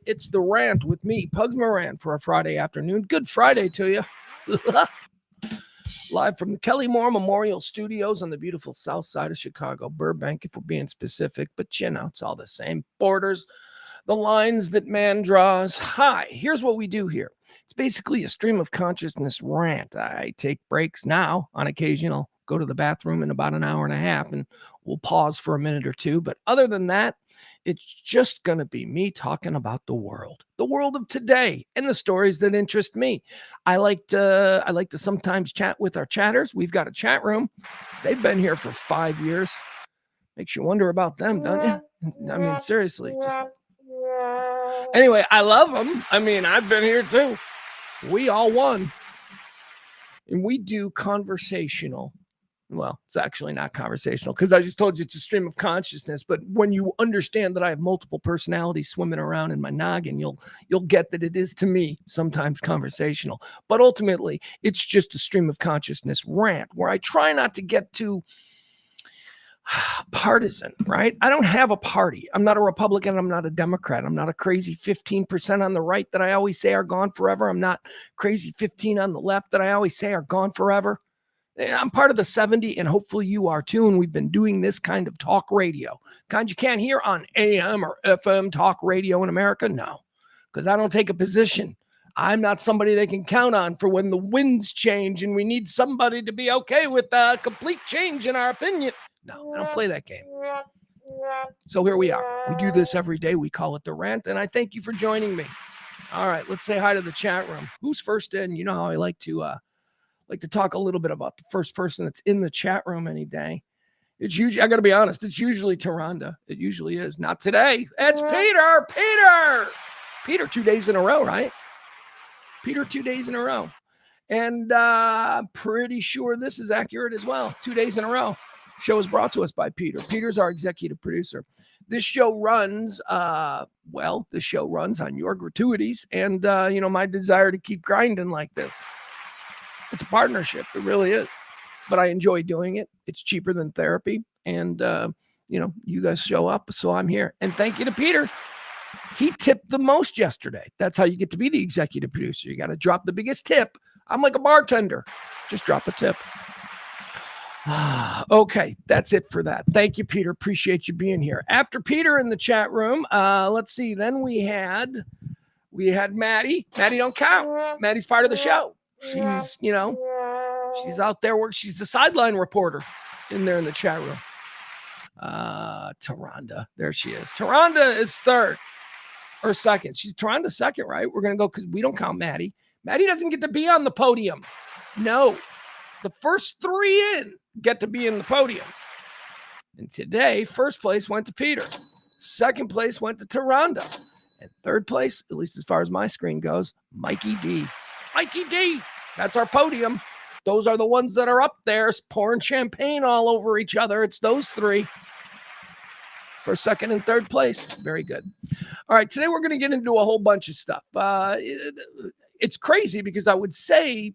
It's the Rant with me, Pugs Moran, for a Friday afternoon. Good Friday to you. Live from the Kelly Moore Memorial Studios on the beautiful south side of Chicago, Burbank, if we're being specific. But, you know, it's all the same. Borders, the lines that man draws. Hi, here's what we do here. It's basically a stream of consciousness rant. I take breaks now. On occasion, I'll go to the bathroom in about an hour and a half, and we'll pause for a minute or two. But other than that, it's just going to be me talking about the world of today, and the stories that interest me. I like to sometimes chat with our chatters. We've got a chat room. They've been here for 5 years. Makes you wonder about them, don't you? I mean, seriously. Anyway, I love them. I mean, I've been here too. We all won. And we do conversational. Well, it's actually not conversational because I just told you it's a stream of consciousness. But when you understand that I have multiple personalities swimming around in my noggin, you'll get that it is, to me, sometimes conversational. But ultimately, it's just a stream of consciousness rant where I try not to get too partisan, right? I don't have a party. I'm not a Republican. I'm not a Democrat. I'm not a crazy 15% on the right that I always say are gone forever. I'm not crazy 15 on the left that I always say are gone forever. I'm part of the 70, and hopefully you are too. And we've been doing this kind of talk radio, kind you can't hear on AM or FM talk radio in America. No, because I don't take a position. I'm not somebody they can count on for when the winds change and we need somebody to be okay with a complete change in our opinion. No, I don't play that game. So here we are. We do this every day. We call it the Rant, and I thank you for joining me. All right, let's say hi to the chat room. Who's first in? You know how I like to talk a little bit about the first person that's in the chat room any day. It's usually, I got to be honest, it's usually Taronda. It usually is. Not today. It's Peter. Peter 2 days in a row, right? Peter 2 days in a row. And pretty sure this is accurate as well. 2 days in a row. Show is brought to us by Peter. Peter's our executive producer. This show runs, on your gratuities and, my desire to keep grinding like this. It's a partnership. It really is. But I enjoy doing it. It's cheaper than therapy. And, you guys show up, so I'm here. And thank you to Peter. He tipped the most yesterday. That's how you get to be the executive producer. You got to drop the biggest tip. I'm like a bartender. Just drop a tip. Okay, that's it for that. Thank you, Peter. Appreciate you being here. After Peter in the chat room, let's see. Then we had Maddie. Maddie don't count. Maddie's part of the show. She's, she's out there working. She's the sideline reporter in there in the chat room. Taronda. There she is. Taronda is third or second. Taronda's second, right? We're going to go because we don't count Maddie. Maddie doesn't get to be on the podium. No. The first three in get to be in the podium. And today, first place went to Peter. Second place went to Taronda. And third place, at least as far as my screen goes, Mikey D. Mikey D. That's our podium. Those are the ones that are up there pouring champagne all over each other. It's those three. For second and third place. Very good. All right, today we're going to get into a whole bunch of stuff. It's crazy because I would say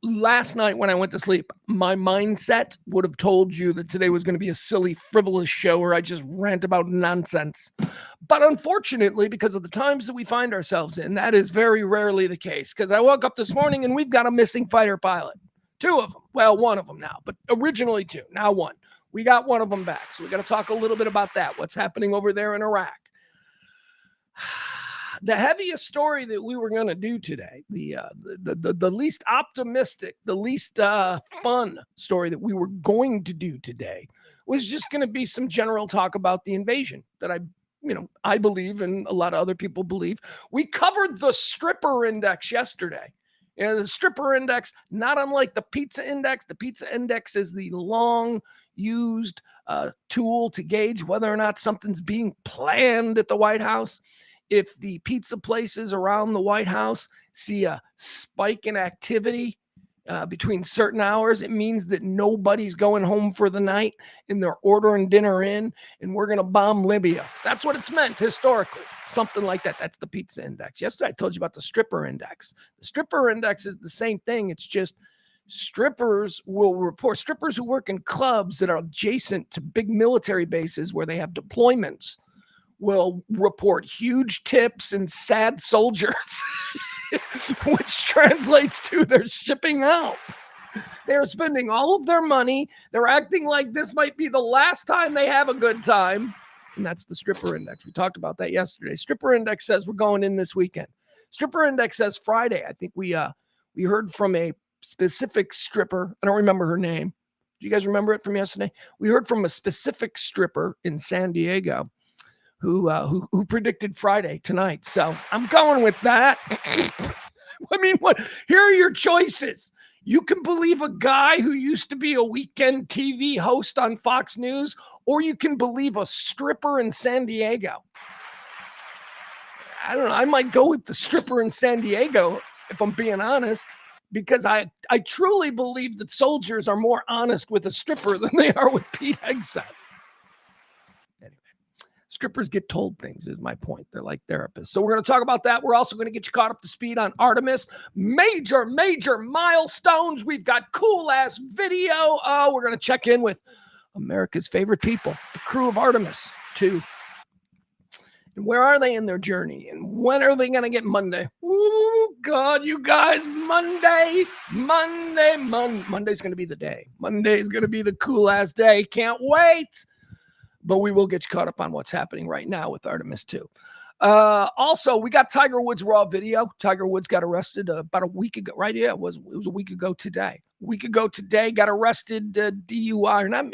last night when I went to sleep, my mindset would have told you that today was going to be a silly, frivolous show where I just rant about nonsense. But unfortunately, because of the times that we find ourselves in, that is very rarely the case. Because I woke up this morning and we've got a missing fighter pilot. Two of them. Well, one of them now, but originally two. Now one. We got one of them back. So we got to talk a little bit about that. What's happening over there in Iraq. The heaviest story that we were going to do today, the least optimistic, the least fun story that we were going to do today was just going to be some general talk about the invasion that I believe and a lot of other people believe. We covered the stripper index yesterday. The stripper index, not unlike the pizza index. The pizza index is the long used tool to gauge whether or not something's being planned at the White House. If the pizza places around the White House see a spike in activity between certain hours, it means that nobody's going home for the night and they're ordering dinner in and we're going to bomb Libya. That's what it's meant historically. Something like that. That's the pizza index. Yesterday I told you about the stripper index. The stripper index is the same thing. It's just strippers will report, strippers who work in clubs that are adjacent to big military bases where they have deployments will report huge tips and sad soldiers, which translates to they're shipping out. They're spending all of their money. They're acting like this might be the last time they have a good time. And that's the stripper index. We talked about that yesterday. Stripper index says we're going in this weekend. Stripper index says Friday. I think we heard from a specific stripper. I don't remember her name. Do you guys remember it from yesterday? We heard from a specific stripper in San Diego who predicted Friday tonight. So I'm going with that. I mean, what? Here are your choices. You can believe a guy who used to be a weekend TV host on Fox News, or you can believe a stripper in San Diego. I don't know. I might go with the stripper in San Diego, if I'm being honest, because I truly believe that soldiers are more honest with a stripper than they are with Pete Hegseth. Anyway, strippers get told things is my point. They're like therapists. So we're going to talk about that. We're also going to get you caught up to speed on Artemis. Major milestones. We've got cool-ass video. Oh, we're going to check in with America's favorite people, the crew of Artemis 2. And where are they in their journey? And when are they going to get Monday? Ooh, God, you guys, Monday's going to be the day. Monday's going to be the cool-ass day. Can't wait. But we will get you caught up on what's happening right now with Artemis 2. Also, we got Tiger Woods' raw video. Tiger Woods got arrested about a week ago, right? Yeah, it was a week ago today. Got arrested, DUI, or not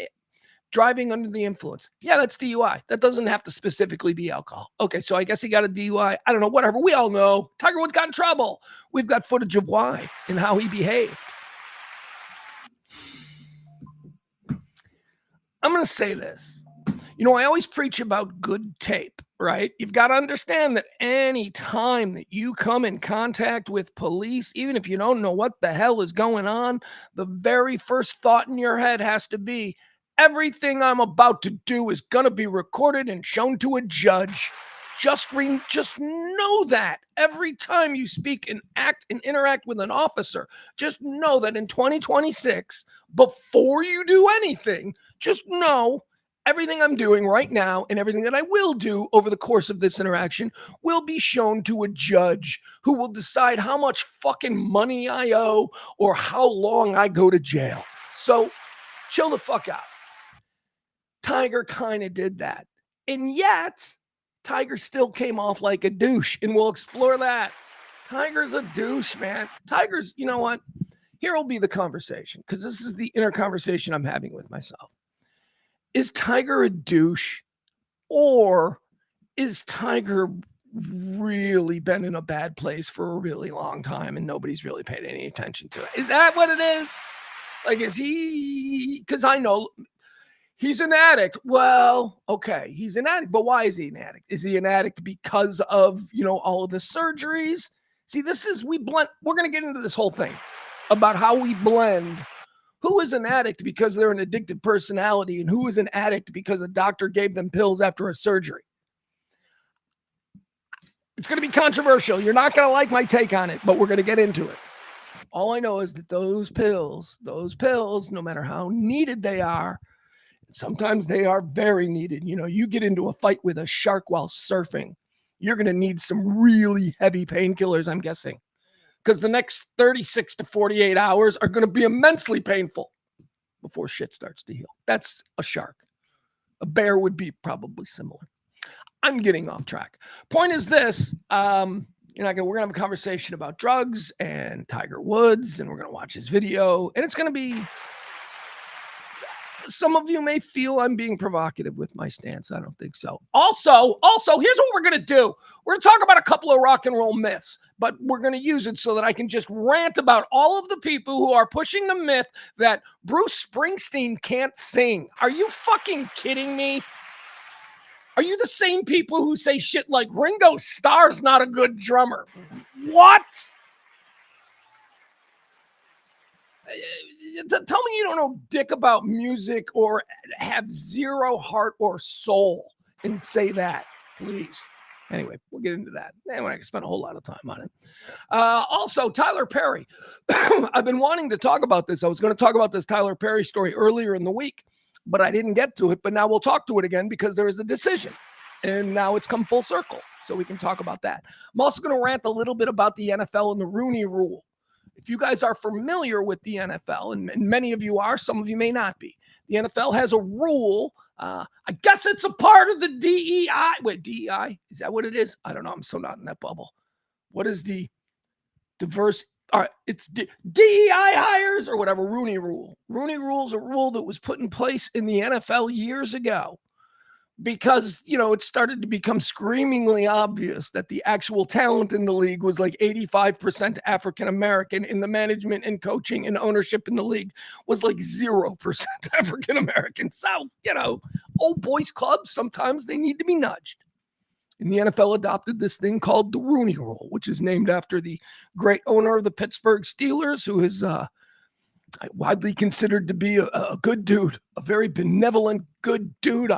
driving under the influence. Yeah, that's DUI. That doesn't have to specifically be alcohol. Okay, so I guess he got a DUI. I don't know, whatever. We all know Tiger Woods got in trouble. We've got footage of why and how he behaved. I'm going to say this. You know, I always preach about good tape, right? You've got to understand that any time that you come in contact with police, even if you don't know what the hell is going on, the very first thought in your head has to be, everything I'm about to do is going to be recorded and shown to a judge. Just know that every time you speak and act and interact with an officer, just know that in 2026, before you do anything, just know everything I'm doing right now and everything that I will do over the course of this interaction will be shown to a judge who will decide how much fucking money I owe or how long I go to jail. So chill the fuck out. Tiger kind of did that. And yet, Tiger still came off like a douche, and we'll explore that. Tiger's a douche, man. Tiger's, you know what? Here will be the conversation, because this is the inner conversation I'm having with myself. Is Tiger a douche, or is Tiger really been in a bad place for a really long time and nobody's really paid any attention to it? Is that what it is? Like, is he, because I know he's an addict. Well, okay, he's an addict, but why is he an addict? Is he an addict because of, all of the surgeries? See, we're going to get into this whole thing about how we blend who is an addict because they're an addictive personality and who is an addict because a doctor gave them pills after a surgery. It's going to be controversial. You're not going to like my take on it, but we're going to get into it. All I know is that those pills, no matter how needed they are, sometimes they are very needed. You get into a fight with a shark while surfing, you're going to need some really heavy painkillers, I'm guessing, because the next 36 to 48 hours are going to be immensely painful before shit starts to heal. That's a shark. A bear would be probably similar. I'm getting off track. Point is this, we're going to have a conversation about drugs and Tiger Woods, and we're going to watch his video, and it's going to be, some of you may feel I'm being provocative with my stance. I don't think so. Also, here's what we're going to do. We're going to talk about a couple of rock and roll myths, but we're going to use it so that I can just rant about all of the people who are pushing the myth that Bruce Springsteen can't sing. Are you fucking kidding me? Are you the same people who say shit like Ringo Starr's not a good drummer? What? Tell me you don't know dick about music or have zero heart or soul and say that, please. Anyway, we'll get into that. Anyway, I can spend a whole lot of time on it. Also, Tyler Perry. I've been wanting to talk about this. I was going to talk about this Tyler Perry story earlier in the week, but I didn't get to it. But now we'll talk to it again because there is a decision. And now it's come full circle. So we can talk about that. I'm also going to rant a little bit about the NFL and the Rooney Rule. If you guys are familiar with the NFL, and many of you are, some of you may not be, the NFL has a rule. I guess it's a part of the DEI. Wait, DEI? Is that what it is? I don't know. I'm so not in that bubble. What is the diverse? All right, it's DEI hires or whatever, Rooney Rule. Rooney Rule is a rule that was put in place in the NFL years ago because, it started to become screamingly obvious that the actual talent in the league was like 85% African-American, in the management and coaching and ownership in the league was like 0% African-American. So, old boys clubs, sometimes they need to be nudged. And the NFL adopted this thing called the Rooney Rule, which is named after the great owner of the Pittsburgh Steelers, who is widely considered to be a good dude, a very benevolent, good dude,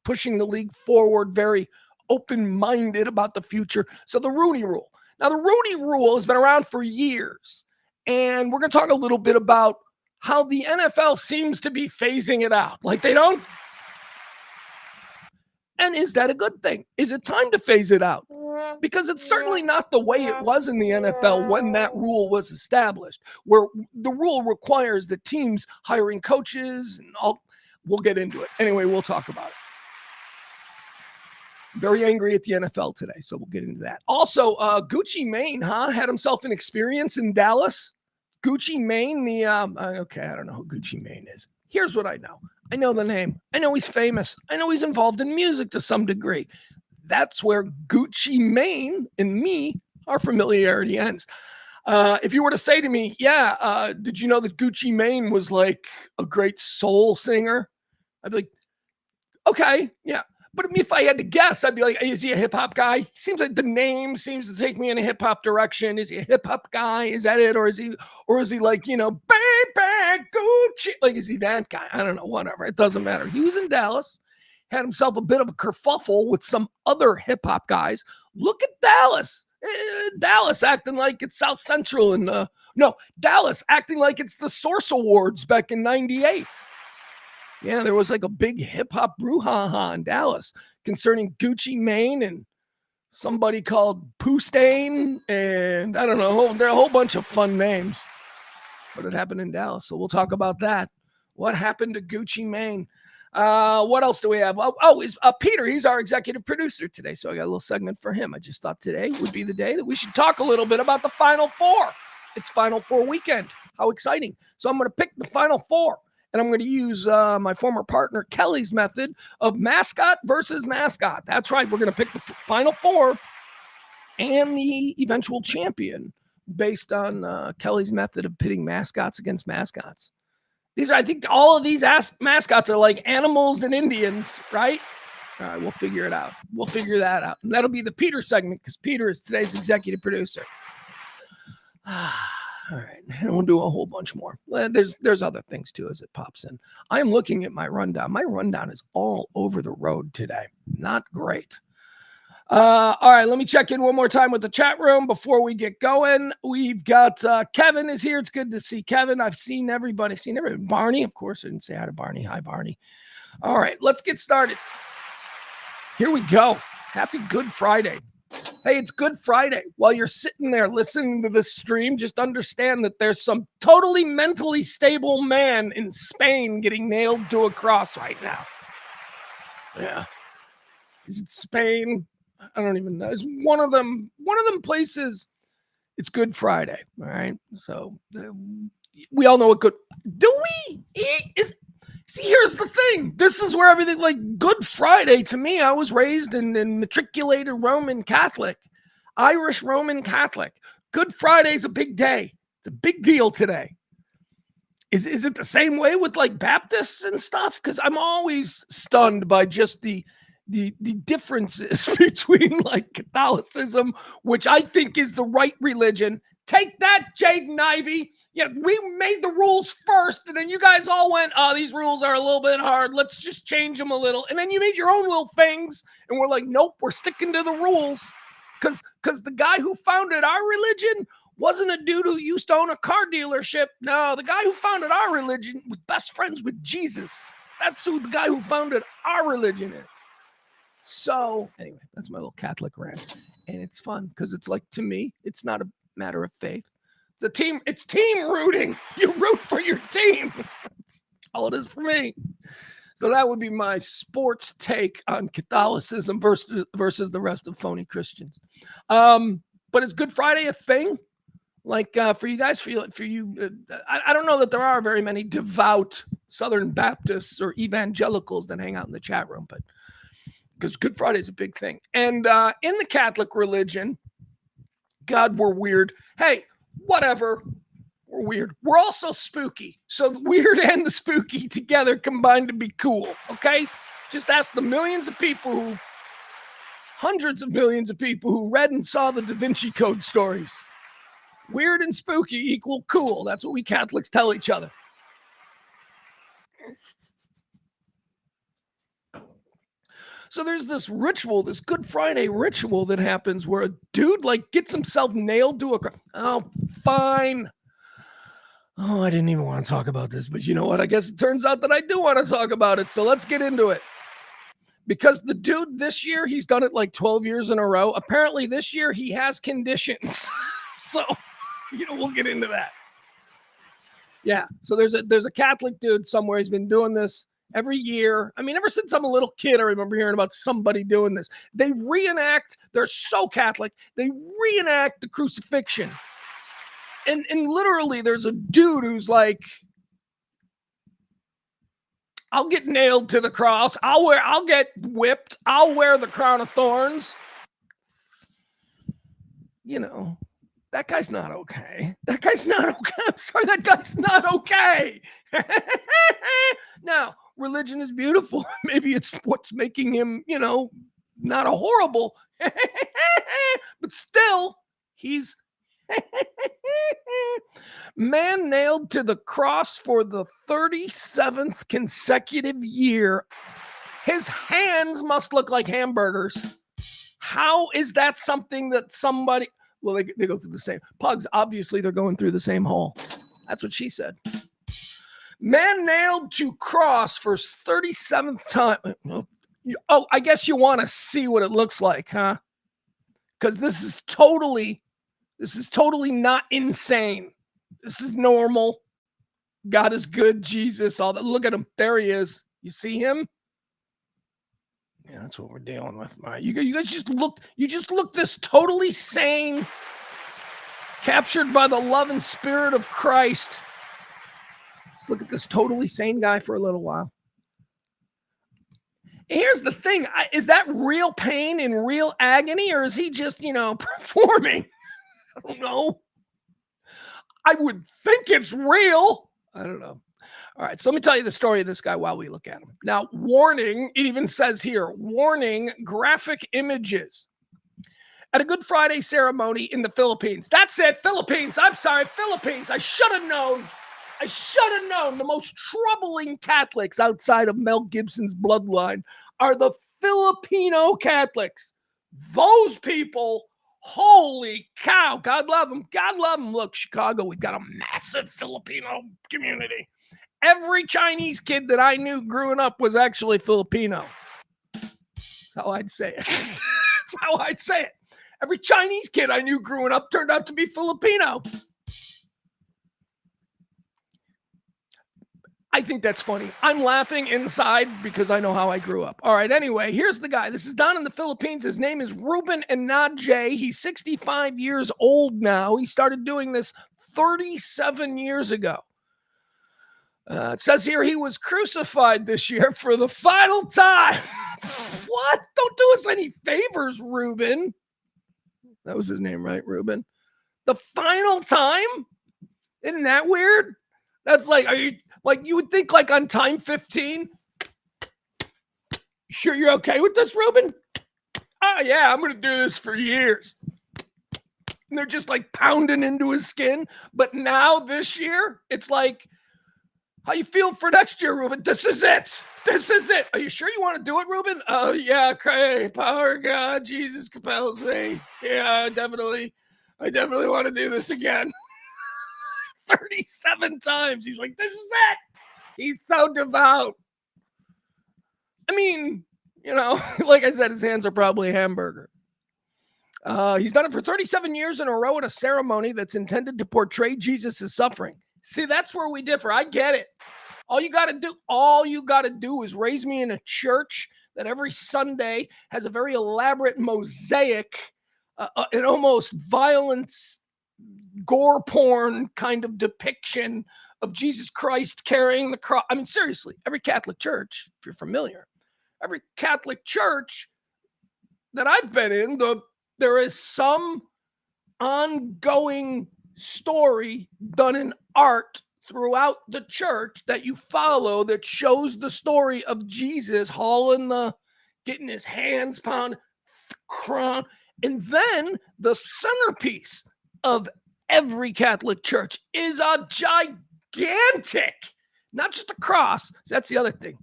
pushing the league forward, very open-minded about the future. So the Rooney Rule. Now, the Rooney Rule has been around for years, and we're going to talk a little bit about how the NFL seems to be phasing it out. Like they don't. And is that a good thing? Is it time to phase it out? Because it's certainly not the way it was in the NFL when that rule was established, where the rule requires the teams hiring coaches and all. We'll get into it. Anyway, we'll talk about it. Very angry at the NFL today, so we'll get into that. Also, Gucci Mane, had himself an experience in Dallas. Gucci Mane, okay, I don't know who Gucci Mane is. Here's what I know. I know the name. I know he's famous. I know he's involved in music to some degree. That's where Gucci Mane and me, our familiarity ends. If you were to say to me, did you know that Gucci Mane was like a great soul singer? I'd be like, okay, yeah. But if I had to guess, I'd be like, is he a hip hop guy? Seems like the name seems to take me in a hip hop direction. Is he a hip hop guy? Is that it? Or is he like, baby Gucci? Like, is he that guy? I don't know, whatever. It doesn't matter. He was in Dallas, had himself a bit of a kerfuffle with some other hip hop guys. Look at Dallas. Dallas acting like it's South Central and Dallas acting like it's the Source Awards back in 98. Yeah, there was like a big hip-hop brouhaha in Dallas concerning Gucci Mane and somebody called Pooh Stain, and I don't know, there are a whole bunch of fun names. But it happened in Dallas, so we'll talk about that. What happened to Gucci Mane? What else do we have? Is Peter, he's our executive producer today, so I got a little segment for him. I just thought today would be the day that we should talk a little bit about the Final Four. It's Final Four weekend. How exciting. So I'm going to pick the Final Four. And I'm going to use my former partner Kelly's method of mascot versus mascot. That's right. We're going to pick the Final Four and the eventual champion based on Kelly's method of pitting mascots against mascots. I think all of these mascots are like animals and Indians, right? All right, we'll figure it out. We'll figure that out. And that'll be the Peter segment because Peter is today's executive producer. All right, and we'll do a whole bunch more. There's other things too as it pops in. I'm looking at my rundown. My rundown is all over the road today. Not great. All right, let me check in one more time with the chat room before we get going. We've got Kevin is here. It's good to see Kevin. I've seen everybody. Barney, of course. I didn't say hi to Barney. Hi, Barney. All right, let's get started. Here we go. Happy Good Friday. Hey, it's Good Friday. While you're sitting there listening to this stream, just understand that there's some totally mentally stable man in Spain getting nailed to a cross right now. Yeah. Is it Spain? I don't even know. It's one of them places. It's Good Friday. All right. So we all know what good. Do we? See, here's the thing. This is where everything, like Good Friday, to me, I was raised in matriculated Roman Catholic, Irish Roman Catholic. Good Friday is a big day. It's a big deal today. Is it the same way with like Baptists and stuff? Because I'm always stunned by just the differences between like Catholicism, which I think is the right religion. Take that, Jaden Ivey. Yeah, we made the rules first, and then you guys all went, these rules are a little bit hard. Let's just change them a little. And then you made your own little things, and we're like, nope, we're sticking to the rules. Because the guy who founded our religion wasn't a dude who used to own a car dealership. No, the guy who founded our religion was best friends with Jesus. That's who the guy who founded our religion is. So anyway, that's my little Catholic rant. And it's fun because it's like, to me, it's not a matter of faith. It's team rooting. You root for your team. That's all it is for me. So that would be my sports take on Catholicism versus the rest of phony Christians. But is Good Friday a thing? Like for you guys, I don't know that there are very many devout Southern Baptists or evangelicals that hang out in the chat room, but because Good Friday is a big thing. And in the Catholic religion, God, we're weird. Hey, whatever. We're weird. We're also spooky. So the weird and the spooky together combined to be cool. Okay? Just ask the hundreds of millions of people who read and saw the Da Vinci Code stories. Weird and spooky equal cool. That's what we Catholics tell each other. So there's this ritual, this Good Friday ritual that happens where a dude like gets himself nailed to a cross. Oh, fine. Oh, I didn't even want to talk about this, but you know what? I guess it turns out that I do want to talk about it. So let's get into it. Because the dude this year, he's done it like 12 years in a row. Apparently this year he has conditions. So, we'll get into that. Yeah. So there's a Catholic dude somewhere. He's been doing this every year. I mean, ever since I'm a little kid, I remember hearing about somebody doing this. They're so Catholic, they reenact the crucifixion. And literally there's a dude who's like, I'll get nailed to the cross. I'll get whipped. I'll wear the crown of thorns. That guy's not okay. That guy's not okay. I'm sorry, that guy's not okay. Now, religion is beautiful. Maybe it's what's making him, not a horrible. But still, he's man nailed to the cross for the 37th consecutive year. His hands must look like hamburgers. How is that something that somebody... Well, they go through the same. Pugs, obviously, they're going through the same hole. That's what she said. Man nailed to cross for 37th time. Oh, I guess you want to see what it looks like, huh? Because this is totally not insane. This is normal. God is good. Jesus, all that. Look at him. There he is. You see him? Yeah, that's what we're dealing with. All right, you guys just look this totally sane, captured by the love and spirit of Christ. Let's look at this totally sane guy for a little while. Here's the thing. Is that real pain and real agony, or is he just, performing? I don't know. I would think it's real. I don't know. All right, so let me tell you the story of this guy while we look at him. Now, warning, it even says here, warning, graphic images. At a Good Friday ceremony in the Philippines. That's it, Philippines. I'm sorry, Philippines. I should have known. The most troubling Catholics outside of Mel Gibson's bloodline are the Filipino Catholics. Those people, holy cow, God love them. God love them. Look, Chicago, we've got a massive Filipino community. Every Chinese kid that I knew growing up was actually Filipino. That's how I'd say it. Every Chinese kid I knew growing up turned out to be Filipino. I think that's funny. I'm laughing inside because I know how I grew up. All right, anyway, here's the guy. This is down in the Philippines. His name is Ruben Anadje. He's 65 years old now. He started doing this 37 years ago. It says here he was crucified this year for the final time. What? Don't do us any favors, Ruben. That was his name, right, Ruben? The final time? Isn't that weird? That's like, you would think like on time 15? Sure you're okay with this, Ruben? Oh, yeah, I'm going to do this for years. And they're just like pounding into his skin. But now this year, it's like, how you feel for next year, Ruben? This is it. Are you sure you want to do it, Ruben? Oh, yeah, cray, power of God, Jesus compels me. Yeah, I definitely want to do this again. 37 times. He's like, this is it. He's so devout. I mean, You know, like I said, his hands are probably a hamburger. He's done it for 37 years in a row in a ceremony that's intended to portray Jesus' suffering. See, that's where we differ. I get it. All you got to do is raise me in a church that every Sunday has a very elaborate mosaic, an almost violence, gore porn kind of depiction of Jesus Christ carrying the cross. I mean, seriously, every Catholic church, if you're familiar, every Catholic church that I've been in, there is some ongoing story done in art throughout the church that you follow that shows the story of Jesus getting his hands pounded, crown, and then the centerpiece of every Catholic church is a gigantic, not just a cross. So that's the other thing.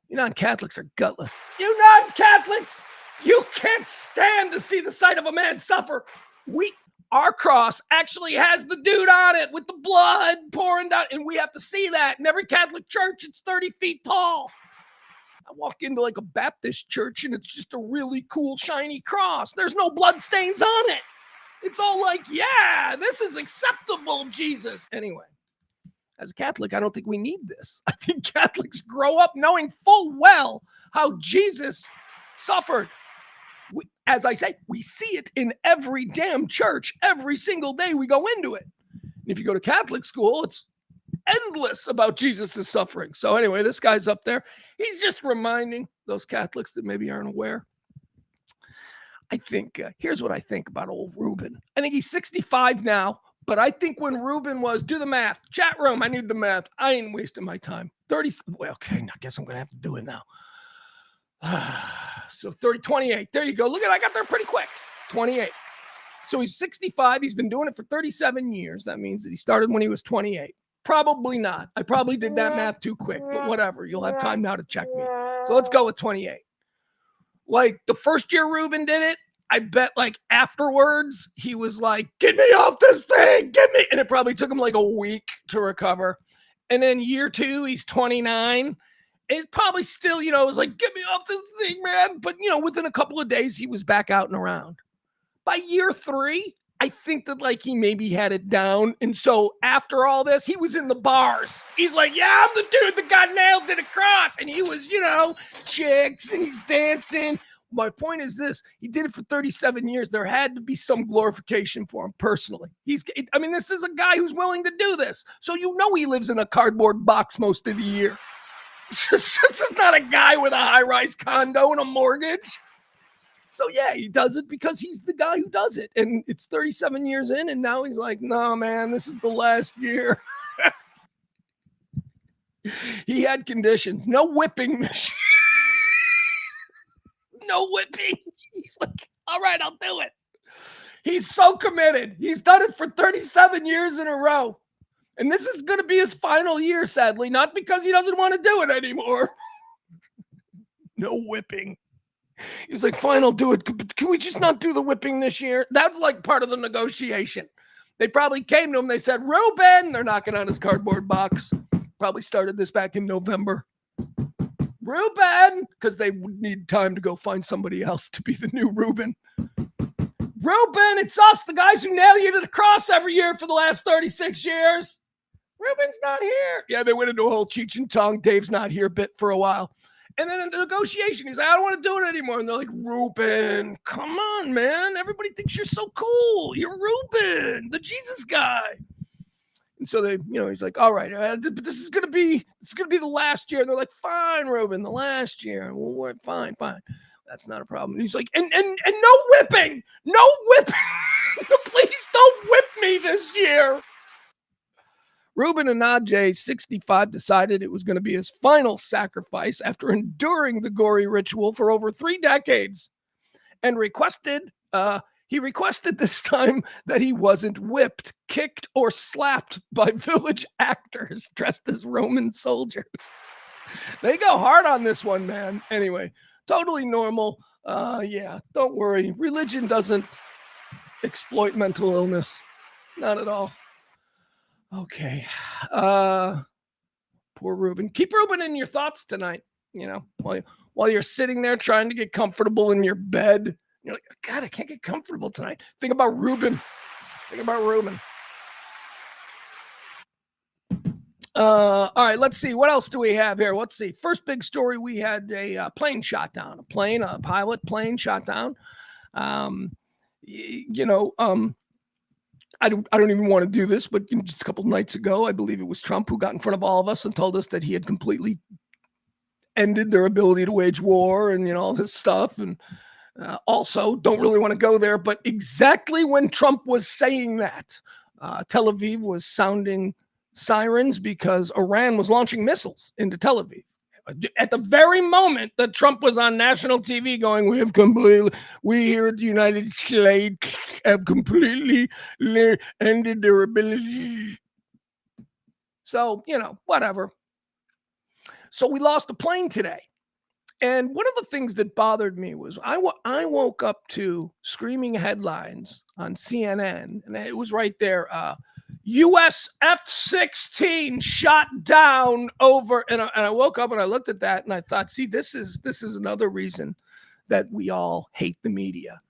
You non-Catholics are gutless. You non-Catholics, you can't stand to see the sight of a man suffer. Our cross actually has the dude on it with the blood pouring down, and we have to see that. In every Catholic church, it's 30 feet tall. I walk into like a Baptist church, and it's just a really cool, shiny cross. There's no blood stains on it. It's all like, yeah, this is acceptable, Jesus. Anyway, as a Catholic, I don't think we need this. I think Catholics grow up knowing full well how Jesus suffered. As I say, we see it in every damn church. Every single day we go into it. And if you go to Catholic school, it's endless about Jesus' suffering. So anyway, this guy's up there. He's just reminding those Catholics that maybe aren't aware. I think, here's what I think about old Reuben. I think he's 65 now, but I think when Reuben was, do the math, chat room, I need the math. I ain't wasting my time. 30, well, okay, I guess I'm going to have to do it now. So 28. There you go. Look at, I got there pretty quick. 28. So he's 65. He's been doing it for 37 years. That means that he started when he was 28. Probably not. I probably did that math too quick, but whatever. You'll have time now to check me. So let's go with 28. Like the first year Reuben did it, I bet like afterwards he was like, get me off this thing, get me. And it probably took him like a week to recover. And then year 2, he's 29. It's probably still, it was like, get me off this thing, man. But, within a couple of days, he was back out and around. By year 3, I think that like he maybe had it down. And so after all this, he was in the bars. He's like, yeah, I'm the dude that got nailed to the cross. And he was, chicks and he's dancing. My point is this, he did it for 37 years. There had to be some glorification for him personally. This is a guy who's willing to do this. So he lives in a cardboard box most of the year. This is not a guy with a high-rise condo and a mortgage. So yeah, he does it because he's the guy who does it. And it's 37 years in, and now he's like, no, man, this is the last year. He had conditions. No whipping this year. No whipping. He's like, all right, I'll do it. He's so committed. He's done it for 37 years in a row. And this is going to be his final year, sadly, not because he doesn't want to do it anymore. No whipping. He's like, fine, I'll do it. Can we just not do the whipping this year? That's like part of the negotiation. They probably came to him. They said, Reuben, they're knocking on his cardboard box. Probably started this back in November. Reuben, because they would need time to go find somebody else to be the new Reuben. Reuben, it's us, the guys who nail you to the cross every year for the last 36 years. Reuben's not here. Yeah, they went into a whole Cheech and Chong, Dave's not here bit for a while. And then in the negotiation, he's like, I don't want to do it anymore. And they're like, Reuben, come on, man. Everybody thinks you're so cool. You're Reuben, the Jesus guy. And so they, he's like, all right, this is gonna be the last year. And they're like, fine, Reuben, the last year. Well, fine. That's not a problem. And he's like, and no whipping. Please don't whip me this year. Reuben Anadje, 65, decided it was going to be his final sacrifice after enduring the gory ritual for over 3 decades, and requested this time that he wasn't whipped, kicked, or slapped by village actors dressed as Roman soldiers. They go hard on this one, man. Anyway, totally normal. Yeah, don't worry. Religion doesn't exploit mental illness. Not at all. Okay. Poor Reuben. Keep Reuben in your thoughts tonight, while while you're sitting there trying to get comfortable in your bed. You're like, God, I can't get comfortable tonight. Think about Ruben. Think about Ruben. All right, let's see. What else do we have here? Let's see. First big story, we had a plane shot down. A pilot plane shot down. You know, I don't even want to do this, but just a couple of nights ago, I believe it was Trump who got in front of all of us and told us that he had completely ended their ability to wage war and, all this stuff. And also, don't really want to go there, but exactly when Trump was saying that, Tel Aviv was sounding sirens because Iran was launching missiles into Tel Aviv. At the very moment that Trump was on national TV going, we here at the United States have completely ended their ability. So, whatever. So we lost a plane today. And one of the things that bothered me was I woke up to screaming headlines on CNN, and it was right there. U.S. F-16 shot down over, and I woke up and I looked at that and I thought, see, this is another reason that we all hate the media.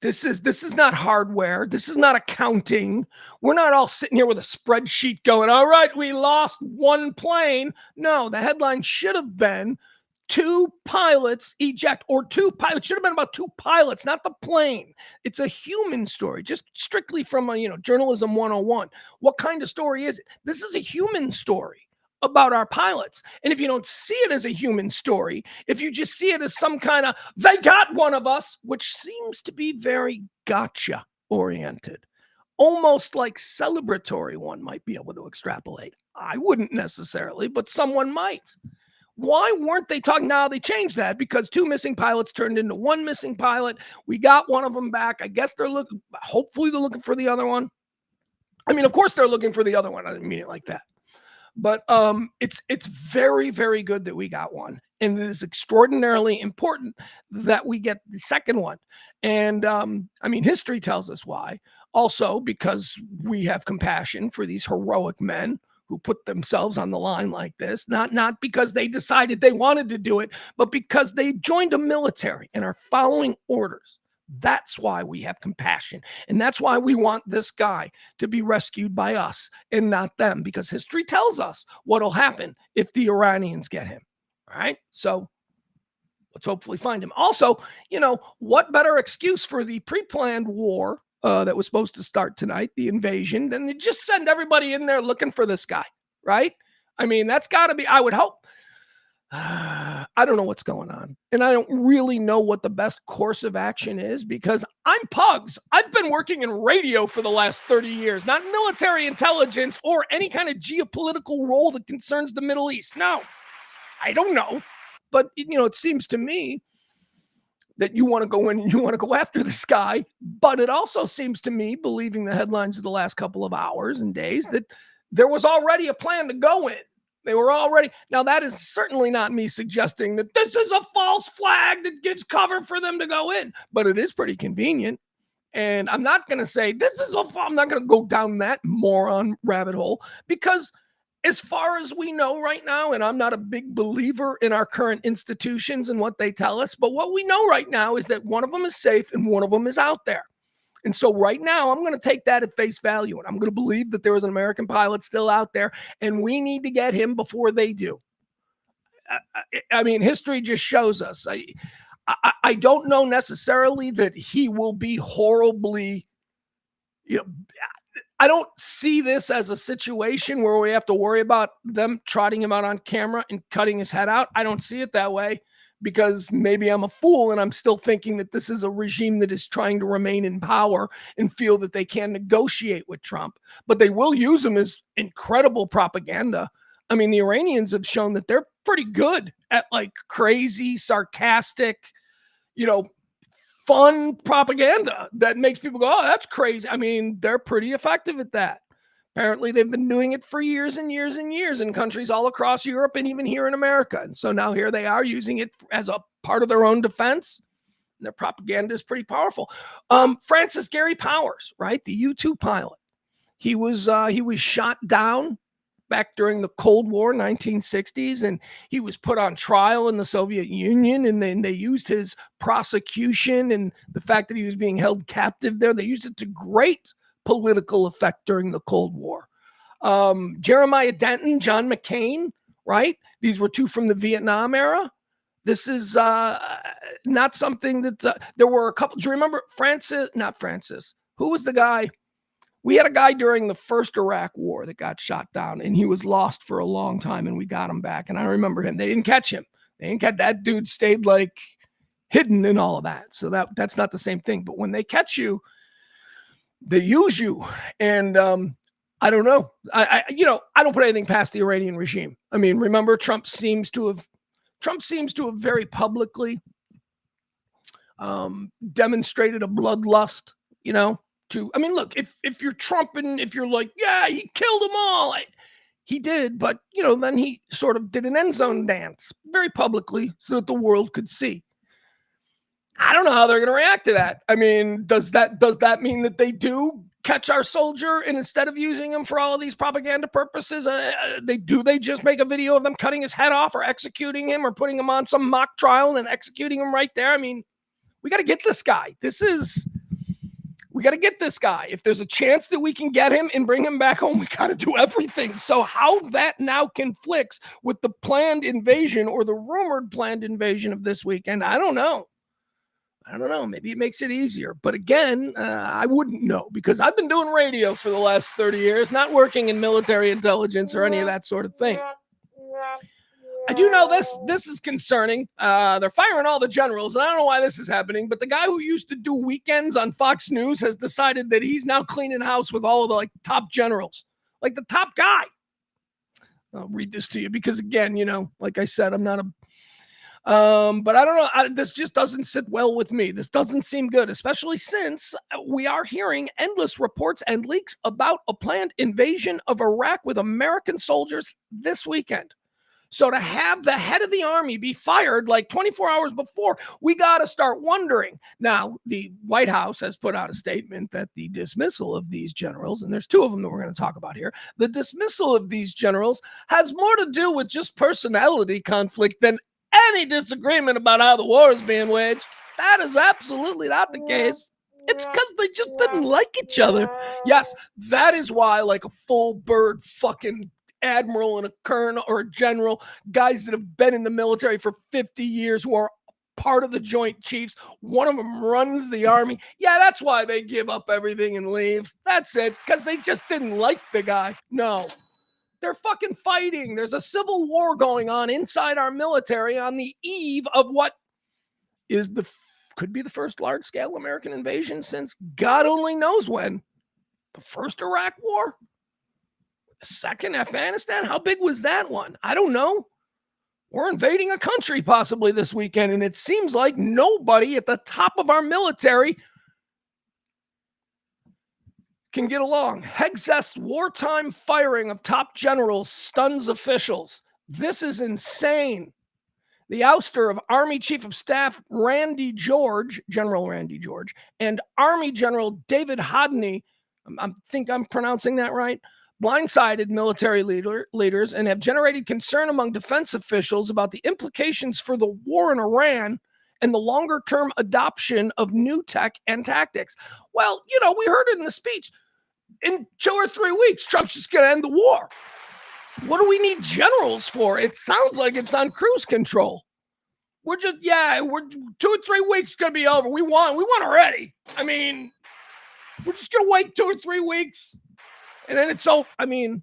This is not hardware. This is not accounting. We're not all sitting here with a spreadsheet going, all right, we lost one plane. No, the headline should have been two pilots eject, or two pilots. Should have been about two pilots, not the plane. It's a human story, just strictly from journalism 101. What kind of story is it? This is a human story about our pilots. And if you don't see it as a human story, if you just see it as some kind of, they got one of us, which seems to be very gotcha oriented, almost like celebratory, one might be able to extrapolate. I wouldn't necessarily, but someone might. Why weren't they talking? Now they changed that because two missing pilots turned into one missing pilot. We got one of them back. I guess hopefully they're looking for the other one. I mean, of course they're looking for the other one. I didn't mean it like that. But it's very, very good that we got one. And it is extraordinarily important that we get the second one. And I mean, history tells us why. Also, because we have compassion for these heroic men who put themselves on the line like this, not because they decided they wanted to do it, but because they joined a military and are following orders. That's why we have compassion. And that's why we want this guy to be rescued by us and not them, because history tells us what'll happen if the Iranians get him. All right. So let's hopefully find him. Also, what better excuse for the pre-planned war that was supposed to start tonight, the invasion, than to just send everybody in there looking for this guy, right? I mean, that's got to be, I would hope. I don't know what's going on. And I don't really know what the best course of action is, because I'm Pugs. I've been working in radio for the last 30 years, not military intelligence or any kind of geopolitical role that concerns the Middle East. No, I don't know. But, it seems to me that you want to go in and you want to go after this guy. But it also seems to me, believing the headlines of the last couple of hours and days, that there was already a plan to go in. They were already. Now, that is certainly not me suggesting that this is a false flag that gives cover for them to go in, but it is pretty convenient. And I'm not going to say I'm not going to go down that moron rabbit hole, because as far as we know right now, and I'm not a big believer in our current institutions and what they tell us, but what we know right now is that one of them is safe and one of them is out there. And so right now, I'm going to take that at face value, and I'm going to believe that there is an American pilot still out there, and we need to get him before they do. I mean, history just shows us. I don't know necessarily that he will be horribly, I don't see this as a situation where we have to worry about them trotting him out on camera and cutting his head out. I don't see it that way, because maybe I'm a fool and I'm still thinking that this is a regime that is trying to remain in power and feel that they can negotiate with Trump, but they will use him as incredible propaganda. I mean, the Iranians have shown that they're pretty good at like crazy, sarcastic, fun propaganda that makes people go, oh, that's crazy. I mean, they're pretty effective at that. Apparently, they've been doing it for years and years and years in countries all across Europe and even here in America. And so now here they are using it as a part of their own defense. Their propaganda is pretty powerful. Francis Gary Powers, right? The U-2 pilot. He was shot down back during the Cold War, 1960s, and he was put on trial in the Soviet Union, and then they used his prosecution and the fact that he was being held captive there. They used it to great political effect during the Cold War. Jeremiah Denton, John McCain, right? These were two from the Vietnam era. This is not something that there were a couple. Do you remember Francis? Not Francis. Who was the guy? We had a guy during the first Iraq war that got shot down, and he was lost for a long time, and we got him back. And I remember him. They didn't catch him. They didn't catch that dude. Stayed like hidden and all of that. So that's not the same thing. But when they catch you, they use you. And I don't know. I don't put anything past the Iranian regime. I mean, remember, Trump seems to have very publicly demonstrated a bloodlust, look, if you're Trump and if you're like, yeah, he killed them all, he did, but, then he sort of did an end zone dance very publicly so that the world could see. I don't know how they're going to react to that. I mean, does that mean that they do catch our soldier and instead of using him for all of these propaganda purposes, they just make a video of them cutting his head off or executing him or putting him on some mock trial and executing him right there? I mean, we got to get this guy. We got to get this guy. If there's a chance that we can get him and bring him back home, we got to do everything. So how that now conflicts with the planned invasion or the rumored planned invasion of this weekend, I don't know. Maybe it makes it easier. But again, I wouldn't know because I've been doing radio for the last 30 years, not working in military intelligence or any of that sort of thing. I do know this is concerning. They're firing all the generals, and I don't know why this is happening, but the guy who used to do weekends on Fox News has decided that he's now cleaning house with all of the top generals, like the top guy. I'll read this to you because, again, like I said, I'm not a but I don't know. This just doesn't sit well with me. This doesn't seem good, especially since we are hearing endless reports and leaks about a planned invasion of Iraq with American soldiers this weekend. So to have the head of the army be fired like 24 hours before, we got to start wondering. Now, the White House has put out a statement that the dismissal of these generals, and there's two of them that we're going to talk about here, the dismissal of these generals has more to do with just personality conflict than any disagreement about how the war is being waged. That is absolutely not the case. It's because they just didn't like each other. Yes, that is why, like a full bird fucking admiral and a colonel or a general, guys that have been in the military for 50 years who are part of the Joint Chiefs, one of them runs the army. Yeah, that's why they give up everything and leave. That's it, because they just didn't like the guy. No. They're fucking fighting. There's a civil war going on inside our military on the eve of what is could be the first large-scale American invasion since God only knows when. The first Iraq war? The second Afghanistan? How big was that one? I don't know. We're invading a country possibly this weekend, and it seems like nobody at the top of our military can get along. Hegseth's wartime firing of top generals stuns officials. This is insane. The ouster of Army Chief of Staff General Randy George, and Army General David Hodney, I think I'm pronouncing that right, blindsided military leaders and have generated concern among defense officials about the implications for the war in Iran and the longer-term adoption of new tech and tactics. Well, we heard it in the speech. In 2 or 3 weeks, Trump's just going to end the war. What do we need generals for? It sounds like it's on cruise control. We're 2 or 3 weeks going to be over. We won already. I mean, we're just going to wait 2 or 3 weeks, and then it's over. I mean,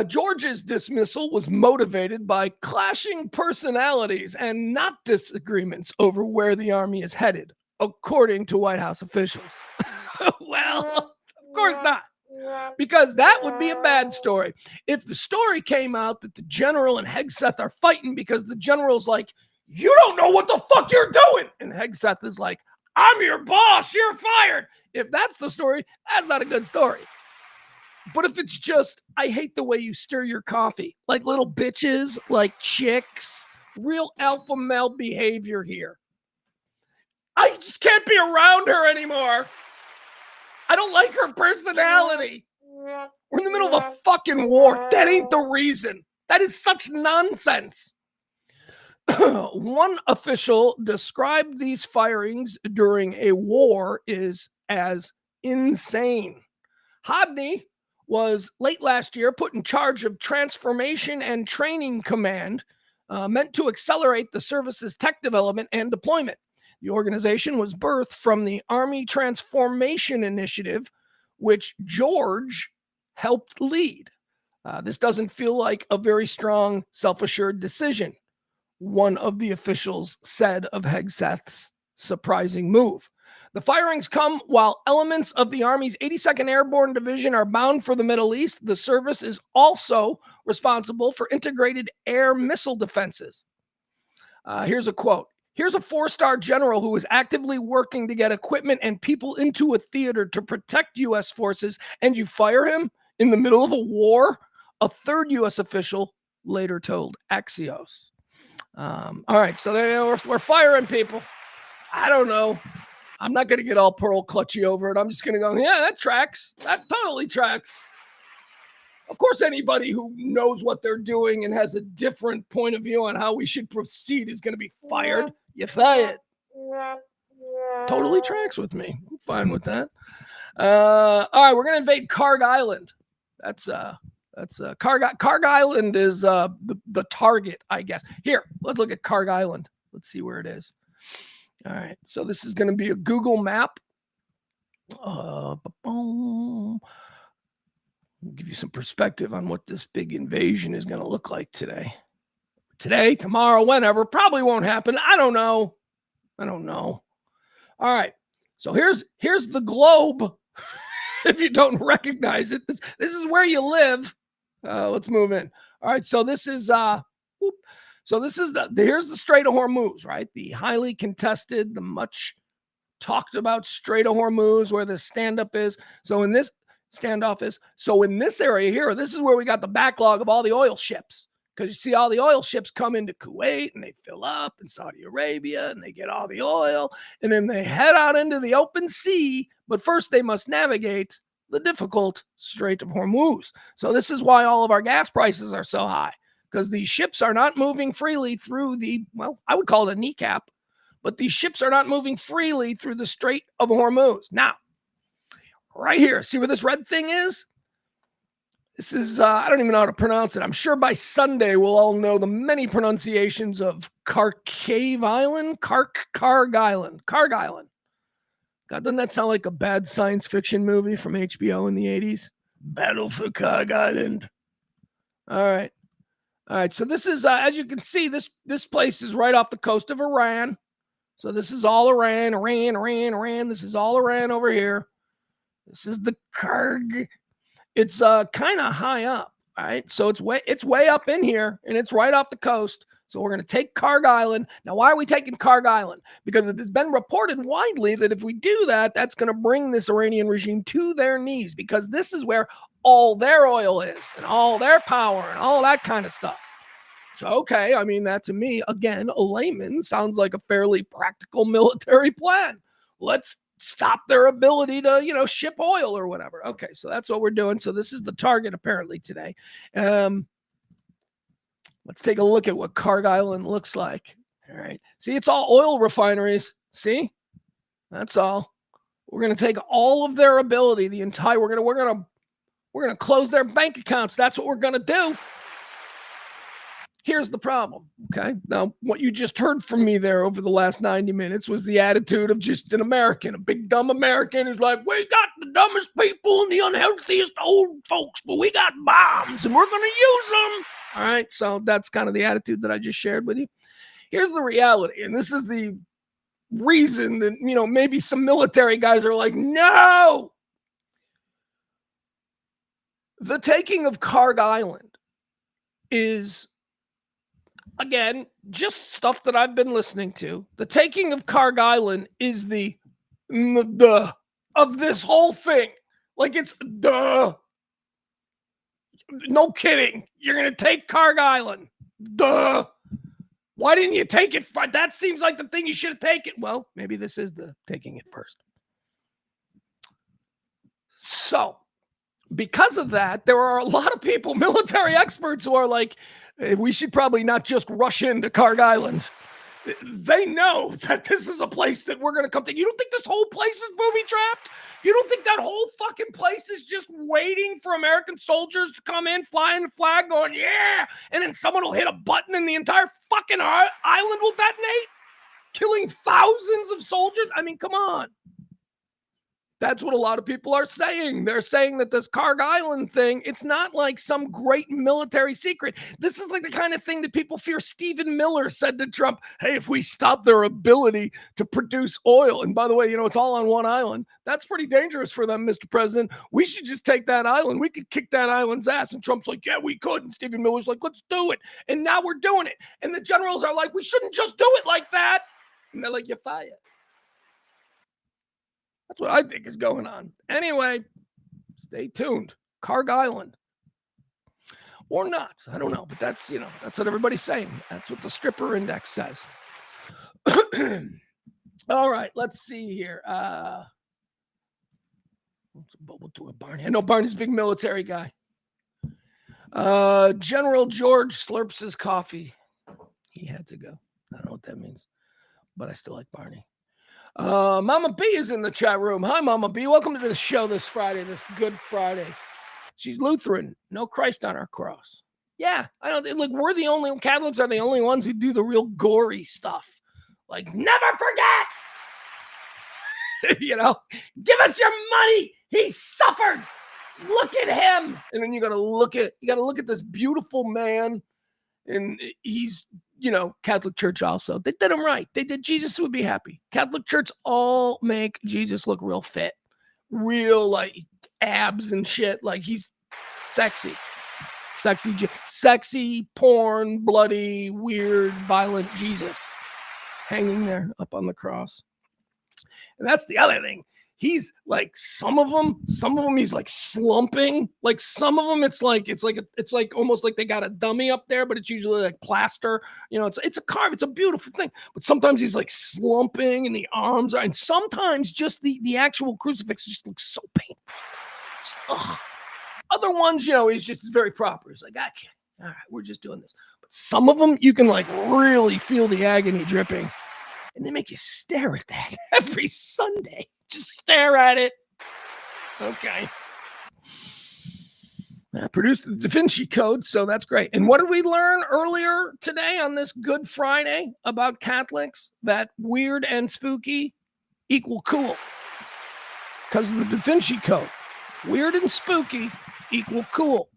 George's dismissal was motivated by clashing personalities and not disagreements over where the army is headed, according to White House officials. Well, of course not, because that would be a bad story. If the story came out that the general and Hegseth are fighting because the general's like, you don't know what the fuck you're doing, and Hegseth is like, I'm your boss, you're fired. If that's the story, that's not a good story. But if it's just, I hate the way you stir your coffee, like little bitches, like chicks, real alpha male behavior here. I just can't be around her anymore. I don't like her personality. We're in the middle of a fucking war. That ain't the reason. That is such nonsense. One official described these firings during a war as insane. Hodney was late last year put in charge of Transformation and Training Command, meant to accelerate the service's tech development and deployment. The organization was birthed from the Army Transformation Initiative, which George helped lead. This doesn't feel like a very strong, self-assured decision, one of the officials said of Hegseth's surprising move. The firings come while elements of the Army's 82nd Airborne Division are bound for the Middle East. The service is also responsible for integrated air missile defenses. Here's a quote. Here's a 4-star general who is actively working to get equipment and people into a theater to protect U.S. forces, and you fire him in the middle of a war? A third U.S. official later told Axios. All right, so we're firing people. I don't know. I'm not going to get all pearl clutchy over it. I'm just going to go, yeah, that tracks. That totally tracks. Of course, anybody who knows what they're doing and has a different point of view on how we should proceed is going to be fired. You fired. Totally tracks with me. I'm fine with that. All right, we're going to invade Karg Island. That's Karg Island is the target, I guess. Here, let's look at Karg Island. Let's see where it is. All right, so this is going to be a Google map. I'll give you some perspective on what this big invasion is going to look like today. Today, tomorrow, whenever. Probably won't happen. I don't know. All right, so here's the globe. If you don't recognize it, this is where you live. Let's move in. All right, so this is here's the Strait of Hormuz, right? The highly contested, the much talked about Strait of Hormuz, where the standoff is. So in this area here, this is where we got the backlog of all the oil ships. Because you see all the oil ships come into Kuwait and they fill up in Saudi Arabia and they get all the oil and then they head out into the open sea. But first they must navigate the difficult Strait of Hormuz. So this is why all of our gas prices are so high, because these ships are not moving freely through I would call it a kneecap, but these ships are not moving freely through the Strait of Hormuz. Now, right here, see where this red thing is? This is, I don't even know how to pronounce it. I'm sure by Sunday we'll all know the many pronunciations of Karg Island. Karg Island. God, doesn't that sound like a bad science fiction movie from HBO in the 80s? Battle for Karg Island. All right, so this is, as you can see, this place is right off the coast of Iran. So this is all Iran. This is all Iran over here. This is the Karg. It's kind of high up, all right? So it's way up in here, and it's right off the coast. So we're going to take Karg Island. Now, why are we taking Karg Island? Because it has been reported widely that if we do that, that's going to bring this Iranian regime to their knees, because this is where all their oil is and all their power and all that kind of stuff. So, okay, I mean, that to me, again, a layman, sounds like a fairly practical military plan. Let's stop their ability to, ship oil or whatever. Okay, so that's what we're doing. So this is the target apparently today. Let's take a look at what Karg Island looks like. All right. See, it's all oil refineries. See? That's all. We're going to take all of their ability, we're going to close their bank accounts. That's what we're going to do. Here's the problem, okay? Now, what you just heard from me there over the last 90 minutes was the attitude of just an American, a big dumb American who's like, we got the dumbest people and the unhealthiest old folks, but we got bombs and we're going to use them. All right, so that's kind of the attitude that I just shared with you. Here's the reality, and this is the reason that, maybe some military guys are like, no! The taking of Karg Island is, again, just stuff that I've been listening to. The taking of Karg Island is the of this whole thing. Like, it's duh. No kidding. You're going to take Karg Island. Duh. Why didn't you take it? That seems like the thing you should have taken. Well, maybe this is the taking it first. So, because of that, there are a lot of people, military experts, who are like, we should probably not just rush into Carg Island. They know that this is a place that we're going to come to. You don't think this whole place is booby trapped? You don't think that whole fucking place is just waiting for American soldiers to come in, flying the flag, going, yeah, and then someone will hit a button and the entire fucking island will detonate, killing thousands of soldiers? I mean, come on. That's what a lot of people are saying. They're saying that this Carg Island thing, it's not like some great military secret. This is like the kind of thing that people fear. Stephen Miller said to Trump, hey, if we stop their ability to produce oil, and by the way, it's all on one island, that's pretty dangerous for them, Mr. President. We should just take that island. We could kick that island's ass. And Trump's like, yeah, we could. And Stephen Miller's like, let's do it. And now we're doing it. And the generals are like, we shouldn't just do it like that. And they're like, you're fired. That's what I think is going on. Anyway, stay tuned. Carg Island. Or not. I don't know. But that's what everybody's saying. That's what the stripper index says. All right. Let's see here. We'll do a Barney. I know Barney's a big military guy. General George slurps his coffee. He had to go. I don't know what that means. But I still like Barney. Mama B is in the chat room. Hi, Mama B. Welcome to the show this Friday, this Good Friday. She's Lutheran. No Christ on our cross. Yeah, I don't think, look, Catholics are the only ones who do the real gory stuff. Like, never forget. Give us your money. He suffered. Look at him. And then you gotta look at this beautiful man. And he's, Catholic Church also. They did him right. They did. Jesus would be happy. Catholic Church all make Jesus look real fit. Real, like, abs and shit. Like, he's sexy. Sexy, porn, bloody, weird, violent Jesus. Hanging there up on the cross. And that's the other thing. He's like, some of them he's like slumping. Like some of them it's like almost like they got a dummy up there, but it's usually like plaster. It's a carve. It's a beautiful thing. But sometimes he's like slumping and the arms are, and sometimes just the actual crucifix just looks so painful. Other ones, he's just very proper. He's like, I can't. All right, we're just doing this. But some of them you can like really feel the agony dripping. And they make you stare at that every Sunday. Just stare at it. Okay. I produced the Da Vinci Code, so that's great. And what did we learn earlier today on this Good Friday about Catholics? That weird and spooky equal cool. Because of the Da Vinci Code. Weird and spooky equal cool.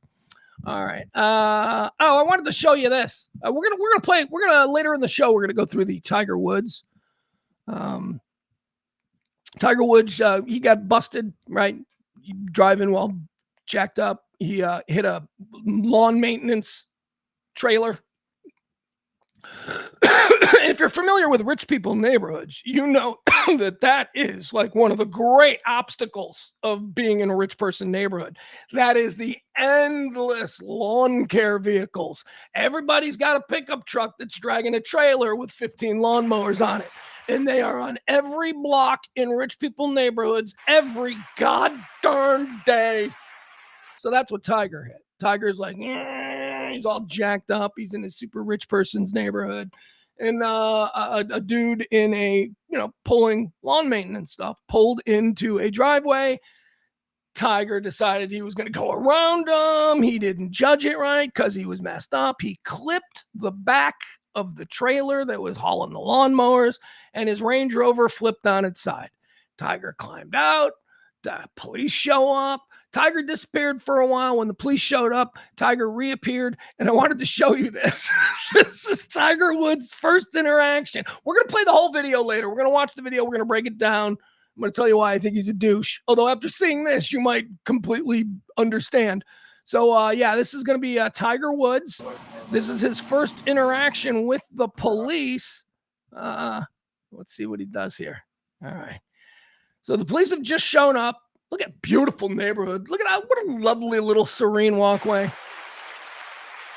All right. I wanted to show you this. We're gonna later in the show, we're gonna go through the Tiger Woods. Tiger Woods, he got busted, right? Driving while jacked up. He hit a lawn maintenance trailer. If you're familiar with rich people neighborhoods, you know that is like one of the great obstacles of being in a rich person neighborhood. That is the endless lawn care vehicles. Everybody's got a pickup truck that's dragging a trailer with 15 lawnmowers on it. And they are on every block in rich people neighborhoods every goddamn day. So that's what Tiger hit. Tiger's like, he's all jacked up. He's in a super rich person's neighborhood. And a dude in a, pulling lawn maintenance stuff, pulled into a driveway. Tiger decided he was going to go around him. He didn't judge it right because he was messed up. He clipped the back of the trailer that was hauling the lawnmowers, and his Range Rover flipped on its side. Tiger climbed out. The police show up. Tiger disappeared for a while. When the police showed up, Tiger reappeared, and I wanted to show you this. This is Tiger Woods' first interaction. We're going to play the whole video later. We're going to watch the video. We're going to break it down. I'm going to tell you why I think he's a douche. Although after seeing this, you might completely understand. So, this is going to be Tiger Woods. This is his first interaction with the police. Let's see what he does here. All right. So the police have just shown up. Look at beautiful neighborhood. Look at what a lovely little serene walkway.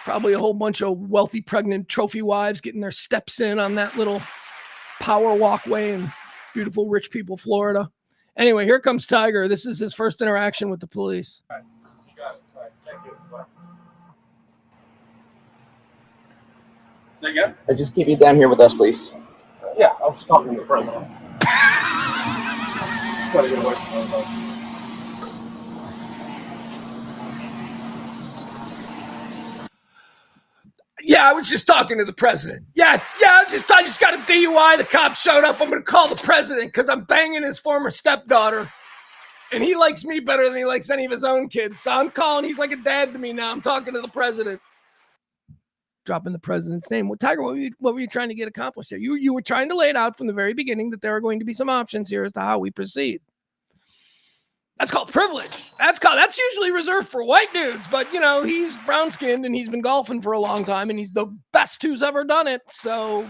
Probably a whole bunch of wealthy pregnant trophy wives getting their steps in on that little power walkway in beautiful rich people, Florida. Anyway, here comes Tiger. This is his first interaction with the police. Say again? Just keep you down here with us, please. Yeah, I was just talking to the president. Try to get away from him. Yeah, I was just talking to the president. Yeah, I just got a DUI. The cops showed up. I'm going to call the president because I'm banging his former stepdaughter. And he likes me better than he likes any of his own kids. So I'm calling. He's like a dad to me now. I'm talking to the president. Dropping the president's name. Well, Tiger, what were you trying to get accomplished here? You were trying to lay it out from the very beginning that there are going to be some options here as to how we proceed. That's called privilege. That's usually reserved for white dudes, but he's brown skinned and he's been golfing for a long time and he's the best who's ever done it. So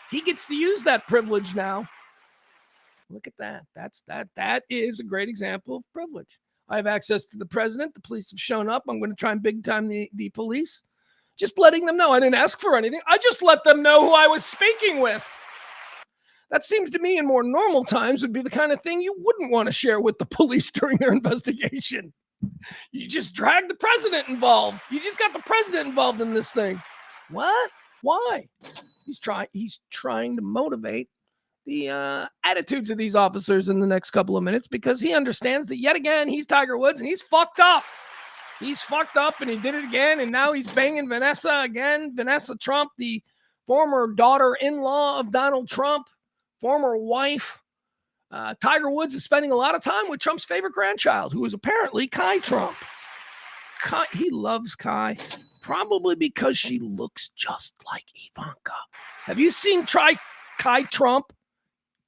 he gets to use that privilege now. Look at that. That is a great example of privilege. I have access to the president. The police have shown up. I'm going to try and big time the police. Just letting them know I didn't ask for anything. I just let them know who I was speaking with. That seems to me in more normal times would be the kind of thing you wouldn't want to share with the police during their investigation. You just drag the president involved. You just got the president involved in this thing. What? Why? He's trying to motivate the attitudes of these officers in the next couple of minutes because he understands that yet again, he's Tiger Woods and he's fucked up. He's fucked up and he did it again. And now he's banging Vanessa again. Vanessa Trump, the former daughter-in-law of Donald Trump. Former wife. Tiger Woods is spending a lot of time with Trump's favorite grandchild, who is apparently Kai Trump. He loves Kai, probably because she looks just like Ivanka. Have you seen Kai Trump,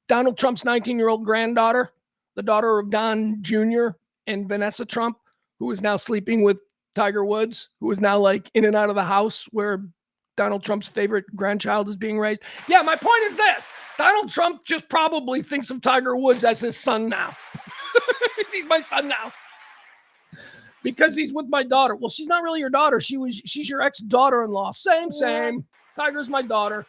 Donald Trump's 19-year-old granddaughter, the daughter of Don Jr. and Vanessa Trump, who is now sleeping with Tiger Woods, who is now like in and out of the house where Donald Trump's favorite grandchild is being raised? Yeah, my point is this. Donald Trump just probably thinks of Tiger Woods as his son now. He's my son now. Because he's with my daughter. Well, she's not really your daughter. She's your ex-daughter-in-law. Same. Tiger's my daughter.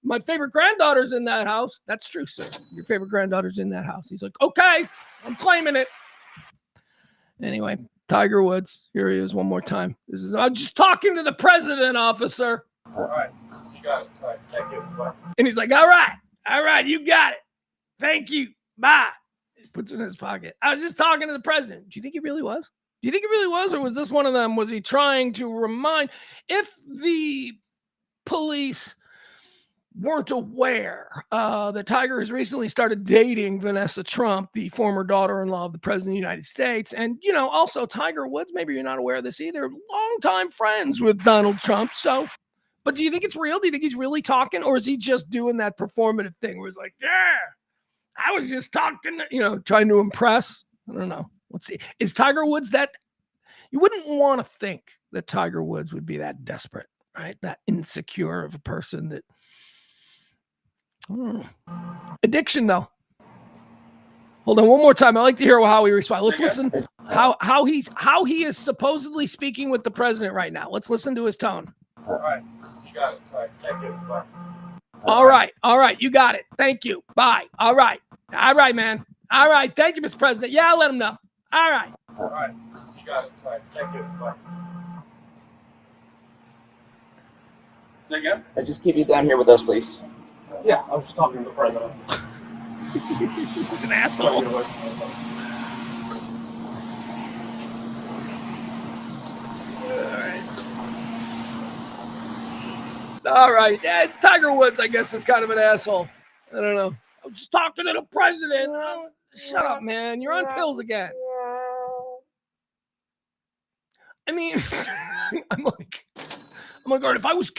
My favorite granddaughter's in that house. That's true, sir. Your favorite granddaughter's in that house. He's like, okay, I'm claiming it. Anyway, Tiger Woods. Here he is one more time. I'm just talking to the president, officer. All right. You got it. All right. Thank you. Bye. And he's like, all right, you got it. Thank you. Bye. He puts it in his pocket. I was just talking to the president. Do you think he really was? Or was this one of them? Was he trying to remind? If the police weren't aware that Tiger has recently started dating Vanessa Trump, the former daughter-in-law of the president of the United States. And, also Tiger Woods, maybe you're not aware of this either, longtime friends with Donald Trump. So, but do you think it's real? Do you think he's really talking? Or is he just doing that performative thing where he's like, yeah, I was just talking, trying to impress? I don't know. Let's see. Is Tiger Woods that? You wouldn't want to think that Tiger Woods would be that desperate, right? That insecure of a person that, addiction, though. Hold on one more time. I like to hear how he responds. Let's listen how he is supposedly speaking with the president right now. Let's listen to his tone. All right. You got it. All right. Thank you. Bye. All right. You got it. Thank you. Bye. All right, man. All right. Thank you, Mr. President. Yeah, I'll let him know. All right. All right. You got it. All right. Thank you. Bye. Say again? Just keep you down here with us, please. Yeah, I was just talking to the president. He's an asshole. All right. Yeah, Tiger Woods, I guess, is kind of an asshole. I don't know. I'm just talking to the president. Shut up, man. You're on pills again. I mean, I'm like, all right, if I was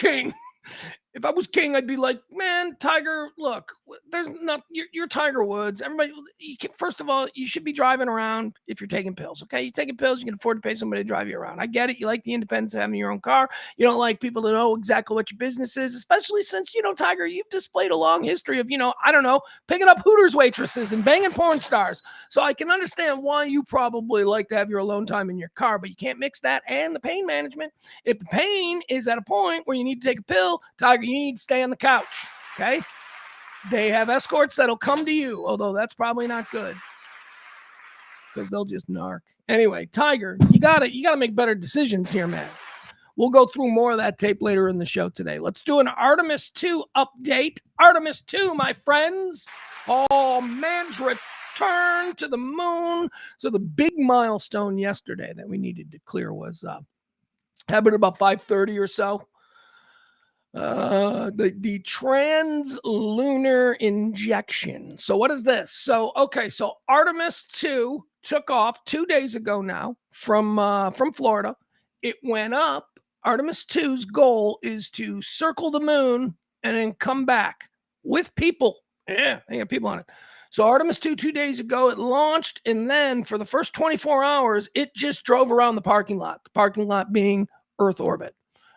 king, I'd be like, man, Tiger, look, there's not, you're Tiger Woods. Everybody, first of all, you should be driving around if you're taking pills, okay? You're taking pills, you can afford to pay somebody to drive you around. I get it. You like the independence of having your own car. You don't like people to know exactly what your business is, especially since, Tiger, you've displayed a long history of, I don't know, picking up Hooters waitresses and banging porn stars. So I can understand why you probably like to have your alone time in your car, but you can't mix that and the pain management. If the pain is at a point where you need to take a pill, Tiger, you need to stay on the couch, okay? They have escorts that'll come to you, although that's probably not good. because they'll just narc. Anyway, Tiger, you gotta make better decisions here, man. We'll go through more of that tape later in the show today. Let's do an Artemis 2 update. Artemis 2, my friends. Oh, man's return to the moon. So the big milestone yesterday that we needed to clear was happened about 5:30 or so. The translunar injection. So what is this? So Artemis 2 took off 2 days ago now from Florida. It went up. Artemis 2's goal is to circle the moon and then come back with people. Yeah, they got people on it. So Artemis 2 2 days ago, it launched, and then for the first 24 hours, it just drove around the parking lot being Earth orbit.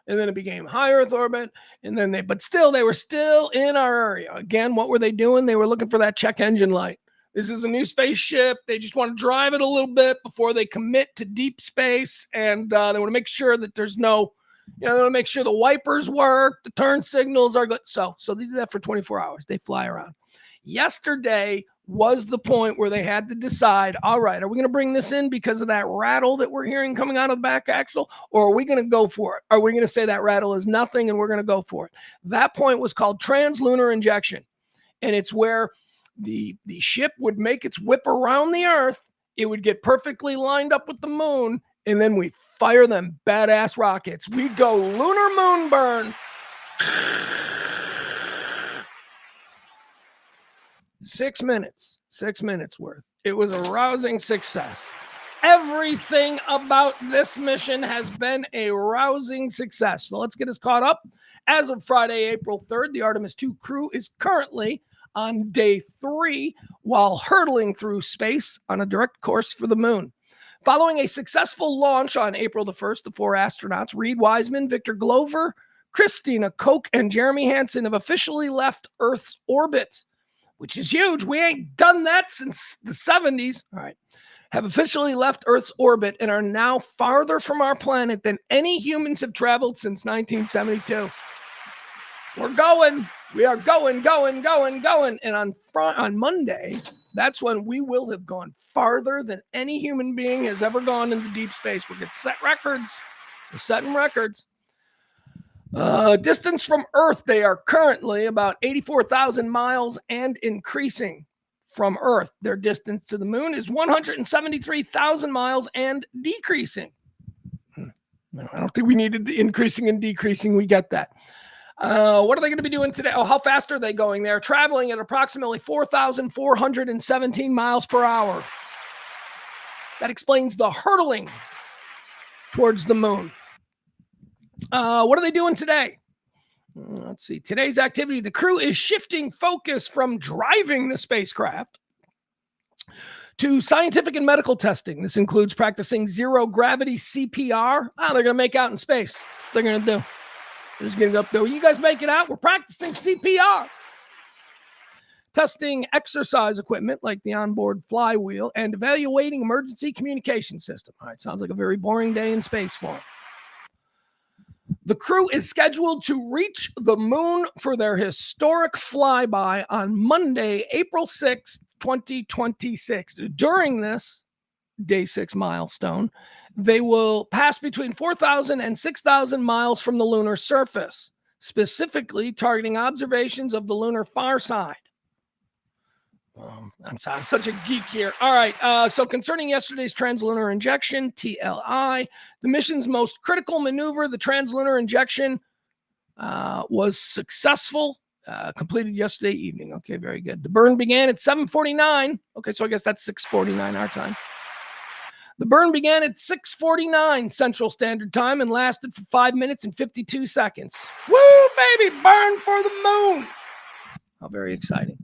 And then it became high Earth orbit, and then they were still in our area. Again, what were they doing? They were looking for that check engine light. This is a new spaceship. They just want to drive it a little bit before they commit to deep space, and they want to make sure that there's no, they want to make sure the wipers work, the turn signals are good. So they do that for 24 hours. They fly around. Yesterday was the point where they had to decide, all right, are we going to bring this in because of that rattle that we're hearing coming out of the back axle, or are we going to go for it? Are we going to say that rattle is nothing and we're going to go for it? That point was called translunar injection, and it's where the ship would make its whip around the Earth. It would get perfectly lined up with the moon, and then we fire them badass rockets. We go lunar moon burn. 6 minutes worth. It was a rousing success. Everything about this mission has been a rousing success. So let's get us caught up. As of Friday, April 3rd, the Artemis 2 crew is currently on day 3 while hurtling through space on a direct course for the moon. Following a successful launch on April the 1st, the 4 astronauts, Reed Wiseman, Victor Glover, Christina Koch, and Jeremy Hansen have officially left Earth's orbit, which is huge. We ain't done that since the 70s. All right. Have officially left Earth's orbit and are now farther from our planet than any humans have traveled since 1972. We're going. We are going. And on Monday, that's when we will have gone farther than any human being has ever gone into deep space. We're going to set records. We're setting records. Distance from Earth, they are currently about 84,000 miles and increasing. From Earth, their distance to the moon is 173,000 miles and decreasing. I don't think we needed the increasing and decreasing. We get that. What are they going to be doing today? Oh, how fast are they going? They're traveling at approximately 4,417 miles per hour. That explains the hurtling towards the moon. What are they doing today? Let's see. Today's activity, the crew is shifting focus from driving the spacecraft to scientific and medical testing. This includes practicing zero gravity CPR. They're going to make out in space. They're going to do. They're just going to go up there. You guys make it out? We're practicing CPR. Testing exercise equipment like the onboard flywheel and evaluating emergency communication system. All right, sounds like a very boring day in space for them. The crew is scheduled to reach the moon for their historic flyby on Monday, April 6th, 2026. During this day 6 milestone, they will pass between 4,000 and 6,000 miles from the lunar surface, specifically targeting observations of the lunar far side. I'm such a geek here. All right. So concerning yesterday's translunar injection, TLI, the mission's most critical maneuver, the translunar injection, was successful, completed yesterday evening. Okay, very good. The burn began at 7:49. Okay, so I guess that's 6:49 our time. The burn began at 6:49 Central Standard Time and lasted for 5 minutes and 52 seconds. Woo, baby, burn for the moon. How very exciting.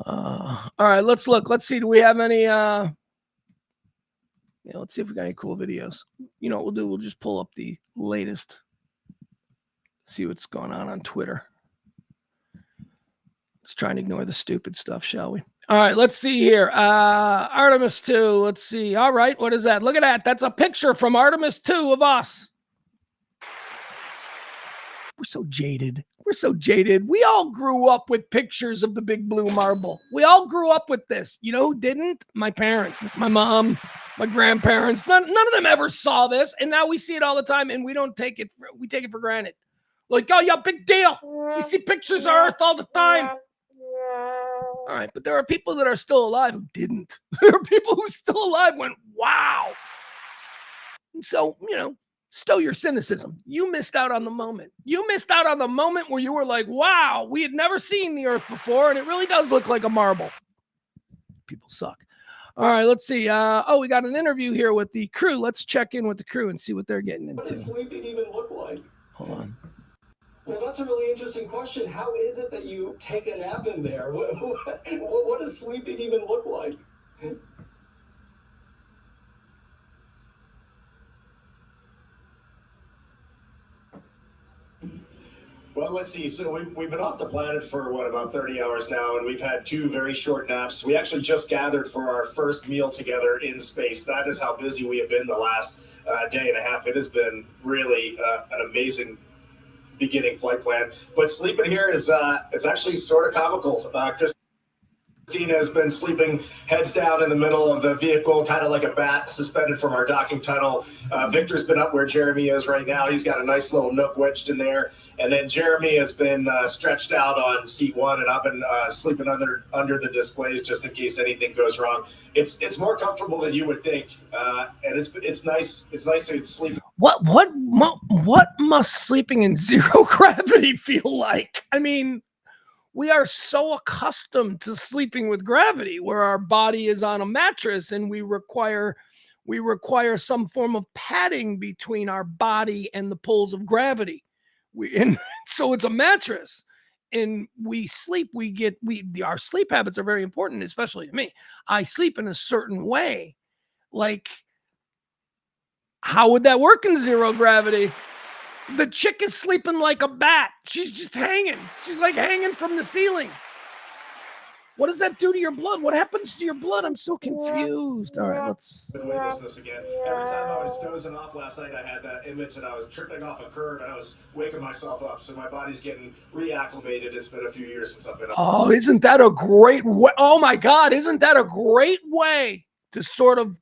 All right, let's look. Let's see. Do we have any? Let's see if we got any cool videos. You know what we'll do? We'll just pull up the latest. See what's going on Twitter. Let's try and ignore the stupid stuff, shall we? All right, let's see here. Artemis 2. Let's see. All right, what is that? Look at that. That's a picture from Artemis 2 of us. We're so jaded. We're so jaded. We all grew up with pictures of the big blue marble. We all grew up with this. You know who didn't? My parents, my mom, my grandparents. None of them ever saw this. And now we see it all the time and we take it for granted. Like, oh yeah, big deal. You see pictures of Earth all the time. All right, but there are people that are still alive who didn't. There are people who still alive went, wow. And so, stow your cynicism. You missed out on the moment. You missed out on the moment where you were like, wow, we had never seen the Earth before, and it really does look like a marble. People suck. All right, let's see. We got an interview here with the crew. Let's check in with the crew and see what they're getting into. What does sleeping even look like? Hold on. Well, that's a really interesting question. How is it that you take a nap in there? What does sleeping even look like? Well, let's see. So we've been off the planet for, about 30 hours now, and we've had 2 very short naps. We actually just gathered for our first meal together in space. That is how busy we have been the last day and a half. It has been really an amazing beginning flight plan. But sleeping here is it's actually sort of comical. Christina has been sleeping heads down in the middle of the vehicle, kind of like a bat suspended from our docking tunnel. Victor's been up where Jeremy is right now. He's got a nice little nook wedged in there. And then Jeremy has been stretched out on seat 1, and I've been sleeping under the displays just in case anything goes wrong. It's more comfortable than you would think, and it's nice. It's nice to sleep. What must sleeping in zero gravity feel like? I mean, we are so accustomed to sleeping with gravity, where our body is on a mattress and we require some form of padding between our body and the pulls of gravity. So it's a mattress, and we sleep. Our sleep habits are very important, especially to me. I sleep in a certain way. Like, how would that work in zero gravity? The chick is sleeping like a bat. She's just hanging. She's like hanging from the ceiling. What does that do to your blood? What happens to your blood? I'm so confused. All right, let's. Weightlessness again. Every time I was dozing off last night, I had that image that I was tripping off a curb and I was waking myself up. So my body's getting reacclimated. It's been a few years since I've been up. Oh, isn't that a great way? Oh my God, isn't that a great way to sort of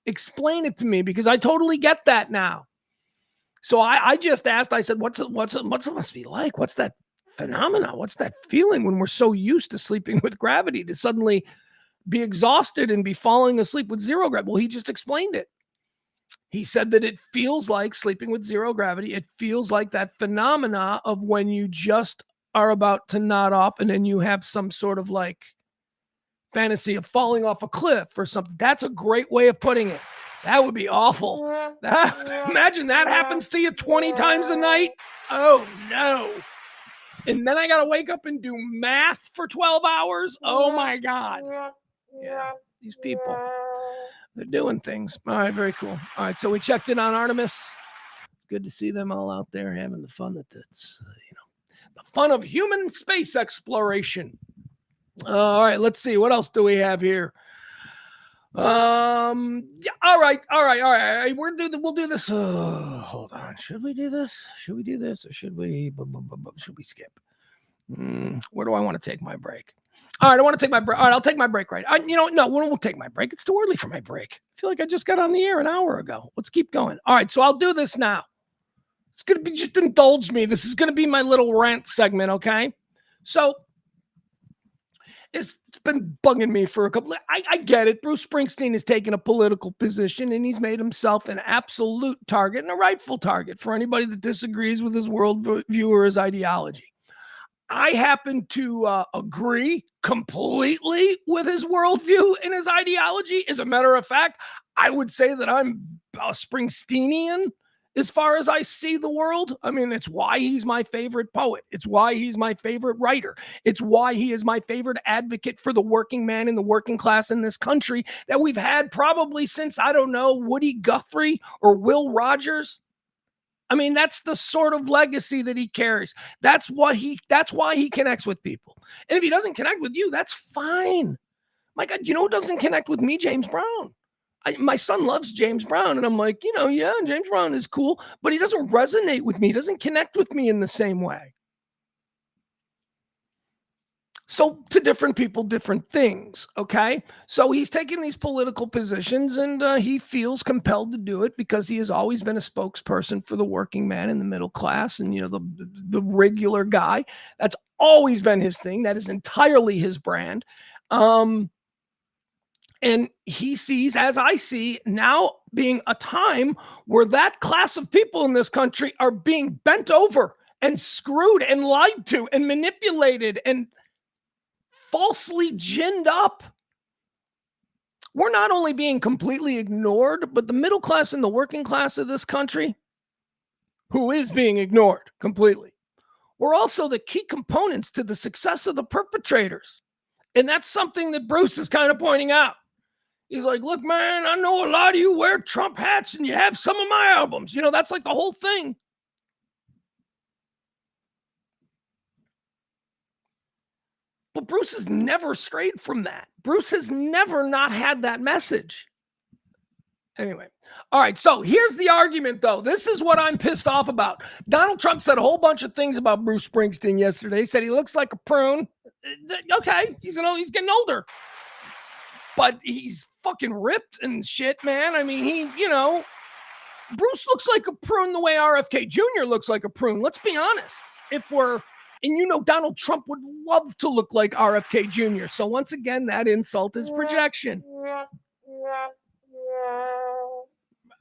explain it to me? Because I totally get that now. So I just asked, I said, what's it must be like? What's that phenomena? What's that feeling when we're so used to sleeping with gravity to suddenly be exhausted and be falling asleep with zero gravity? Well, he just explained it. He said that it feels like sleeping with zero gravity. It feels like that phenomena of when you just are about to nod off and then you have some sort of like fantasy of falling off a cliff or something. That's a great way of putting it. That would be awful. Imagine that happens to you 20 times a night. Oh, no. And then I got to wake up and do math for 12 hours. Oh, my God. Yeah, these people, they're doing things. All right, very cool. All right, so we checked in on Artemis. Good to see them all out there having the fun that's, the fun of human space exploration. All right, let's see. What else do we have here? All right. We'll do this. Hold on. Should we do this? Or should we skip? Where do I want to take my break? All right, I want to take my break. All right, I'll take my break right. No, we'll take my break. It's too early for my break. I feel like I just got on the air an hour ago. Let's keep going. All right, so I'll do this now. It's going to be, just indulge me. This is going to be my little rant segment, okay? So it's been bugging me for a couple of, I get it. Bruce Springsteen has taken a political position and he's made himself an absolute target and a rightful target for anybody that disagrees with his worldview or his ideology. I happen to agree completely with his worldview and his ideology. As a matter of fact, I would say that I'm a Springsteenian as far as I see the world. I mean, it's why he's my favorite poet. It's why he's my favorite writer. It's why he is my favorite advocate for the working man and the working class in this country that we've had probably since, I don't know, Woody Guthrie or Will Rogers. I mean, that's the sort of legacy that he carries. That's why he connects with people. And if he doesn't connect with you, that's fine. My God, you know who doesn't connect with me? James Brown. My son loves James Brown, and I'm like, yeah, James Brown is cool, but he doesn't resonate with me. He doesn't connect with me in the same way. So to different people, different things. Okay. So he's taking these political positions, and he feels compelled to do it because he has always been a spokesperson for the working man and the middle class and, the regular guy. That's always been his thing. That is entirely his brand. And he sees, as I see now, being a time where that class of people in this country are being bent over and screwed and lied to and manipulated and falsely ginned up. We're not only being completely ignored, but the middle class and the working class of this country, who is being ignored completely, we're also the key components to the success of the perpetrators. And that's something that Bruce is kind of pointing out. He's like, look, man, I know a lot of you wear Trump hats and you have some of my albums. That's like the whole thing. But Bruce has never strayed from that. Bruce has never not had that message. Anyway, all right, so here's the argument, though. This is what I'm pissed off about. Donald Trump said a whole bunch of things about Bruce Springsteen yesterday. He said he looks like a prune. Okay, he's getting older. But he's fucking ripped and shit, man. I mean, Bruce looks like a prune the way RFK Jr. looks like a prune. Let's be honest. And Donald Trump would love to look like RFK Jr. So once again, that insult is projection.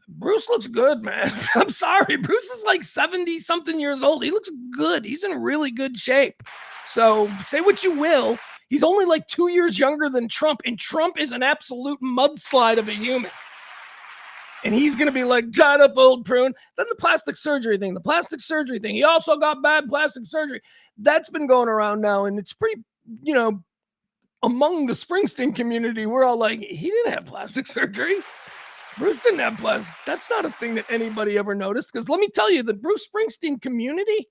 Bruce looks good, man. I'm sorry. Bruce is like 70-something years old. He looks good. He's in really good shape. So say what you will. He's only like 2 years younger than Trump, and Trump is an absolute mudslide of a human. And he's going to be like, shut up, old prune. Then the plastic surgery thing. He also got bad plastic surgery. That's been going around now, and it's pretty, among the Springsteen community, we're all like, he didn't have plastic surgery. Bruce didn't have plastic. That's not a thing that anybody ever noticed. Because let me tell you, the Bruce Springsteen community,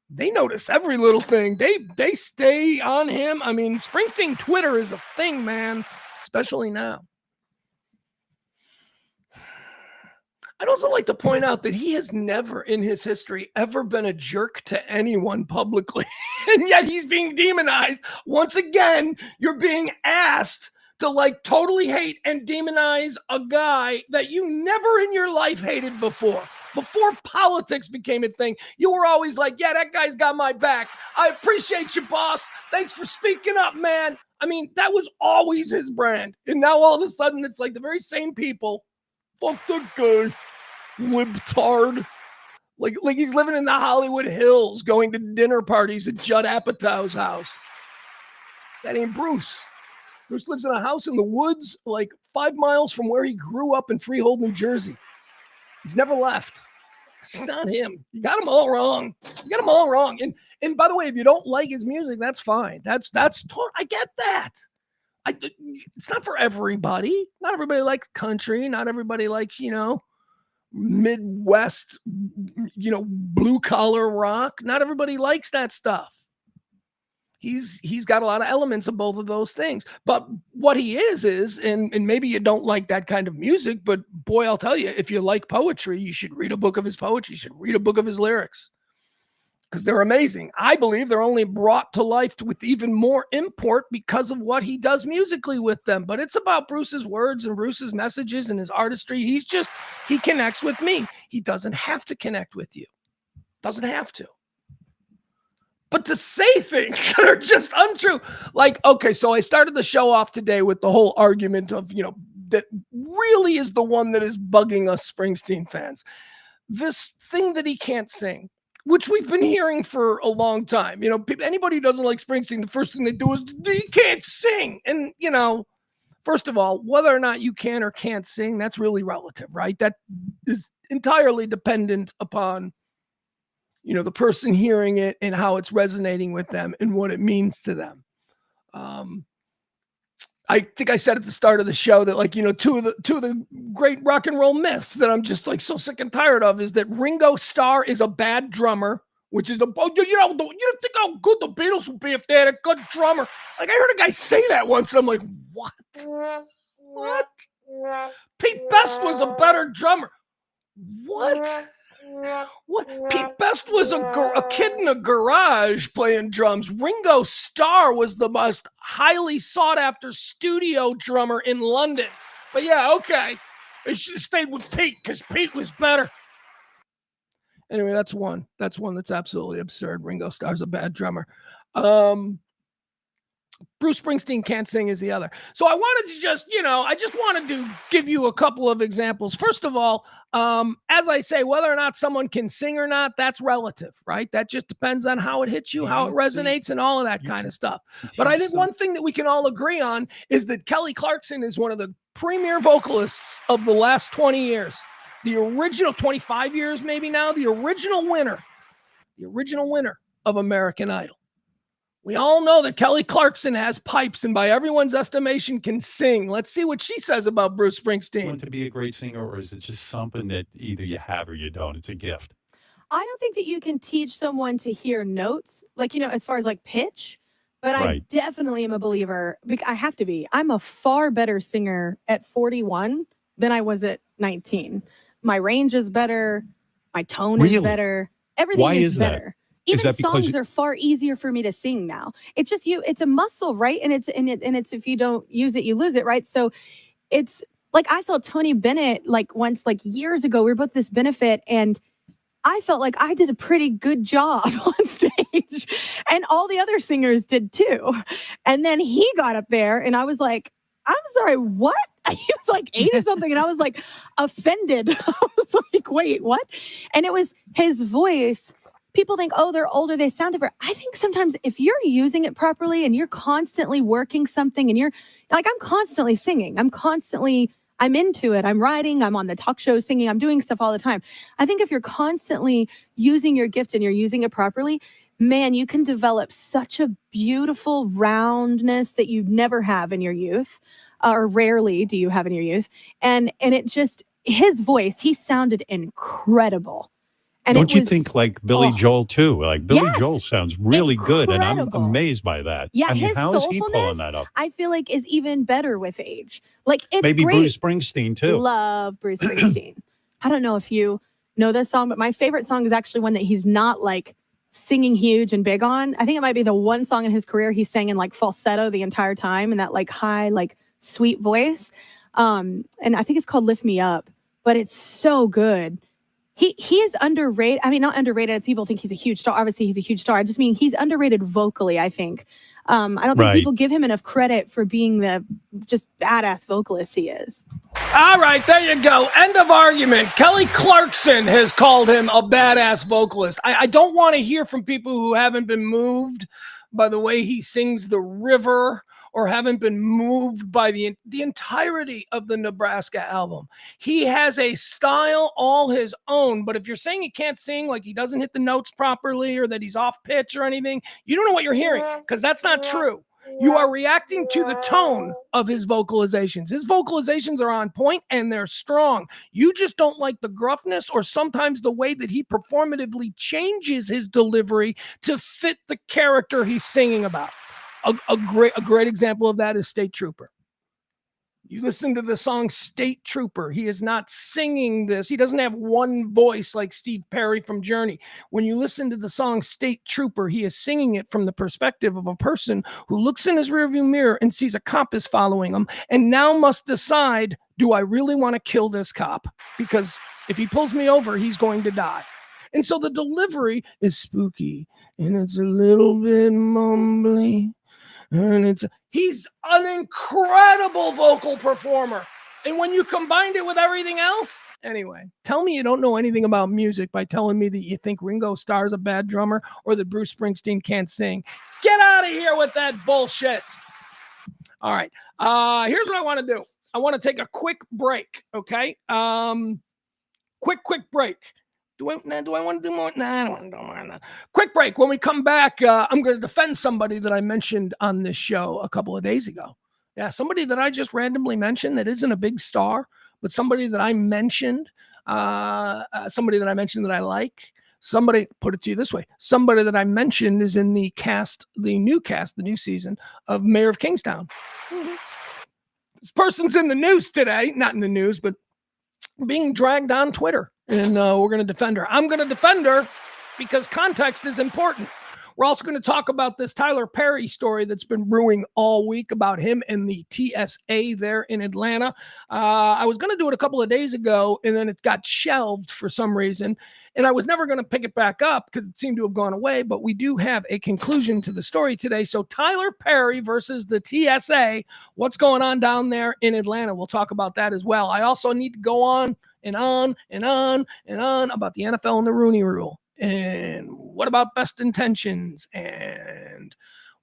they notice every little thing. They stay on him. I mean, Springsteen Twitter is a thing, man, especially now. I'd also like to point out that he has never in his history ever been a jerk to anyone publicly. And yet he's being demonized. Once again, you're being asked to totally hate and demonize a guy that you never in your life hated before. Before politics became a thing, you were always like, yeah, that guy's got my back. I appreciate you, boss. Thanks for speaking up, man. I mean, that was always his brand. And now all of a sudden, it's like the very same people. Fuck that guy. Libtard. Like he's living in the Hollywood Hills, going to dinner parties at Judd Apatow's house. That ain't Bruce. Bruce lives in a house in the woods, 5 miles from where he grew up in Freehold, New Jersey. He's never left. It's not him. You got him all wrong. And by the way, if you don't like his music, that's fine. I get that. It's not for everybody. Not everybody likes country. Not everybody likes, Midwest, blue collar rock. Not everybody likes that stuff. He's got a lot of elements of both of those things. But what he is, and maybe you don't like that kind of music, but boy, I'll tell you, if you like poetry, you should read a book of his poetry. You should read a book of his lyrics because they're amazing. I believe they're only brought to life with even more import because of what he does musically with them. But it's about Bruce's words and Bruce's messages and his artistry. He connects with me. He doesn't have to connect with you. Doesn't have to. But to say things that are just untrue, okay, so I started the show off today with the whole argument of, that really is the one that is bugging us Springsteen fans. This thing that he can't sing, which we've been hearing for a long time. Anybody who doesn't like Springsteen, the first thing they do is he can't sing. And, first of all, whether or not you can or can't sing, that's really relative, right? That is entirely dependent upon the person hearing it and how it's resonating with them and what it means to them. I think I said at the start of the show that two of the great rock and roll myths that I'm just so sick and tired of is that Ringo Starr is a bad drummer, which is you don't think how good the Beatles would be if they had a good drummer. I heard a guy say that once and I'm like, what? Pete Best was a better drummer. What? What? Pete Best was a kid in a garage playing drums. Ringo Starr was the most highly sought after studio drummer in London. But yeah, okay. They should have stayed with Pete because Pete was better. Anyway, that's one. That's one that's absolutely absurd. Ringo Starr's a bad drummer. Bruce Springsteen can't sing is the other. So I wanted to just, I just wanted to give you a couple of examples. First of all, as I say, whether or not someone can sing or not, that's relative, right? That just depends on how it hits you, how it resonates, and all of that kind of stuff. But I think one thing that we can all agree on is that Kelly Clarkson is one of the premier vocalists of the last 20 years. The original 25 years, maybe now, the original winner of American Idol. We all know that Kelly Clarkson has pipes and by everyone's estimation can sing. Let's see what she says about Bruce Springsteen. Want to be a great singer, or is it just something that either you have or you don't? It's a gift. I don't think that you can teach someone to hear notes, like, as far as like pitch, but I definitely am a believer. I have to be. I'm a far better singer at 41 than I was at 19. My range is better. My tone is better. Everything is better. That? Even songs are far easier for me to sing now. It's just it's a muscle, right? And it's if you don't use it, you lose it, right? So it's like I saw Tony Bennett once years ago. We were both at this benefit and I felt like I did a pretty good job on stage. And all the other singers did too. And then he got up there and I was like, I'm sorry, what? He was like 80 something and I was like offended. I was like, wait, what? And it was his voice. People think, oh, they're older, they sound different. I think sometimes if you're using it properly and you're constantly working something and you're like, I'm constantly singing. I'm into it. I'm writing. I'm on the talk show singing. I'm doing stuff all the time. I think if you're constantly using your gift and you're using it properly, man, you can develop such a beautiful roundness that you never have in your youth, or rarely do you have in your youth. And it just, his voice, he sounded incredible. And don't you think like Billy Joel too? Like Billy Joel sounds really good, and I'm amazed by that. Yeah, I mean, his how is he pulling soulfulness, that up? I feel like is even better with age. Like it's Maybe great. Bruce Springsteen too. Love Bruce Springsteen. I don't know if you know this song, but my favorite song is actually one that he's not singing huge and big on. I think it might be the one song in his career he sang in falsetto the entire time and that high sweet voice. And I think it's called Lift Me Up, but it's so good. He is underrated. I mean, not underrated. People think he's a huge star. Obviously, he's a huge star. I just mean he's underrated vocally, I think. I don't think people give him enough credit for being the just badass vocalist he is. All right, there you go. End of argument. Kelly Clarkson has called him a badass vocalist. I don't want to hear from people who haven't been moved by the way he sings The River or haven't been moved by the entirety of the Nebraska album. He has a style all his own, but if you're saying he can't sing, like he doesn't hit the notes properly or that he's off pitch or anything, you don't know what you're hearing because that's not true. You are reacting to the tone of his vocalizations. His vocalizations are on point and they're strong. You just don't like the gruffness or sometimes the way that he performatively changes his delivery to fit the character he's singing about. A great example of that is State Trooper. You listen to the song State Trooper. He is not singing this. He doesn't have one voice like Steve Perry from Journey. When you listen to the song State Trooper, he is singing it from the perspective of a person who looks in his rearview mirror and sees a cop is following him and now must decide, do I really want to kill this cop? Because if he pulls me over, he's going to die. And so the delivery is spooky and it's a little bit mumbly. And he's an incredible vocal performer. And when you combined it with everything else, anyway, tell me you don't know anything about music by telling me that you think Ringo Starr's a bad drummer or that Bruce Springsteen can't sing. Get out of here with that bullshit. All right. Here's what I want to do. I want to take a quick break. Okay. Quick break. Do I want to do more? Nah, I don't want to do more. Nah. Quick break. When we come back, I'm going to defend somebody that I mentioned on this show a couple of days ago. Yeah, somebody that I just randomly mentioned that isn't a big star, but somebody that I mentioned, somebody that I mentioned that I like. Somebody, put it to you this way, somebody that I mentioned is in the new season of Mayor of Kingstown. This person's in the news today, not in the news, but being dragged on Twitter, and we're going to defend her. I'm going to defend her because context is important. We're also going to talk about this Tyler Perry story that's been brewing all week about him and the TSA there in Atlanta. I was going to do it a couple of days ago, and then it got shelved for some reason. And I was never going to pick it back up because it seemed to have gone away. But we do have a conclusion to the story today. So Tyler Perry versus the TSA. What's going on down there in Atlanta? We'll talk about that as well. I also need to go on and on and on and on about the NFL and the Rooney Rule. And what about best intentions? And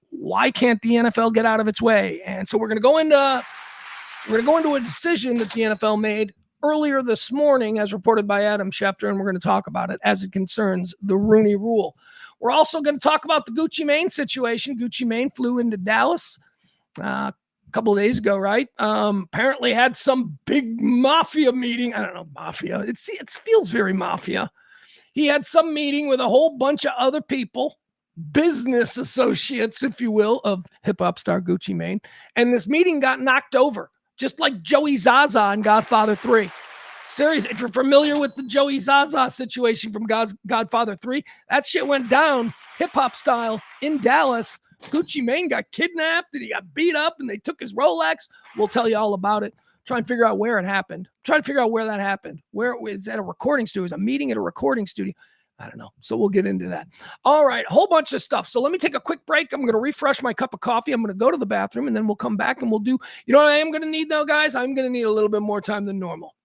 why can't the NFL get out of its way? And so we're going to go into a decision that the NFL made earlier this morning, as reported by Adam Schefter, and we're going to talk about it as it concerns the Rooney Rule. We're also going to talk about the Gucci Mane situation. Gucci Mane flew into Dallas a couple of days ago, right? Apparently had some big mafia meeting. I don't know, mafia. It feels very mafia. He had some meeting with a whole bunch of other people, business associates, if you will, of hip-hop star Gucci Mane. And this meeting got knocked over, just like Joey Zaza in Godfather 3. Serious, if you're familiar with the Joey Zaza situation from Godfather 3, that shit went down hip-hop style in Dallas. Gucci Mane got kidnapped and he got beat up and they took his Rolex. We'll tell you all about it. Try and figure out where it happened. Try to figure out where that happened. Where is at a recording studio? Is a meeting at a recording studio? I don't know. So we'll get into that. All right, a whole bunch of stuff. So let me take a quick break. I'm going to refresh my cup of coffee. I'm going to go to the bathroom and then we'll come back and we'll do, you know what I am going to need though, guys? I'm going to need a little bit more time than normal.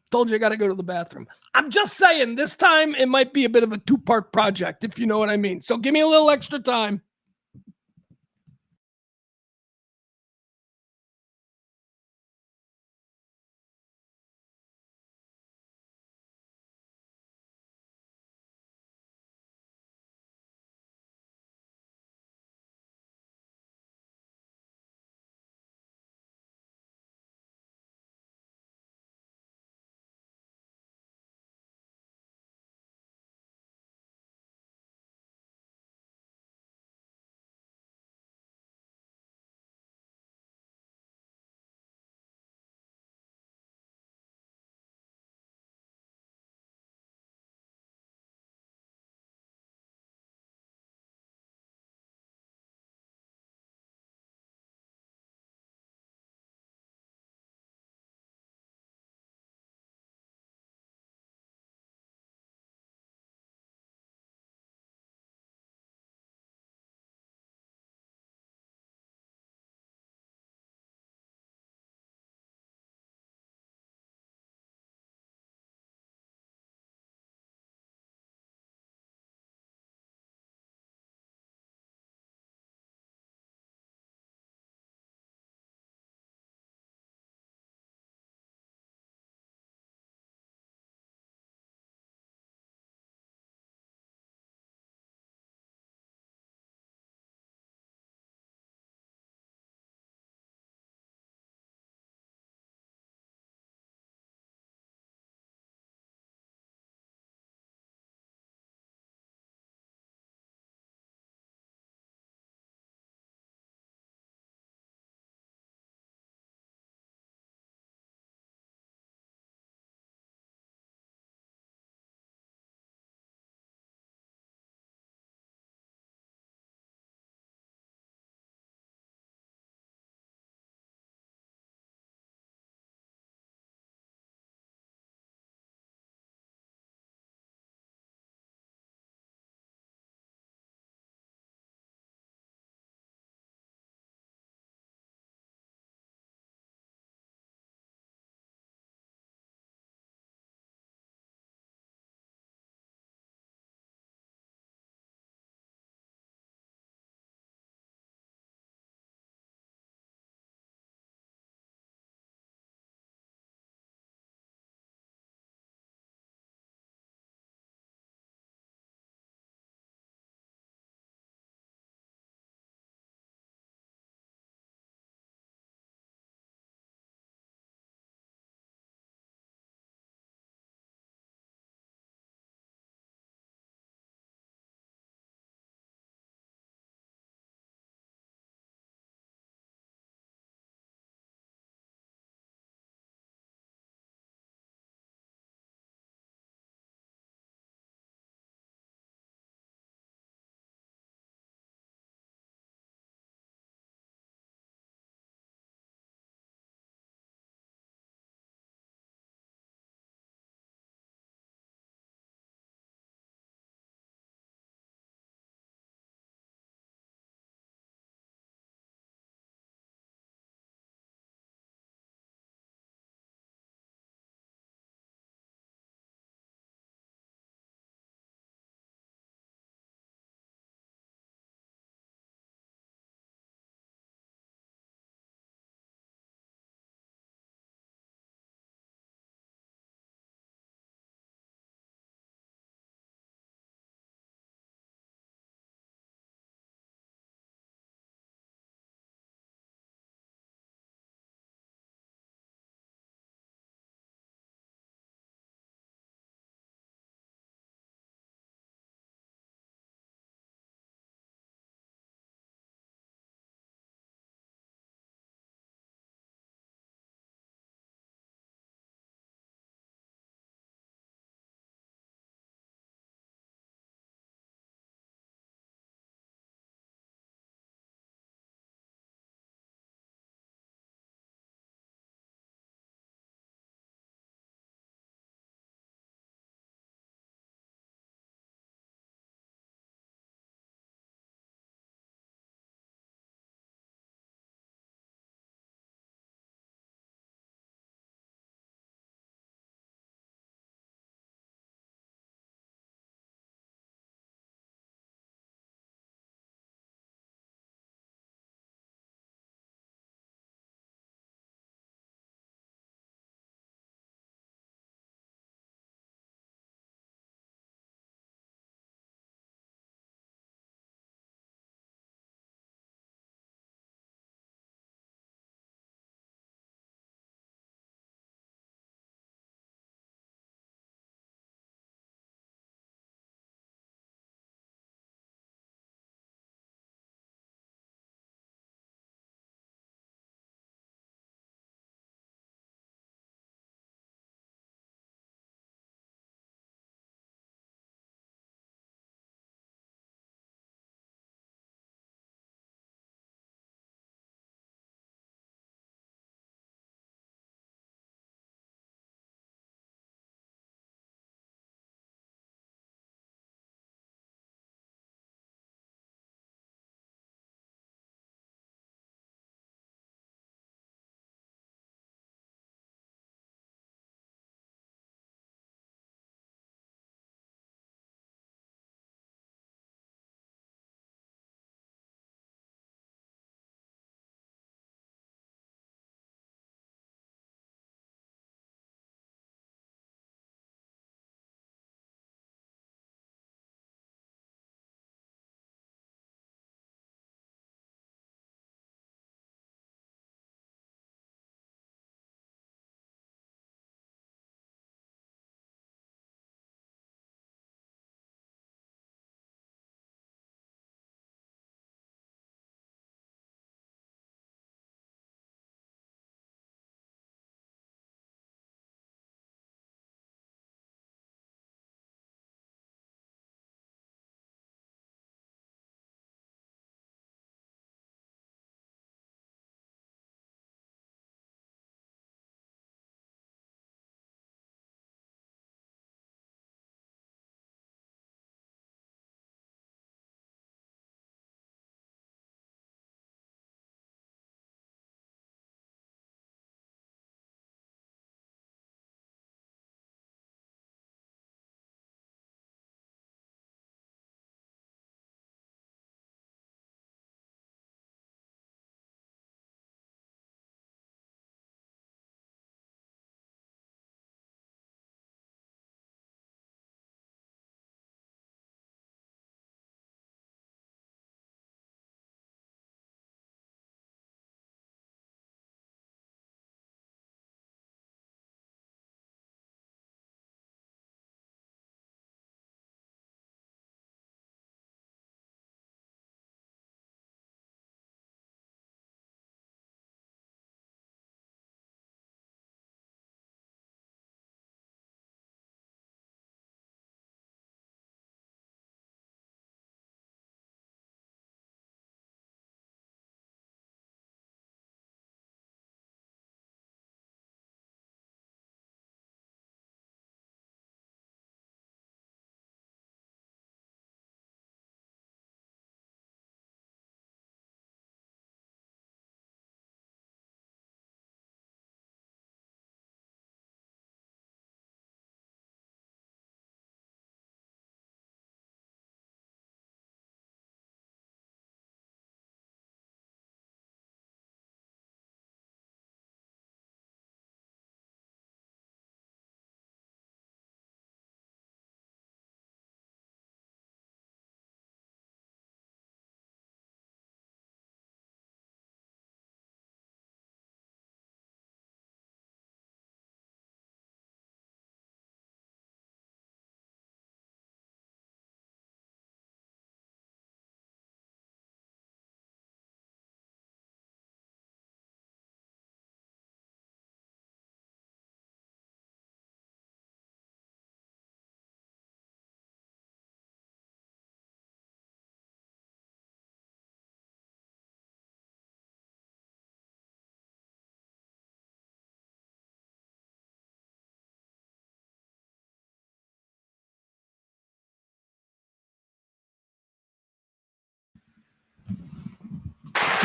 Told you I got to go to the bathroom. I'm just saying this time it might be a bit of a two-part project, if you know what I mean. So give me a little extra time.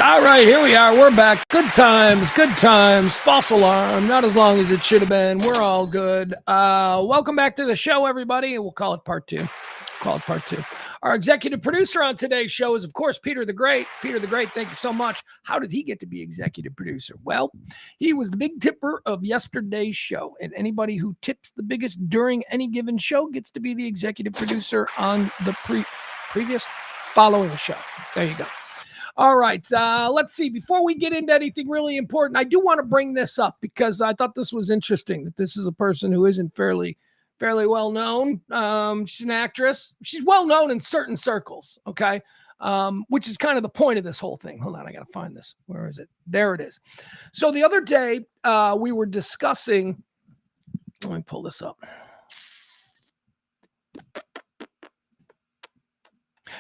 All right, here we are. We're back. Good times, good times. False alarm. Not as long as it should have been. We're all good. Welcome back to the show, everybody. We'll call it part two. Our executive producer on today's show is, of course, Peter the Great. Peter the Great, thank you so much. How did he get to be executive producer? Well, he was the big tipper of yesterday's show. And anybody who tips the biggest during any given show gets to be the executive producer on the previous following show. There you go. All right, let's see. Before we get into anything really important, I do want to bring this up because I thought this was interesting, that this is a person who isn't fairly well known. She's an actress. She's well known in certain circles, okay? Which is kind of the point of this whole thing. Hold on, I got to find this. Where is it? There it is. So the other day, we were discussing, let me pull this up.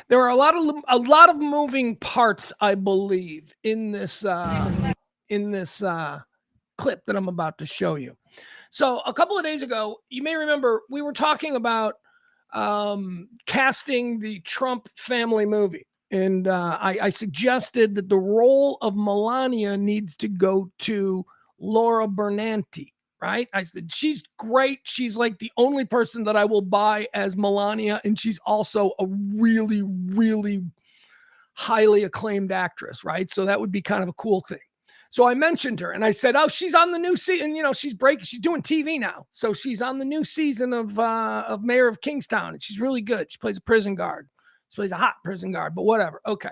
There are a lot of moving parts, I believe, in this clip that I'm about to show you. So a couple of days ago, you may remember we were talking about casting the Trump family movie. And I suggested that the role of Melania needs to go to Laura Bernanti, right? I said, she's great. She's like the only person that I will buy as Melania. And she's also a really, really highly acclaimed actress, right? So that would be kind of a cool thing. So I mentioned her and I said, oh, she's on the new season. You know, she's doing TV now. So she's on the new season of Mayor of Kingstown. And she's really good. She plays a prison guard. She plays a hot prison guard, but whatever. Okay.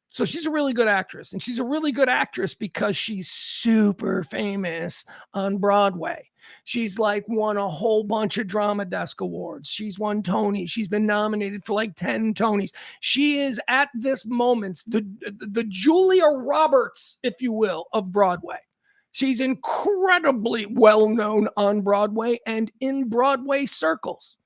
So she's a really good actress, and she's a really good actress because she's super famous on Broadway. She's like won a whole bunch of Drama Desk awards. She's won Tonys. She's been nominated for like 10 Tonys. She is at this moment the Julia Roberts, if you will, of Broadway. She's incredibly well known on Broadway and in Broadway circles.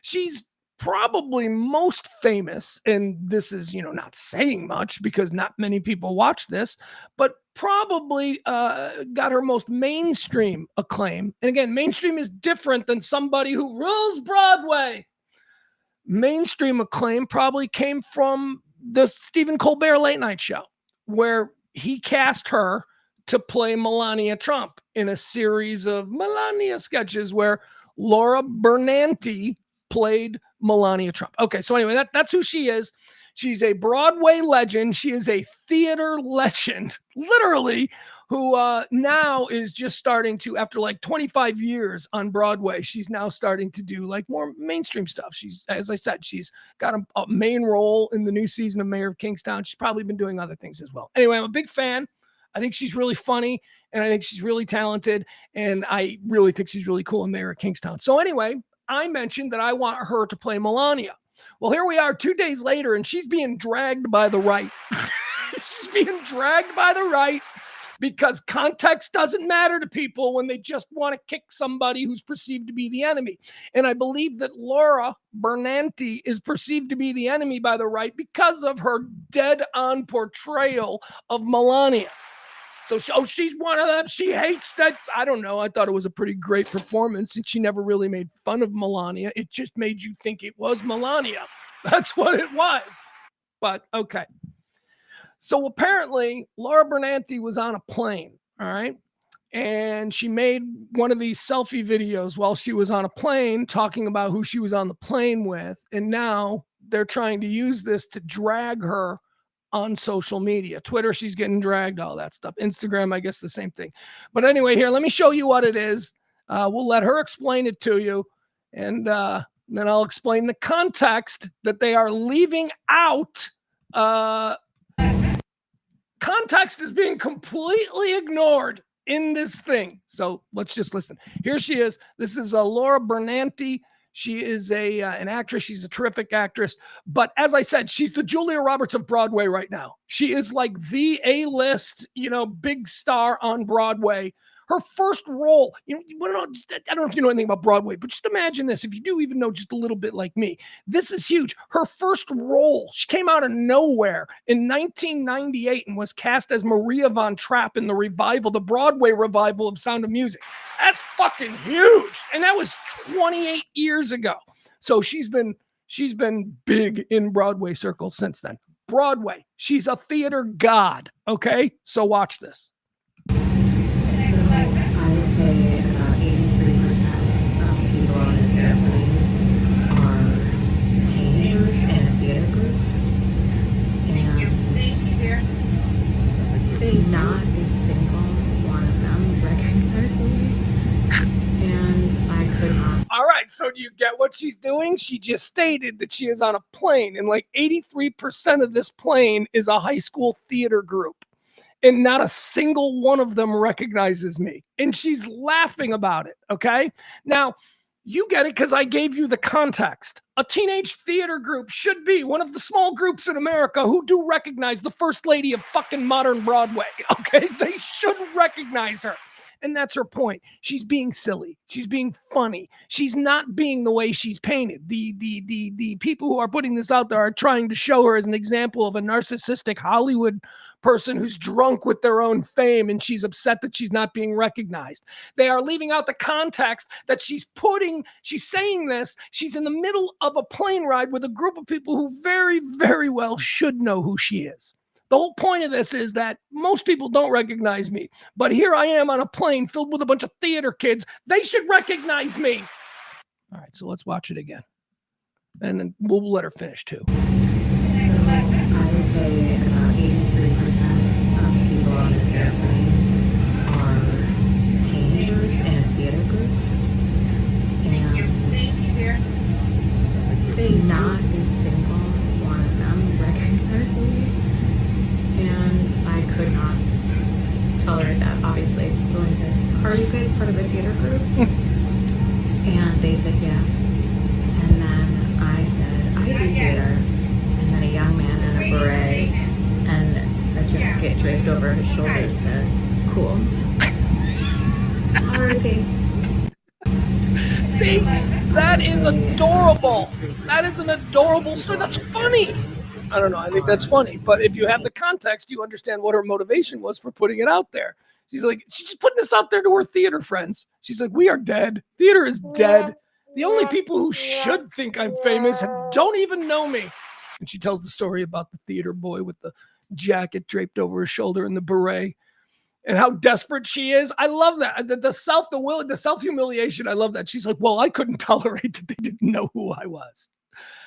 She's probably most famous, and this is, not saying much because not many people watch this, but probably got her most mainstream acclaim. And again, mainstream is different than somebody who rules Broadway. Mainstream acclaim probably came from the Stephen Colbert Late Night Show, where he cast her to play Melania Trump in a series of Melania sketches where Laura Bernanti played Melania Trump. Okay, so anyway, that's who she is. She's a Broadway legend. She is a theater legend, literally, who now is just starting to, after like 25 years on Broadway, she's now starting to do like more mainstream stuff. She's, as I said, she's got a main role in the new season of Mayor of Kingstown. She's probably been doing other things as well. Anyway, I'm a big fan. I think she's really funny, and I think she's really talented, and I really think she's really cool in Mayor of Kingstown. So anyway, I mentioned that I want her to play Melania. Well, here we are 2 days later, and she's being dragged by the right. She's being dragged by the right because context doesn't matter to people when they just want to kick somebody who's perceived to be the enemy. And I believe that Laura Bernanti is perceived to be the enemy by the right because of her dead-on portrayal of Melania. So she's one of them. She hates that. I don't know. I thought it was a pretty great performance, and she never really made fun of Melania. It just made you think it was Melania. That's what it was. But okay. So apparently, Laura Bernanti was on a plane, all right? And she made one of these selfie videos while she was on a plane talking about who she was on the plane with. And now they're trying to use this to drag her on social media. Twitter, she's getting dragged, all that stuff. Instagram, I guess the same thing. But anyway, here, let me show you what it is. We'll let her explain it to you. And then I'll explain the context that they are leaving out. Context is being completely ignored in this thing. So let's just listen. Here she is. This is Laura Bernanti. She is an actress. She's a terrific actress. But as I said, she's the Julia Roberts of Broadway right now. She is like the A-list, big star on Broadway. Her first role, I don't know if you know anything about Broadway, but just imagine this. If you do even know just a little bit like me, this is huge. Her first role, she came out of nowhere in 1998 and was cast as Maria von Trapp in the Broadway revival of Sound of Music. That's fucking huge. And that was 28 years ago. So she's been big in Broadway circles since then. Broadway. She's a theater god. Okay, so watch this. So I would say about 83% of people on this airplane are teenagers in a theater group. And not a single one of them recognized me. And I could not. All right, so do you get what she's doing? She just stated that she is on a plane, and like 83% of this plane is a high school theater group. And not a single one of them recognizes me. And she's laughing about it, okay? Now, you get it because I gave you the context. A teenage theater group should be one of the small groups in America who do recognize the first lady of fucking modern Broadway, okay? They should recognize her. And that's her point. She's being silly. She's being funny. She's not being the way she's painted. The people who are putting this out there are trying to show her as an example of a narcissistic Hollywood person who's drunk with their own fame, and she's upset that she's not being recognized. They are leaving out the context that she's saying this. She's in the middle of a plane ride with a group of people who very, very well should know who she is. The whole point of this is that most people don't recognize me, but here I am on a plane filled with a bunch of theater kids. They should recognize me. All right, so let's watch it again. And then we'll let her finish too. So I would say about 83% of people on this airplane are teenagers in a theater group. And not a single one of them recognized me. And I could not tolerate that, obviously. So I said, are you guys part of a theater group? And they said yes. And then I said, I do theater. And then a young man in a beret and a jacket draped over his shoulders said, cool. Alrighty. See, that is adorable. That is an adorable story. That's funny. I don't know. I think that's funny. But if you have the context, you understand what her motivation was for putting it out there. She's just putting this out there to her theater friends. She's like, we are dead. Theater is dead. The only people who should think I'm famous don't even know me. And she tells the story about the theater boy with the jacket draped over his shoulder and the beret and how desperate she is. I love that. The self-humiliation. I love that. She's like, well, I couldn't tolerate that they didn't know who I was.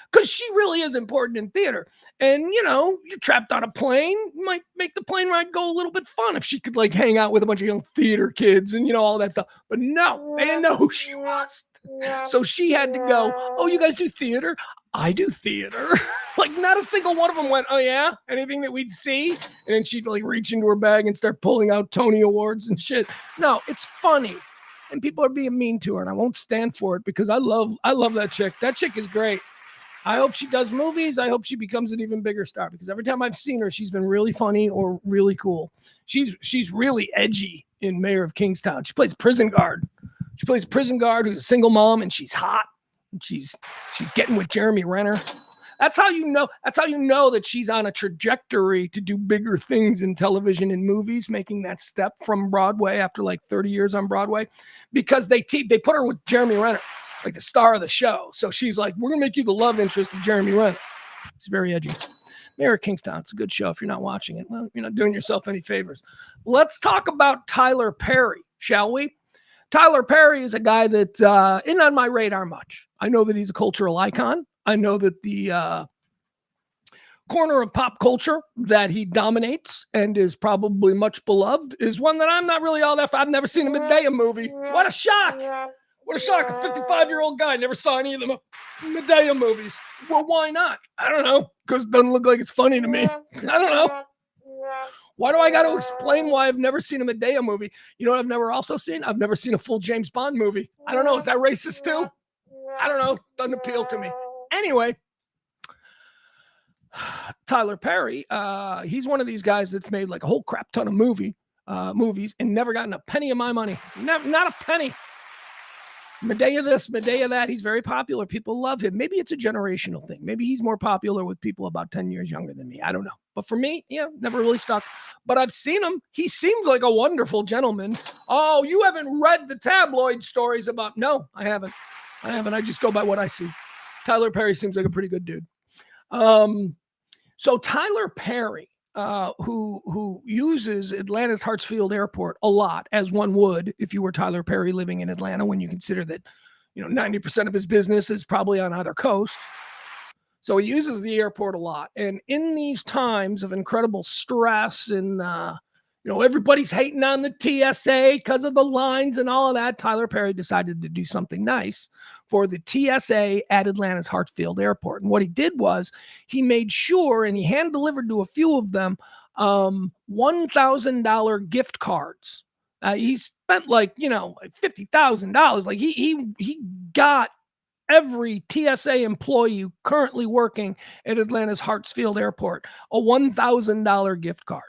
Because she really is important in theater. And, you know, you're trapped on a plane. You might make the plane ride go a little bit fun if she could, like, hang out with a bunch of young theater kids and, you know, all that stuff. But no, they didn't know who she was. So she had to go, oh, you guys do theater? I do theater. Like, not a single one of them went, oh, yeah? Anything that we'd see? And then she'd, like, reach into her bag and start pulling out Tony Awards and shit. No, it's funny. And people are being mean to her, and I won't stand for it because I love that chick. That chick is great. I hope she does movies. I hope she becomes an even bigger star because every time I've seen her, she's been really funny or really cool. She's really edgy in Mayor of Kingstown. She plays prison guard. She plays prison guard who's a single mom, and she's hot. And she's getting with Jeremy Renner. That's how you know. That's how you know that she's on a trajectory to do bigger things in television and movies, making that step from Broadway after like 30 years on Broadway, because they put her with Jeremy Renner, like the star of the show. So she's like, we're gonna make you the love interest of Jeremy Renner. She's very edgy. Mayor of Kingstown. It's a good show. If you're not watching it, well, you're not doing yourself any favors. Let's talk about Tyler Perry, shall we? Tyler Perry is a guy that isn't on my radar much. I know that he's a cultural icon. I know that the corner of pop culture that he dominates and is probably much beloved is one that I'm not really all that. I've never seen a Medea movie. What a shock. What a shock. A 55-year-old guy never saw any of the Medea movies. Well, why not? I don't know. Because it doesn't look like it's funny to me. I don't know. Why do I got to explain why I've never seen a Medea movie? You know what I've never also seen? I've never seen a full James Bond movie. I don't know. Is that racist too? I don't know. Doesn't appeal to me. Anyway, Tyler Perry, he's one of these guys that's made like a whole crap ton of movies and never gotten a penny of my money. Not a penny. Medea this, Medea that. He's very popular. People love him. Maybe it's a generational thing. Maybe he's more popular with people about 10 years younger than me. I don't know. But for me, yeah, never really stuck. But I've seen him. He seems like a wonderful gentleman. Oh, you haven't read the tabloid stories about... No, I haven't. I just go by what I see. Tyler Perry seems like a pretty good dude. So Tyler Perry, who uses Atlanta's Hartsfield Airport a lot, as one would if you were Tyler Perry living in Atlanta, when you consider that 90% of his business is probably on either coast. So he uses the airport a lot. And in these times of incredible stress and everybody's hating on the TSA because of the lines and all of that, Tyler Perry decided to do something nice for the TSA at Atlanta's Hartsfield Airport. And what he did was he made sure, and he hand delivered to a few of them, $1,000 gift cards. He spent like $50,000. Like he got every TSA employee currently working at Atlanta's Hartsfield Airport a $1,000 gift card.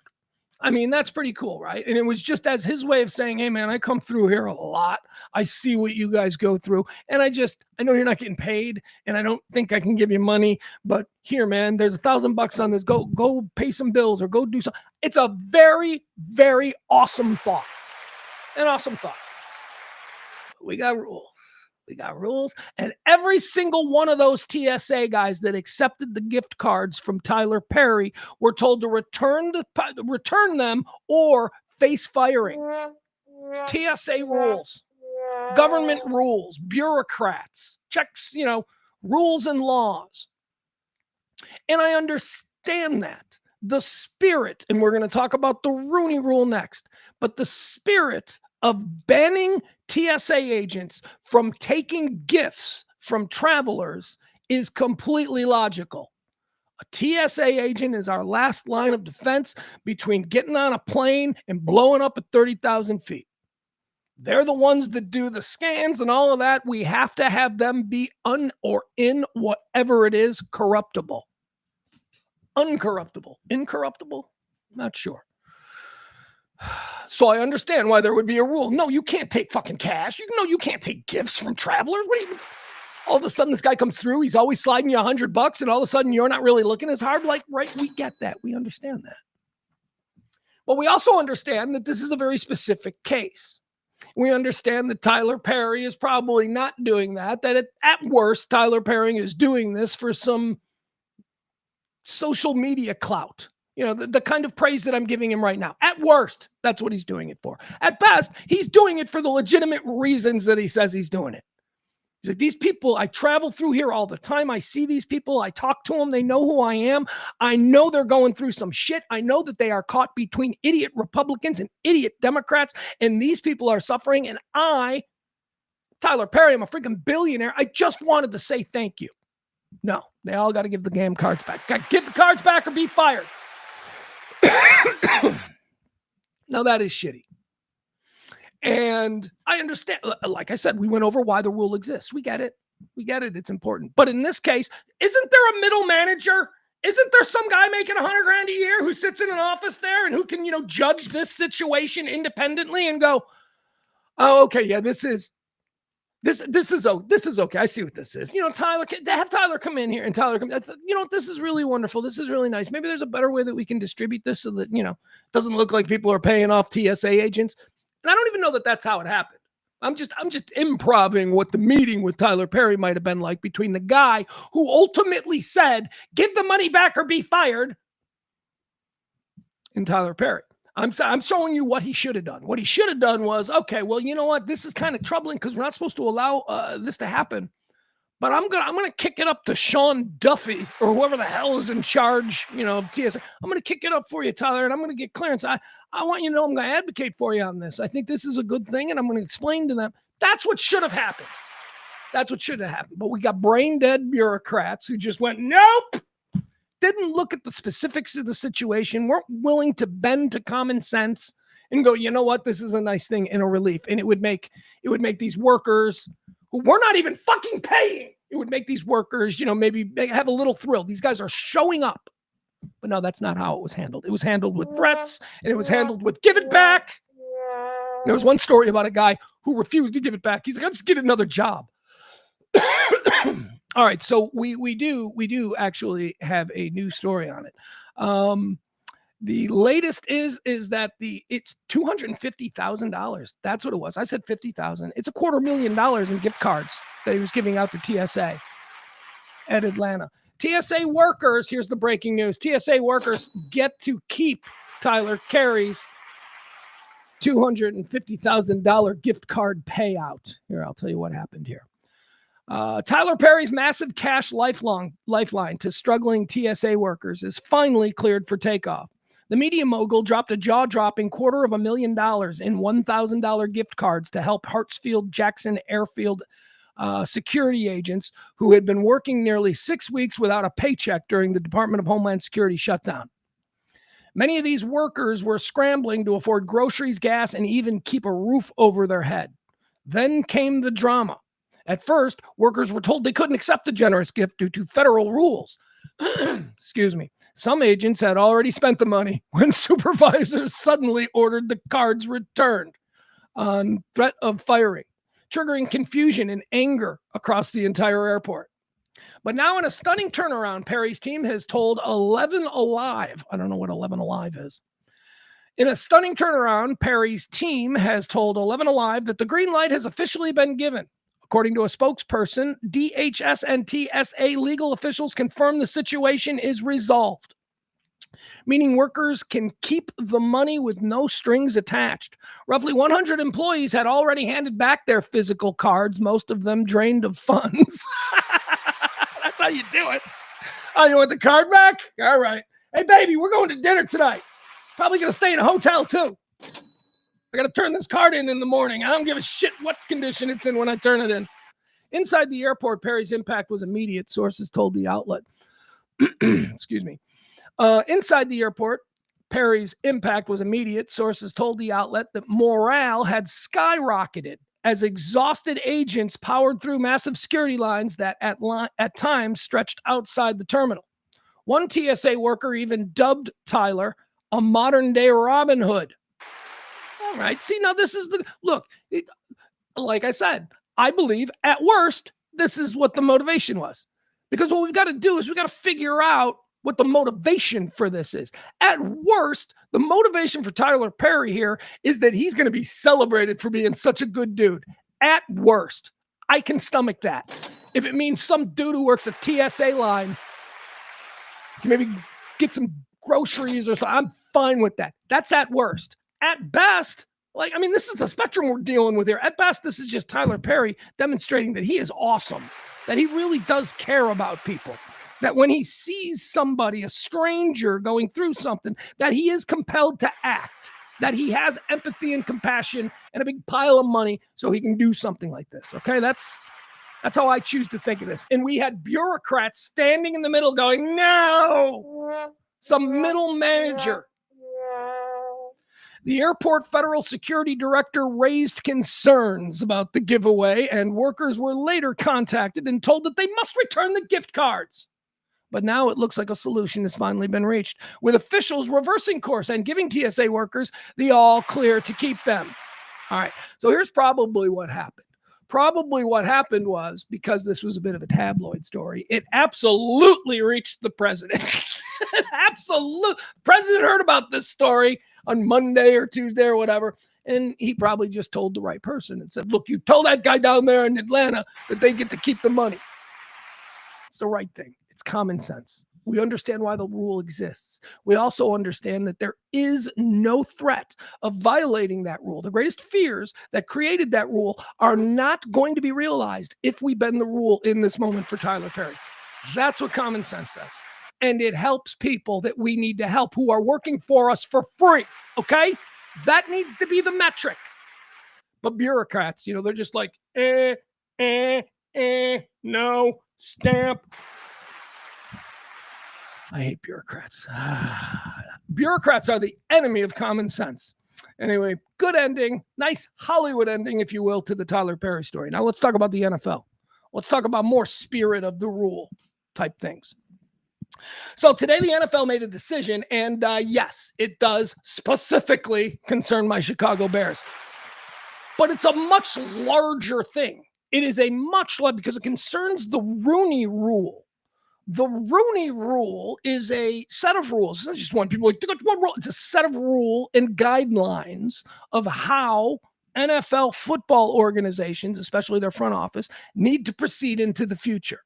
I mean, that's pretty cool, right? And it was just as his way of saying, hey, man, I come through here a lot. I see what you guys go through. And I know you're not getting paid, and I don't think I can give you money, but here, man, there's $1,000 on this. Go pay some bills or go do something. It's a very, very awesome thought. An awesome thought. We got rules. We got rules. And every single one of those TSA guys that accepted the gift cards from Tyler Perry were told to return them or face firing. TSA rules, government rules, bureaucrats, checks, rules and laws. And I understand that. The spirit, and we're going to talk about the Rooney Rule next, but the spirit of banning TSA agents from taking gifts from travelers is completely logical. A TSA agent is our last line of defense between getting on a plane and blowing up at 30,000 feet. They're the ones that do the scans and all of that. We have to have them be in whatever it is, corruptible. Uncorruptible. Incorruptible? Not sure. So I understand why there would be a rule. No, you can't take fucking cash. You can't take gifts from travelers. All of a sudden this guy comes through. He's always sliding you $100 and all of a sudden you're not really looking as hard. Like, right. We get that. We understand that. But we also understand that this is a very specific case. We understand that Tyler Perry is probably not doing that. That at worst, Tyler Perry is doing this for some social media clout. The kind of praise that I'm giving him right now. At worst, that's what he's doing it for. At best, he's doing it for the legitimate reasons that he says he's doing it. He's like, these people, I travel through here all the time. I see these people. I talk to them. They know who I am. I know they're going through some shit. I know that they are caught between idiot Republicans and idiot Democrats, and these people are suffering. And I, Tyler Perry, I'm a freaking billionaire. I just wanted to say thank you. No, they all got to give the damn cards back. Got to give the cards back or be fired. Now that is shitty. And I understand, like I said, we went over why the rule exists. We get it. It's important. But in this case, isn't there a middle manager? Isn't there some guy making $100,000 a year who sits in an office there and who can, judge this situation independently and go, oh, okay, yeah, this is okay. I see what this is. Tyler, have Tyler come in here and Tyler come, this is really wonderful. This is really nice. Maybe there's a better way that we can distribute this so that, it doesn't look like people are paying off TSA agents. And I don't even know that that's how it happened. I'm just improvising what the meeting with Tyler Perry might have been like between the guy who ultimately said, give the money back or be fired, and Tyler Perry. I'm showing you what he should have done. What he should have done was, okay, well, you know what? This is kind of troubling because we're not supposed to allow this to happen. But I'm gonna kick it up to Sean Duffy or whoever the hell is in charge, of TSA. I'm gonna kick it up for you, Tyler, and I'm gonna get clearance. I want you to know I'm gonna advocate for you on this. I think this is a good thing, and I'm gonna explain to them. That's what should have happened. That's what should have happened. But we got brain dead bureaucrats who just went, nope. Didn't look at the specifics of the situation, weren't willing to bend to common sense and go, you know what, this is a nice thing and a relief. And it would make these workers who we're not even fucking paying, it would make these workers, maybe have a little thrill. These guys are showing up. But no, that's not how it was handled. It was handled with threats, and it was handled with give it back. There was one story about a guy who refused to give it back. He's like, I'll just get another job. All right, so we do actually have a new story on it. The latest is that it's $250,000. That's what it was. I said 50,000. It's $250,000 in gift cards that he was giving out to TSA at Atlanta. TSA workers, here's the breaking news. TSA workers get to keep Tyler Carey's $250,000 gift card payout. Here, I'll tell you what happened here. Tyler Perry's massive cash lifeline to struggling TSA workers is finally cleared for takeoff. The media mogul dropped a jaw-dropping $250,000 in $1,000 gift cards to help Hartsfield-Jackson Airfield security agents who had been working nearly 6 weeks without a paycheck during the Department of Homeland Security shutdown. Many of these workers were scrambling to afford groceries, gas, and even keep a roof over their head. Then came the drama. At first, workers were told they couldn't accept the generous gift due to federal rules. Excuse me. Some agents had already spent the money when supervisors suddenly ordered the cards returned on threat of firing, triggering confusion and anger across the entire airport. But now in a stunning turnaround, Perry's team has told 11 Alive. I don't know what 11 Alive is. In a stunning turnaround, Perry's team has told 11 Alive that the green light has officially been given. According to a spokesperson, DHS and TSA legal officials confirm the situation is resolved, meaning workers can keep the money with no strings attached. Roughly 100 employees had already handed back their physical cards, most of them drained of funds. That's how you do it. Oh, you want the card back? All right. Hey, baby, we're going to dinner tonight. Probably going to stay in a hotel, too. I got to turn this card in the morning. I don't give a shit what condition it's in when I turn it in. Inside the airport, Perry's impact was immediate, sources told the outlet. Excuse me. Inside the airport, Perry's impact was immediate. Sources told the outlet that morale had skyrocketed as exhausted agents powered through massive security lines that at times stretched outside the terminal. One TSA worker even dubbed Tyler a modern-day Robin Hood. All right. See, now this is like I said, I believe at worst, this is what the motivation was. Because what we've got to do is we've got to figure out what the motivation for this is. At worst, the motivation for Tyler Perry here is that he's going to be celebrated for being such a good dude. At worst, I can stomach that. If it means some dude who works a TSA line can maybe get some groceries or something, I'm fine with that. That's at worst. At best, this is the spectrum we're dealing with here. At best, this is just Tyler Perry demonstrating that he is awesome, that he really does care about people, that when he sees somebody, a stranger going through something, that he is compelled to act, that he has empathy and compassion and a big pile of money so he can do something like this. Okay, that's how I choose to think of this. And we had bureaucrats standing in the middle going, no, some middle manager. The airport federal security director raised concerns about the giveaway, and workers were later contacted and told that they must return the gift cards. But now it looks like a solution has finally been reached, with officials reversing course and giving TSA workers the all clear to keep them. All right, so here's probably what happened. Probably what happened was, because this was a bit of a tabloid story, it absolutely reached the president. The president heard about this story on Monday or Tuesday or whatever, and he probably just told the right person and said, look, you told that guy down there in Atlanta that they get to keep the money. It's the right thing. It's common sense. We understand why the rule exists. We also understand that there is no threat of violating that rule. The greatest fears that created that rule are not going to be realized if we bend the rule in this moment for Tyler Perry. That's what common sense says. And it helps people that we need to help who are working for us for free, okay? That needs to be the metric. But bureaucrats, they're just like, no, stamp. I hate bureaucrats. Bureaucrats are the enemy of common sense. Anyway, good ending, nice Hollywood ending, if you will, to the Tyler Perry story. Now let's talk about the NFL. Let's talk about more spirit of the rule type things. So today the NFL made a decision, and yes, it does specifically concern my Chicago Bears. But it's a much larger thing. It is a much larger, because it concerns the Rooney Rule. The Rooney Rule is a set of rules. It's not just one. People are like, one rule. It's a set of rules and guidelines of how NFL football organizations, especially their front office, need to proceed into the future.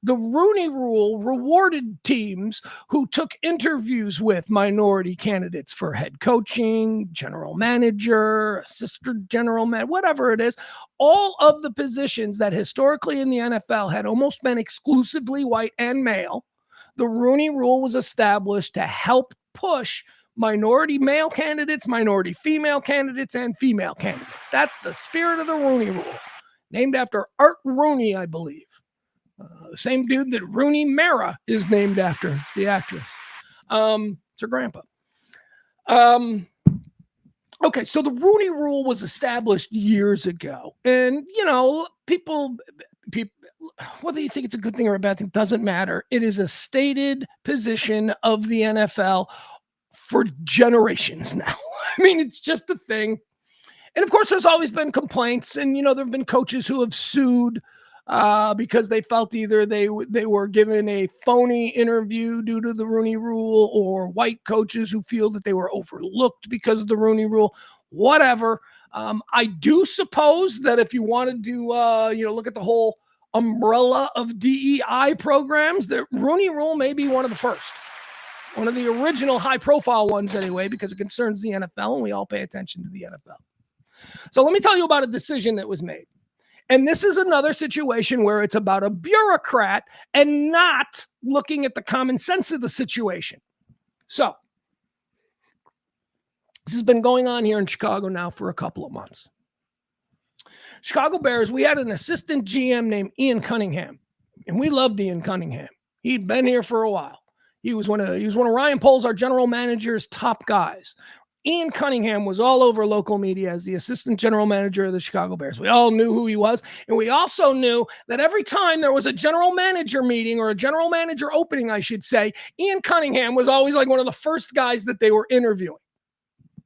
The Rooney Rule rewarded teams who took interviews with minority candidates for head coaching, general manager, assistant general manager, whatever it is. All of the positions that historically in the NFL had almost been exclusively white and male, the Rooney Rule was established to help push minority male candidates, minority female candidates, and female candidates. That's the spirit of the Rooney Rule, named after Art Rooney, I believe. The same dude that Rooney Mara is named after, the actress. It's her grandpa. Okay, so the Rooney Rule was established years ago. And, people, whether you think it's a good thing or a bad thing, doesn't matter. It is a stated position of the NFL for generations now. I mean, it's just a thing. And of course, there's always been complaints. And, there have been coaches who have sued because they felt either they were given a phony interview due to the Rooney Rule, or white coaches who feel that they were overlooked because of the Rooney Rule, whatever. I do suppose that if you wanted to, look at the whole umbrella of DEI programs, the Rooney Rule may be one of the first. One of the original high-profile ones anyway, because it concerns the NFL, and we all pay attention to the NFL. So let me tell you about a decision that was made. And this is another situation where it's about a bureaucrat and not looking at the common sense of the situation. So this has been going on here in Chicago now for a couple of months. Chicago Bears, we had an assistant GM named Ian Cunningham, and we loved Ian Cunningham. He'd been here for a while. He was one of Ryan Poles, our general manager's top guys. Ian Cunningham was all over local media as the assistant general manager of the Chicago Bears. We all knew who he was. And we also knew that every time there was a general manager meeting, or a general manager opening, I should say, Ian Cunningham was always like one of the first guys that they were interviewing.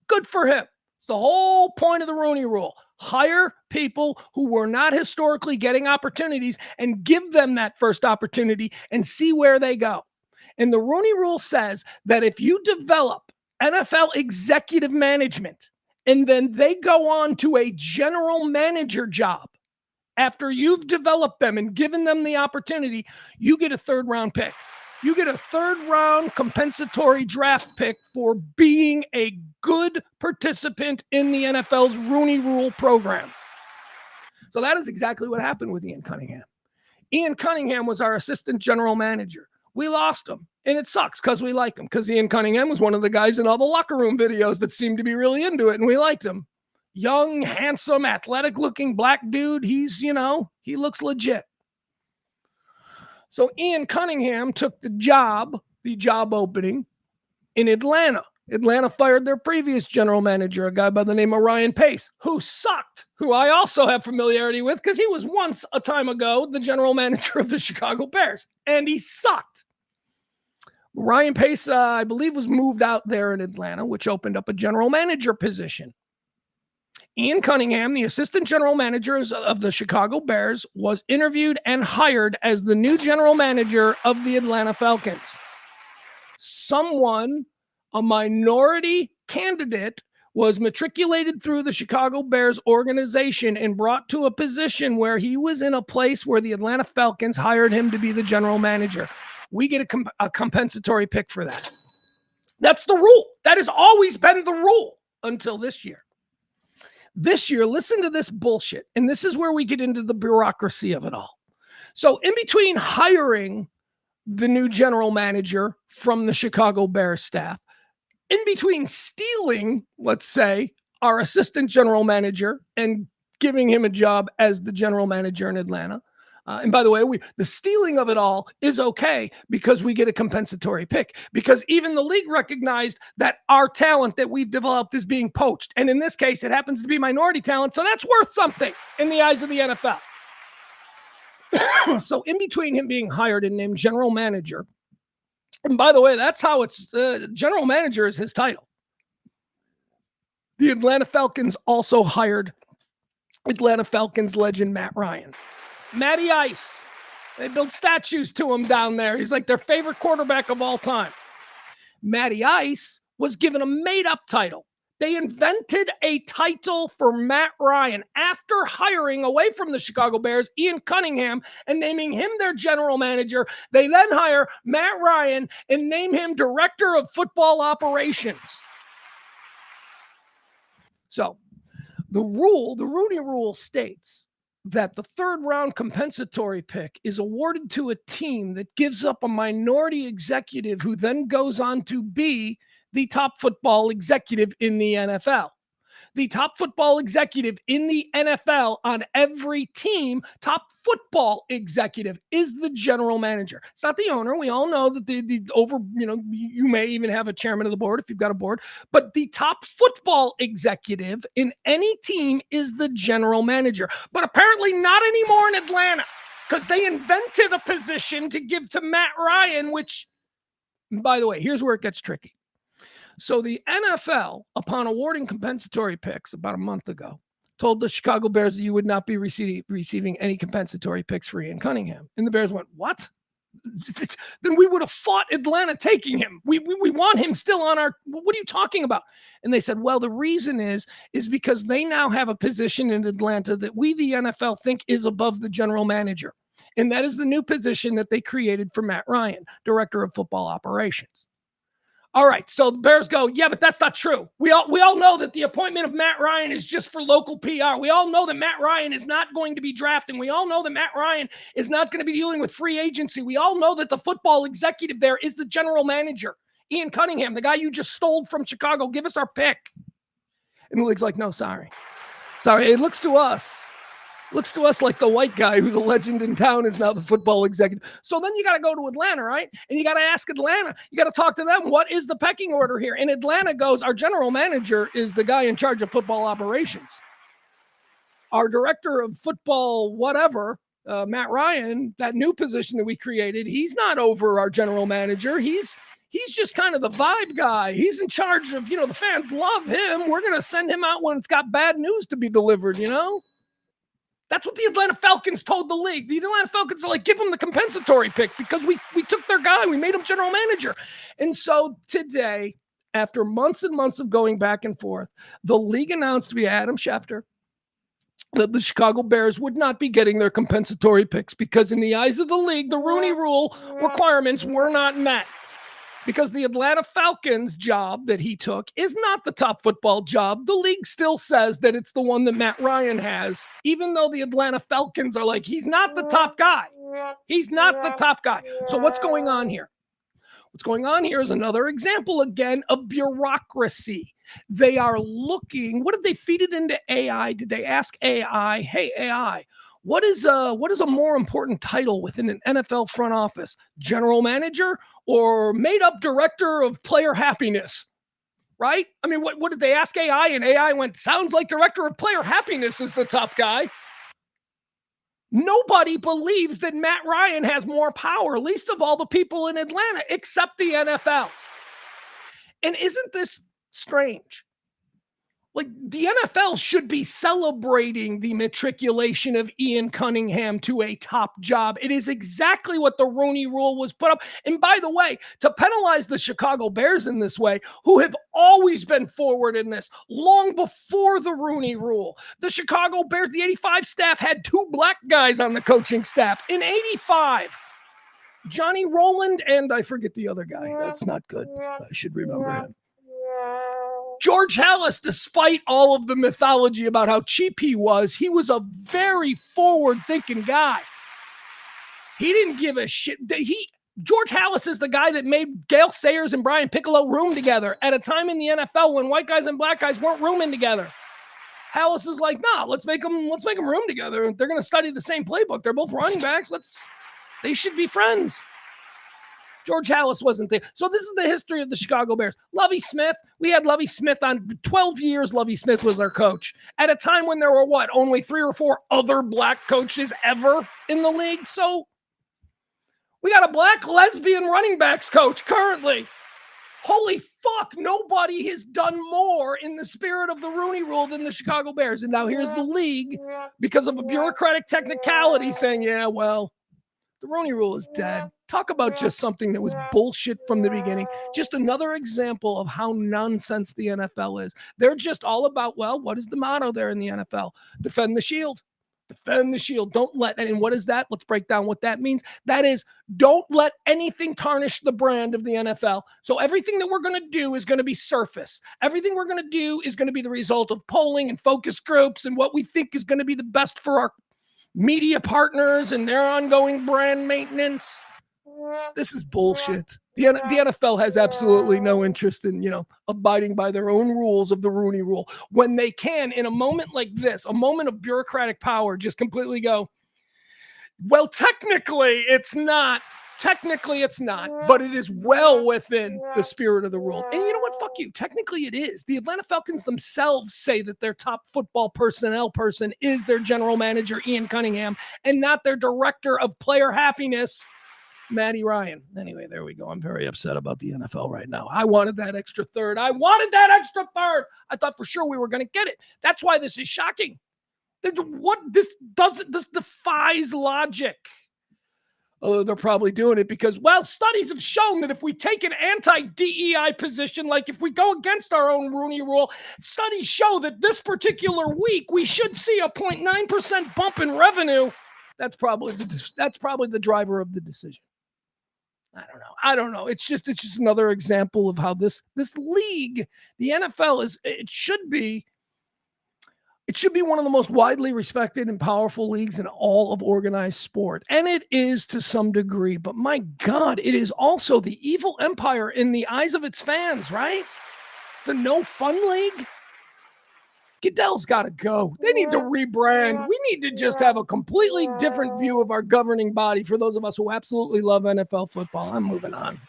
Good for him. It's the whole point of the Rooney Rule. Hire people who were not historically getting opportunities and give them that first opportunity and see where they go. And the Rooney Rule says that if you develop NFL executive management, and then they go on to a general manager job after you've developed them and given them the opportunity, you get a third-round pick. You get a third-round compensatory draft pick for being a good participant in the NFL's Rooney Rule program. So that is exactly what happened with Ian Cunningham. Ian Cunningham was our assistant general manager. We lost him. And it sucks because we liked him, because Ian Cunningham was one of the guys in all the locker room videos that seemed to be really into it, and we liked him. Young, handsome, athletic-looking black dude. He's, he looks legit. So Ian Cunningham took the job opening in Atlanta. Atlanta fired their previous general manager, a guy by the name of Ryan Pace, who sucked, who I also have familiarity with because he was once a time ago the general manager of the Chicago Bears, and he sucked. Ryan Pace, I believe, was moved out there in Atlanta, which opened up a general manager position. Ian Cunningham, the assistant general manager of the Chicago Bears, was interviewed and hired as the new general manager of the Atlanta Falcons. A minority candidate, was matriculated through the Chicago Bears organization and brought to a position where he was in a place where the Atlanta Falcons hired him to be the general manager. We get a compensatory pick for that. That's the rule. That has always been the rule until this year. This year, listen to this bullshit. And this is where we get into the bureaucracy of it all. So in between hiring the new general manager from the Chicago Bears staff, in between stealing, let's say, our assistant general manager and giving him a job as the general manager in Atlanta, and by the way, the stealing of it all is okay because we get a compensatory pick, because even the league recognized that our talent that we've developed is being poached. And in this case, it happens to be minority talent. So that's worth something in the eyes of the NFL. So in between him being hired and named general manager, and by the way, that's how it's general manager is his title. The Atlanta Falcons also hired Atlanta Falcons legend Matt Ryan. Matty Ice. They built statues to him down there. He's like their favorite quarterback of all time. Matty Ice was given a made-up title They invented a title for Matt Ryan after hiring away from the Chicago Bears Ian Cunningham and naming him their general manager. They then hire Matt Ryan and name him director of football operations. So the Rooney Rule states that the third round compensatory pick is awarded to a team that gives up a minority executive who then goes on to be the top football executive in the NFL. The top football executive in the NFL on every team, top football executive is the general manager. It's not the owner. We all know that you may even have a chairman of the board if you've got a board, but the top football executive in any team is the general manager. But apparently not anymore in Atlanta, because they invented a position to give to Matt Ryan, which, by the way, here's where it gets tricky. So the NFL, upon awarding compensatory picks about a month ago, told the Chicago Bears that you would not be receiving any compensatory picks for Ian Cunningham. And the Bears went, what? Then we would have fought Atlanta taking him. We want him still on our, what are you talking about? And they said, well, the reason is because they now have a position in Atlanta that we, the NFL, think is above the general manager. And that is the new position that they created for Matt Ryan, director of football operations. All right, so the Bears go, yeah, but that's not true. We all know that the appointment of Matt Ryan is just for local PR. We all know that Matt Ryan is not going to be drafting. We all know that Matt Ryan is not going to be dealing with free agency. We all know that the football executive there is the general manager, Ian Cunningham, the guy you just stole from Chicago. Give us our pick. And the league's like, no, sorry. It looks to us like the white guy who's a legend in town is now the football executive. So then you got to go to Atlanta, right? And you got to ask Atlanta. You got to talk to them. What is the pecking order here? And Atlanta goes, our general manager is the guy in charge of football operations. Our director of football, whatever, Matt Ryan, that new position that we created, he's not over our general manager. He's just kind of the vibe guy. He's in charge of, the fans love him. We're going to send him out when it's got bad news to be delivered, That's what the Atlanta Falcons told the league. The Atlanta Falcons are like, give him the compensatory pick because we took their guy. We made him general manager. And so today, after months and months of going back and forth, the league announced via Adam Schefter that the Chicago Bears would not be getting their compensatory picks because in the eyes of the league, the Rooney Rule requirements were not met. Because the Atlanta Falcons job that he took is not the top football job. The league still says that it's the one that Matt Ryan has, even though the Atlanta Falcons are like, he's not the top guy. He's not the top guy. So what's going on here? What's going on here is another example, again, of bureaucracy. They are looking, what did they feed it into AI? Did they ask AI, hey, AI, what is a more important title within an NFL front office? General manager or made-up director of player happiness? Right? I mean, what did they ask AI? And AI went, sounds like director of player happiness is the top guy. Nobody believes that Matt Ryan has more power, least of all the people in Atlanta, except the NFL. And isn't this strange? Like, the NFL should be celebrating the matriculation of Ian Cunningham to a top job. It is exactly what the Rooney Rule was put up. And by the way, to penalize the Chicago Bears in this way, who have always been forward in this, long before the Rooney Rule, the Chicago Bears, the 85 staff had 2 black guys on the coaching staff in 85. Johnny Rowland and I forget the other guy. That's not good. I should remember him. George Halas, despite all of the mythology about how cheap he was a very forward-thinking guy. He didn't give a shit. George Halas is the guy that made Gale Sayers and Brian Piccolo room together at a time in the NFL when white guys and black guys weren't rooming together. Halas is like, nah, let's make them room together. They're going to study the same playbook. They're both running backs. They should be friends. George Halas wasn't there. So this is the history of the Chicago Bears. Lovie Smith, we had Lovie Smith on 12 years. Lovie Smith was our coach at a time when there were only 3 or 4 other black coaches ever in the league. So we got a black lesbian running backs coach currently. Holy fuck, nobody has done more in the spirit of the Rooney Rule than the Chicago Bears. And now here's the league, because of a bureaucratic technicality, saying, yeah, well, The Rooney Rule is dead. Talk about just something that was bullshit from the beginning. Just another example of how nonsense the NFL is. They're just all about, well, what is the motto there in the NFL? Defend the shield. Defend the shield. Don't let, and what is that? Let's break down what that means. That is, don't let anything tarnish the brand of the NFL. So everything that we're going to do is going to be surface. Everything we're going to do is going to be the result of polling and focus groups and what we think is going to be the best for our media partners and their ongoing brand maintenance. This is bullshit. The NFL has absolutely no interest in, abiding by their own rules of the Rooney Rule when they can, in a moment like this, a moment of bureaucratic power, just completely go, well, technically it's not, but it is well within the spirit of the rule. And you know what? Fuck you. Technically it is. The Atlanta Falcons themselves say that their top football personnel person is their general manager, Ian Cunningham, and not their director of player happiness, Matty Ryan. Anyway, there we go. I'm very upset about the NFL right now. I wanted that extra third. I thought for sure we were going to get it. That's why this is shocking. This defies logic. Although they're probably doing it because, well, studies have shown that if we take an anti-DEI position, like if we go against our own Rooney Rule, studies show that this particular week we should see a 0.9% bump in revenue. That's probably the driver of the decision. I don't know. It's just another example of how this league, the NFL, it should be one of the most widely respected and powerful leagues in all of organized sport. And it is to some degree, but my God, it is also the evil empire in the eyes of its fans, right? The no fun league. Goodell's got to go. They need to rebrand. We need to just have a completely different view of our governing body for those of us who absolutely love NFL football. I'm moving on.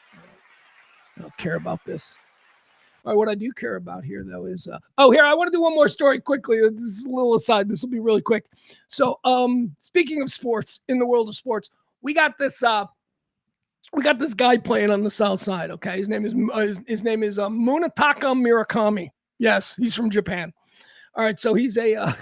I don't care about this. All right, what I do care about here, though, is here, I want to do one more story quickly. This is a little aside. This will be really quick. So, speaking of sports, in the world of sports, we got this guy playing on the South Side. Okay, his name is Munetaka Murakami. Yes, he's from Japan. All right, so he's a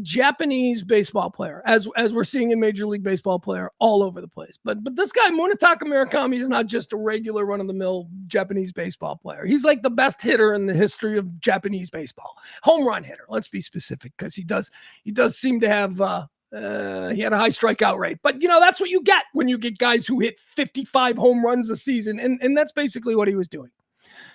Japanese baseball player, as we're seeing in Major League Baseball player all over the place. But this guy Munetaka Murakami is not just a regular run-of-the-mill Japanese baseball player. He's like the best hitter in the history of Japanese baseball, home run hitter. Let's be specific, because he does seem to have he had a high strikeout rate. But that's what you get when you get guys who hit 55 home runs a season, and that's basically what he was doing.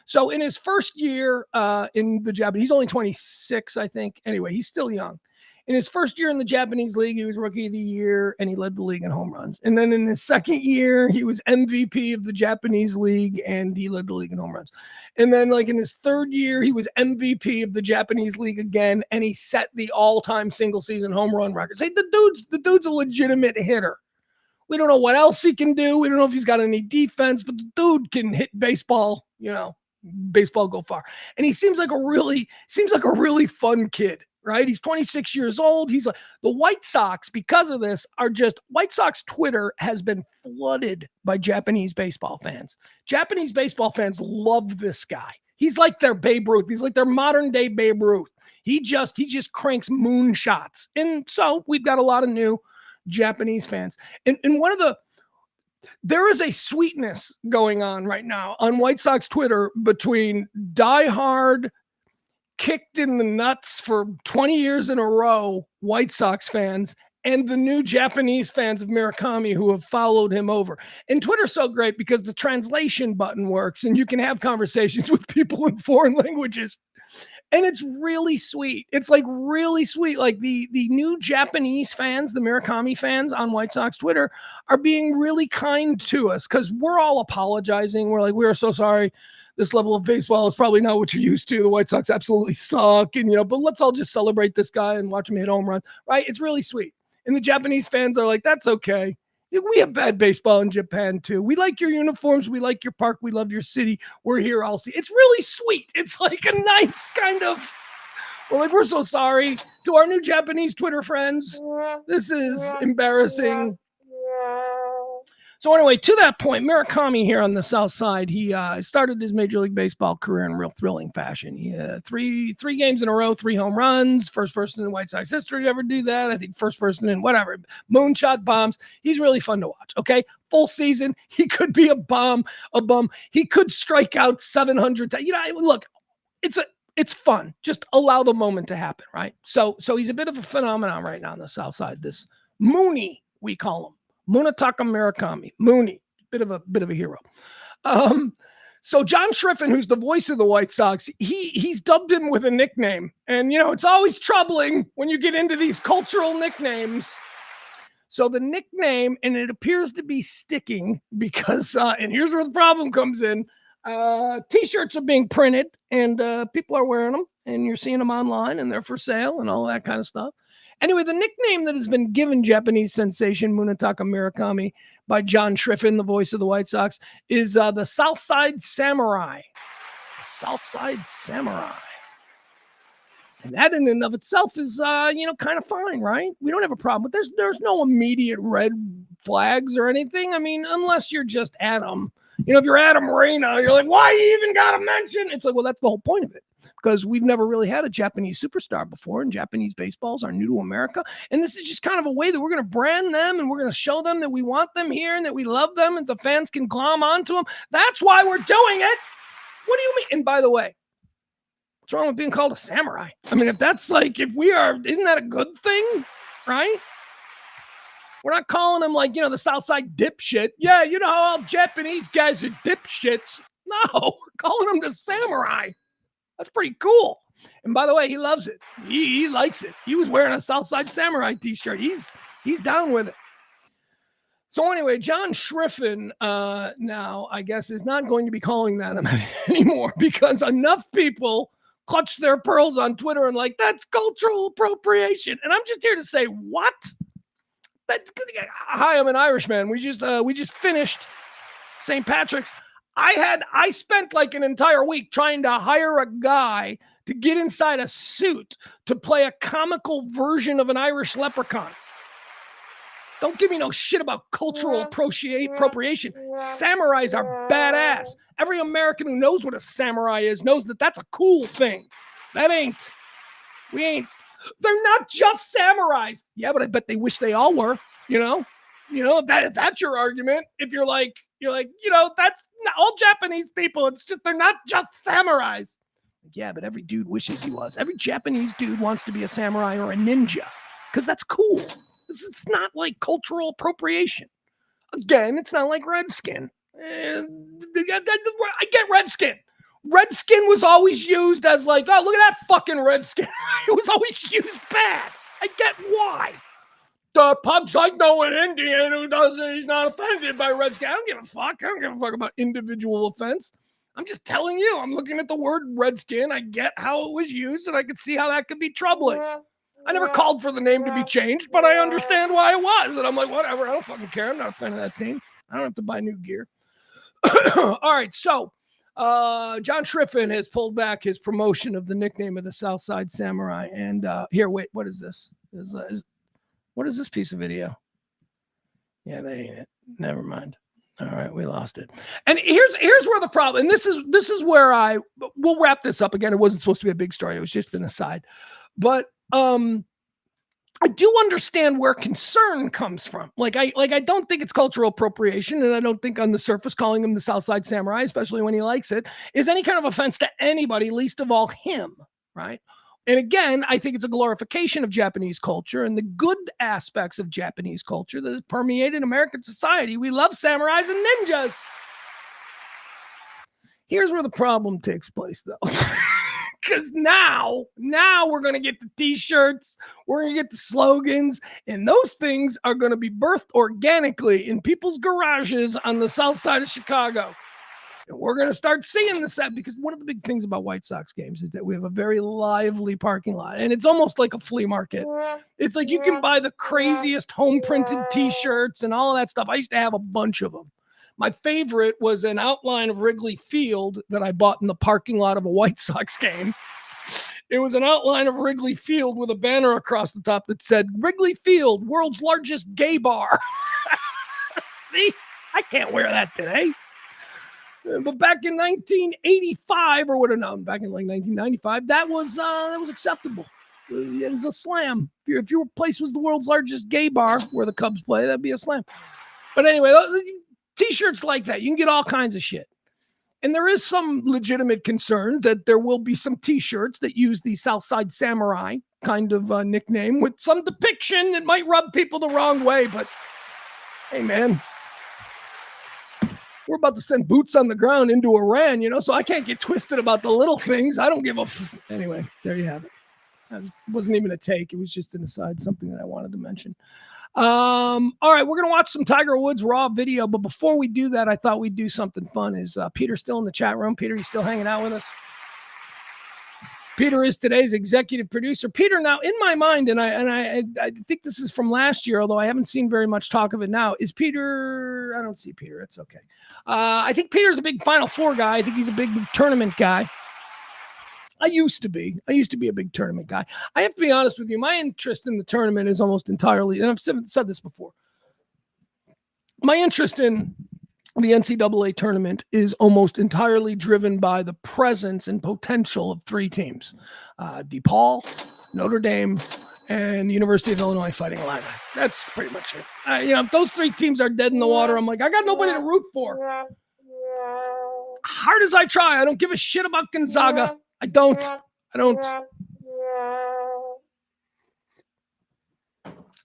So in his first year in the Japanese, he's only 26, I think. Anyway, he's still young. In his first year in the Japanese league, he was rookie of the year, and he led the league in home runs. And then in his second year, he was MVP of the Japanese league, and he led the league in home runs. And then in his third year, he was MVP of the Japanese league again, and he set the all-time single-season home run record. Say, the dude's a legitimate hitter. We don't know what else he can do. We don't know if he's got any defense, but the dude can hit baseball, baseball go far. And he seems like a really fun kid, right? He's 26 years old. He's like, the White Sox, because of this, White Sox Twitter has been flooded by Japanese baseball fans. Japanese baseball fans love this guy. He's like their Babe Ruth. He's like their modern day Babe Ruth. He just cranks moonshots. And so we've got a lot of new Japanese fans. And there is a sweetness going on right now on White Sox Twitter between diehard, kicked in the nuts for 20 years in a row White Sox fans and the new Japanese fans of Murakami who have followed him over. And Twitter's so great because the translation button works and you can have conversations with people in foreign languages. And it's really sweet. It's really sweet. The new Japanese fans, the Murakami fans on White Sox Twitter are being really kind to us because we're all apologizing. We're like, we are so sorry. This level of baseball is probably not what you're used to. The White Sox absolutely suck. And, but let's all just celebrate this guy and watch him hit home run. Right? It's really sweet. And the Japanese fans are like, that's okay. We have bad baseball in Japan too. We like your uniforms. We like your park. We love your city. We're here all see. It's really sweet. It's like a nice kind of, we're so sorry to our new Japanese Twitter friends. This is embarrassing. So anyway, to that point, Murakami here on the South Side, he started his Major League Baseball career in real thrilling fashion. He three games in a row, 3 home runs, first person in White Sox history to ever do that. I think first person in whatever, moonshot bombs. He's really fun to watch. Okay, full season, he could be a bum. He could strike out 700 times. Look, it's fun. Just allow the moment to happen, right? So he's a bit of a phenomenon right now on the South Side. This Mooney, we call him. Munetaka Murakami, Mooney, bit of a hero. So John Schriffen, who's the voice of the White Sox, he's dubbed him with a nickname. And, it's always troubling when you get into these cultural nicknames. So the nickname, and it appears to be sticking because, and here's where the problem comes in, T-shirts are being printed and people are wearing them and you're seeing them online and they're for sale and all that kind of stuff. Anyway, the nickname that has been given Japanese sensation Munetaka Murakami by John Schriffen, the voice of the White Sox, is the Southside Samurai. The Southside Samurai. And that in and of itself is, kind of fine, right? We don't have a problem. But there's no immediate red flags or anything. I mean, unless you're just Adam. If you're Adam Reyna, you're like, why you even got to mention? It's like, well, that's the whole point of it. Because we've never really had a Japanese superstar before, and Japanese baseballs are new to America. And this is just kind of a way that we're going to brand them, and we're going to show them that we want them here and that we love them, and the fans can glom onto them. That's why we're doing it. What do you mean? And by the way, what's wrong with being called a samurai? I mean, if isn't that a good thing, right? We're not calling them like, the Southside dipshit. Yeah, all Japanese guys are dipshits. No, we're calling them the samurai. That's pretty cool. And by the way, he loves it. He likes it. He was wearing a Southside Samurai t-shirt. He's down with it. So anyway, John Schriffen now, I guess, is not going to be calling that anymore because enough people clutch their pearls on Twitter and like, that's cultural appropriation. And I'm just here to say, what? Hi, I'm an Irishman. We just finished St. Patrick's. I spent like an entire week trying to hire a guy to get inside a suit to play a comical version of an Irish leprechaun. Don't give me no shit about cultural appropriation. Samurais are badass. Every American who knows what a samurai is knows that that's a cool thing. They're not just samurais. Yeah, but I bet they wish they all were, if that's your argument. If you're like, that's not all Japanese people. It's just, they're not just samurais. Yeah, but every dude wishes he was. Every Japanese dude wants to be a samurai or a ninja because that's cool. It's not like cultural appropriation. Again, it's not like Redskin. I get Redskin. Redskin was always used as like, oh, look at that fucking Redskin. It was always used bad. I get why. The Pugs, I know an Indian he's not offended by Redskin. I don't give a fuck. I don't give a fuck about individual offense. I'm just telling you, I'm looking at the word Redskin. I get how it was used, and I could see how that could be troubling. I never called for the name to be changed, but I understand why it was. And I'm like, whatever, I don't fucking care. I'm not a fan of that team. I don't have to buy new gear. All right, so John Schriffen has pulled back his promotion of the nickname of the Southside Samurai. And here, wait, what is this? What is this piece of video? Yeah, that ain't it. Never mind. All right, we lost it. And here's where the problem, and this is where we'll wrap this up again. It wasn't supposed to be a big story. It was just an aside. But I do understand where concern comes from. I don't think it's cultural appropriation, and I don't think on the surface calling him the Southside Samurai, especially when he likes it, is any kind of offense to anybody, least of all him, right? And again, I think it's a glorification of Japanese culture and the good aspects of Japanese culture that has permeated American society. We love samurais and ninjas. Here's where the problem takes place, though. Because now we're going to get the t-shirts, we're going to get the slogans, and those things are going to be birthed organically in people's garages on the south side of Chicago. And we're going to start seeing this because one of the big things about White Sox games is that we have a very lively parking lot, and it's almost like a flea market. It's like you can buy the craziest home printed t-shirts and all of that stuff. I used to have a bunch of them. My favorite was an outline of Wrigley Field that I bought in the parking lot of a White Sox game. It was an outline of Wrigley Field with a banner across the top that said, Wrigley Field, world's largest gay bar. See? I can't wear that today. But back in 1985 or whatever, no, back in like 1995, that was acceptable. It was a slam. If your place was the world's largest gay bar where the Cubs play, that'd be a slam. But anyway, T-shirts like that, you can get all kinds of shit. And there is some legitimate concern that there will be some T-shirts that use the Southside Samurai kind of nickname with some depiction that might rub people the wrong way. But hey, man, we're about to send boots on the ground into Iran, so I can't get twisted about the little things. I don't give a Anyway, there you have it. It wasn't even a take. It was just an aside, something that I wanted to mention. All right, we're going to watch some Tiger Woods raw video. But before we do that, I thought we'd do something fun. Is Peter still in the chat room? Peter, you still hanging out with us? Peter is today's executive producer. Peter, now in my mind, and I think this is from last year, although I haven't seen very much talk of it now. Is Peter? I don't see Peter. It's okay. I think Peter's a big Final Four guy. I think he's a big tournament guy. I used to be a big tournament guy. I have to be honest with you. My interest in the tournament is almost entirely, and I've said this before. My interest in the NCAA tournament is almost entirely driven by the presence and potential of three teams: DePaul, Notre Dame, and the University of Illinois Fighting Illini. That's pretty much it. If those three teams are dead in the water, I'm like, I got nobody to root for. Hard as I try, I don't give a shit about Gonzaga. I don't.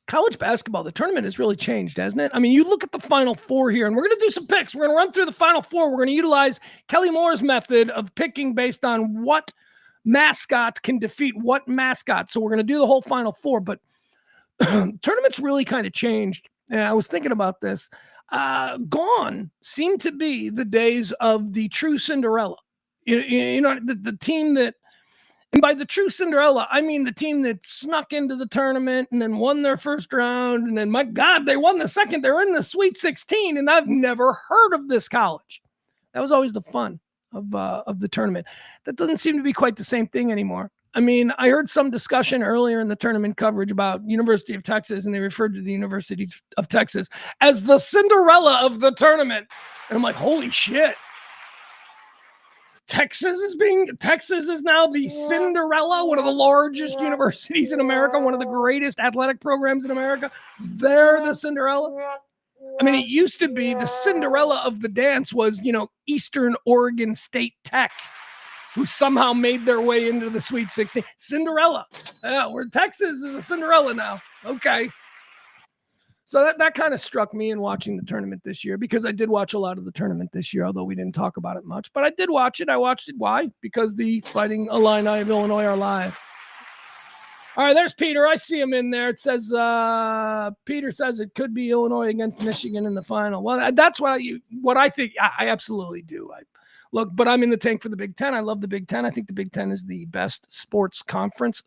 College basketball, the tournament has really changed, hasn't it? I mean, you look at the Final Four here, and we're going to do some picks. We're going to run through the Final Four. We're going to utilize Kelly Moore's method of picking based on what mascot can defeat what mascot. So we're going to do the whole Final Four, but tournament's really kind of changed. And I was thinking about this. Gone seem to be the days of the true Cinderella. The team that, and by the true Cinderella, I mean the team that snuck into the tournament and then won their first round. And then, my God, they won the second. They're in the Sweet 16, and I've never heard of this college. That was always the fun of the tournament. That doesn't seem to be quite the same thing anymore. I mean, I heard some discussion earlier in the tournament coverage about University of Texas, and they referred to the University of Texas as the Cinderella of the tournament. And I'm like, holy shit. Texas is now the Cinderella, one of the largest universities in America, one of the greatest athletic programs in America. They're the Cinderella. I mean, it used to be the Cinderella of the dance was, Eastern Oregon State Tech, who somehow made their way into the Sweet 16. Cinderella. Yeah, where Texas is a Cinderella now. Okay. So that kind of struck me in watching the tournament this year, because I did watch a lot of the tournament this year, although we didn't talk about it much. But I did watch it. I watched it. Why? Because the Fighting Illini of Illinois are live. All right, there's Peter. I see him in there. It says, Peter says it could be Illinois against Michigan in the final. Well, that's what I think. I absolutely do. But I'm in the tank for the Big Ten. I love the Big Ten. I think the Big Ten is the best sports conference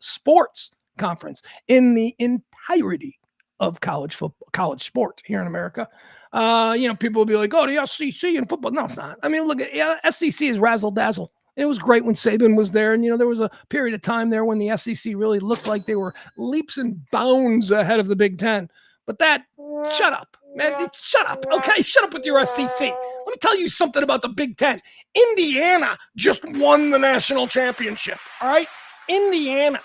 in the entirety of college football, college sport here in America. People will be like, oh, the SEC in football. No, it's not. I mean, look, SEC is razzle dazzle. It was great when Saban was there. And, there was a period of time there when the SEC really looked like they were leaps and bounds ahead of the Big Ten. But shut up, man. Shut up. Okay. Shut up with your SEC. Let me tell you something about the Big Ten. Indiana just won the national championship. All right. Indiana.